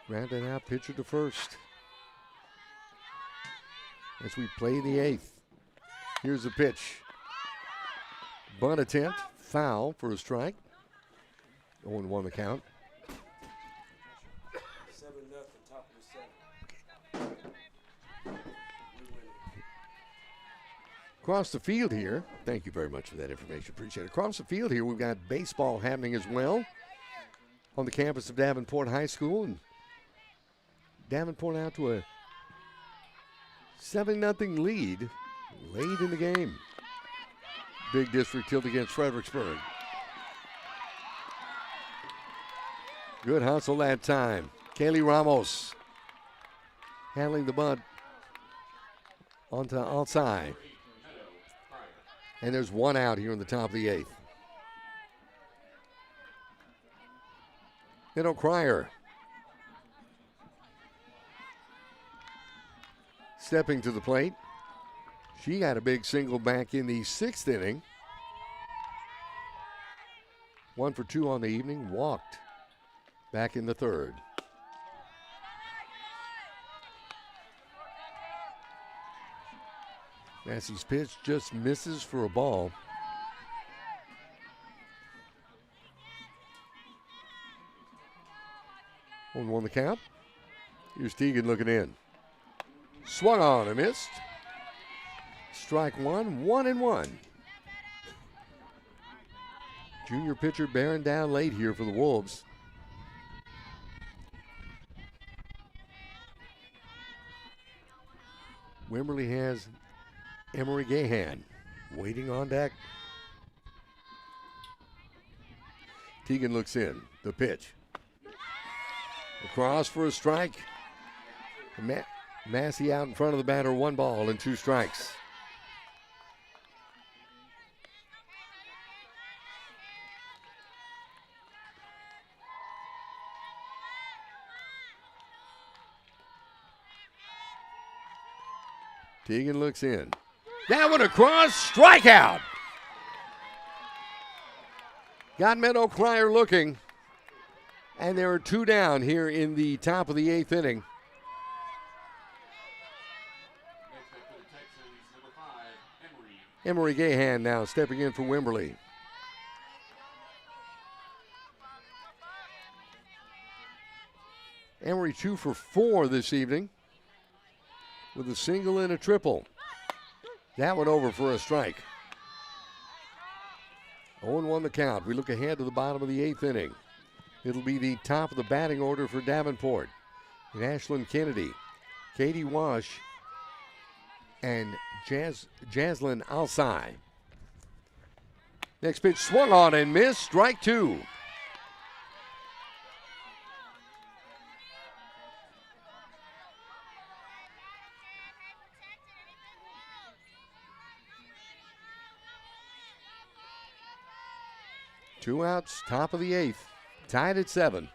Grounded out, pitcher to first. As we play the 8th. Here's the pitch. Bunt attempt, foul for a strike. 0-1 the count. 7-0, top of the 7th. Across the field here, thank you very much for that information. Appreciate it. Across the field here, we've got baseball happening as well on the campus of Davenport High School. And Davenport out to a 7-0 lead late in the game. Big district tilt against Fredericksburg. Good hustle that time. Kaylee Ramos handling the bunt onto outside. And there's one out here in the top of the 8th. Meadow Cryer stepping to the plate. She had a big single back in the 6th inning. 1 for 2 on the evening, walked back in the 3rd. Massey's pitch just misses for a ball. On the count. Here's Teagan looking in. Swung on and missed. Strike one, 1-1. Junior pitcher bearing down late here for the Wolves. Wimberley has Emery Gahan waiting on deck. Teagan looks in. The pitch. Across for a strike. Massey out in front of the batter. 1 ball and 2 strikes. Teagan looks in. That one across, strikeout. Got Meadow Cryer looking. And there are 2 down here in the top of the 8th inning. Emery Gahan now stepping in for Wimberley. Emery 2 for 4 this evening with a single and a triple. That one over for a strike. 0-1 the count. We look ahead to the bottom of the 8th inning. It'll be the top of the batting order for Davenport. Ashlyn Kennedy, Katie Wash, and Jaslyn Alsai. Next pitch swung on and missed. Strike 2. 2 outs, top of the 8th. Tied at 7.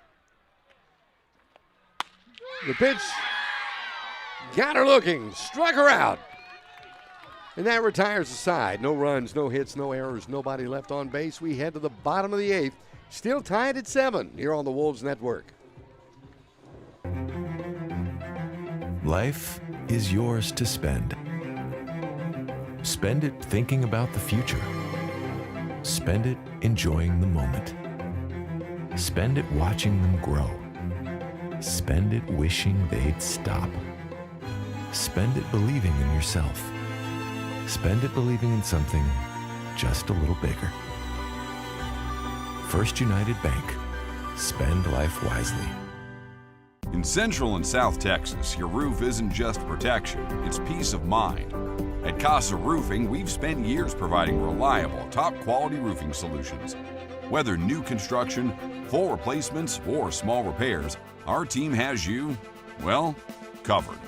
The pitch. Got her looking. Struck her out. And that retires the side. No runs, no hits, no errors, nobody left on base. We head to the bottom of the 8th. Still tied at 7 here on the Wolves Network. Life is yours to spend. Spend it thinking about the future. Spend it enjoying the moment. Spend it watching them grow. Spend it wishing they'd stop. Spend it believing in yourself. Spend it believing in something just a little bigger. First United Bank. Spend life wisely. In Central and South Texas, your roof isn't just protection, it's peace of mind. At Casa Roofing, we've spent years providing reliable, top-quality roofing solutions. Whether new construction, full replacements, or small repairs, our team has you, well, covered.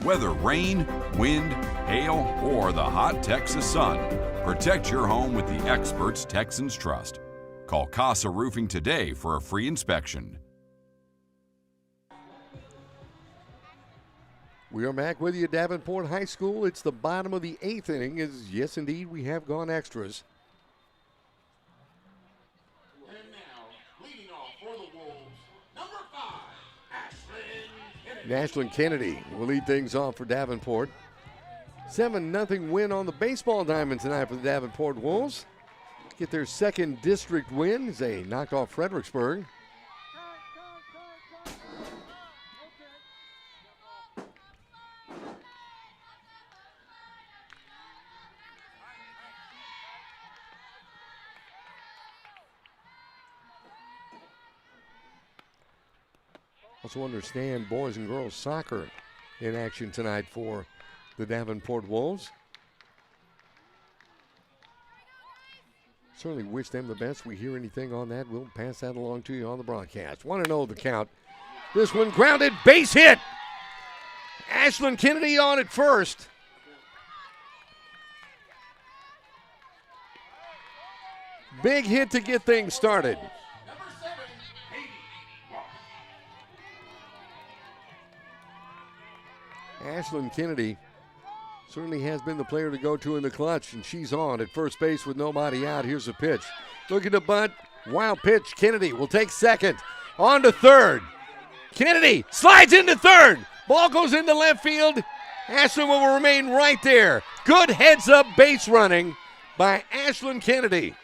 Whether rain, wind, hail, or the hot Texas sun, protect your home with the experts Texans trust. Call Casa Roofing today for a free inspection. We are back with you at Davenport High School. It's the bottom of the 8th inning. Yes, indeed, we have gone extras. And now, leading off for the Wolves, number 5, Ashlyn Kennedy will lead things off for Davenport. 7-0 win on the baseball diamond tonight for the Davenport Wolves. Get their second district win as they knocked off Fredericksburg. Also understand boys and girls soccer in action tonight for the Davenport Wolves. Certainly wish them the best. We hear anything on that, we'll pass that along to you on the broadcast. 1-0 the count. This one grounded, base hit. Ashlyn Kennedy on at first. Big hit to get things started. Ashlyn Kennedy certainly has been the player to go to in the clutch, and she's on at first base with nobody out. Here's a pitch. Look at the bunt. Wild pitch. Kennedy will take second. On to third. Kennedy slides into third. Ball goes into left field. Ashlyn will remain right there. Good heads-up base running by Ashlyn Kennedy.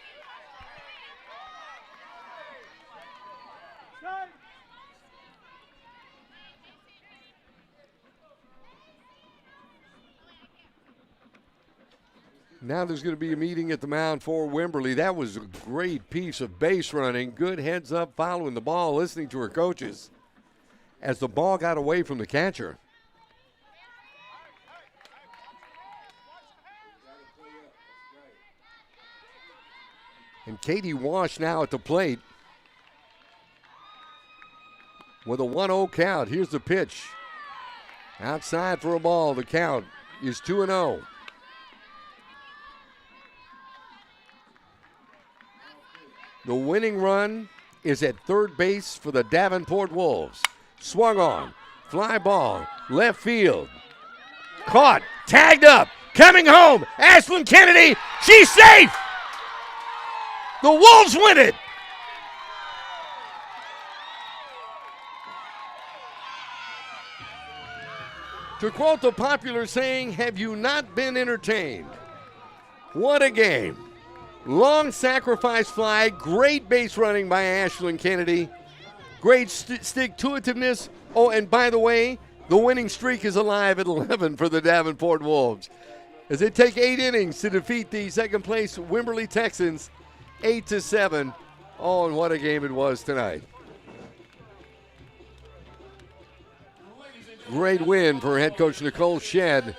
Now there's going to be a meeting at the mound for Wimberley. That was a great piece of base running. Good heads up following the ball, listening to her coaches as the ball got away from the catcher. And Katie Wash now at the plate with a 1-0 count. Here's the pitch. Outside for a ball. The count is 2-0. The winning run is at third base for the Davenport Wolves. Swung on. Fly ball. Left field. Caught. Tagged up. Coming home. Ashlyn Kennedy. She's safe. The Wolves win it. To quote the popular saying, have you not been entertained? What a game. Long sacrifice fly, great base running by Ashlyn Kennedy. Great stick-to-itiveness. Oh, and by the way, the winning streak is alive at 11 for the Davenport Wolves, as they take 8 innings to defeat the second-place Wimberley Texans 8-7. Oh, and what a game it was tonight. Great win for head coach Nicole Shedd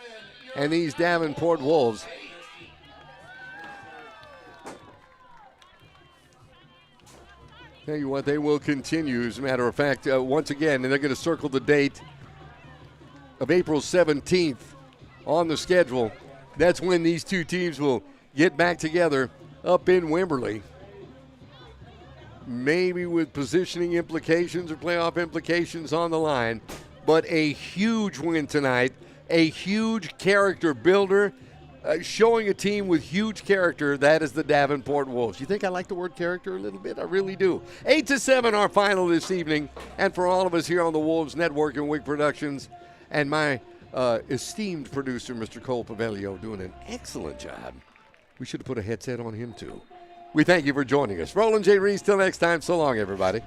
and these Davenport Wolves. Tell you what, they will continue. As a matter of fact, once again, and they're going to circle the date of April 17th on the schedule. That's when these two teams will get back together up in Wimberley. maybe with positioning implications or playoff implications on the line, but a huge win tonight, a huge character builder, showing a team with huge character. That is the Davenport Wolves. You think I like the word character a little bit? I really do. 8-7 our final this evening, and for all of us here on the Wolves Network and Wig Productions, and my esteemed producer, Mr. Cole Pavelio, doing an excellent job. We should have put a headset on him, too. We thank you for joining us. Roland J. Reese, till next time, so long, everybody.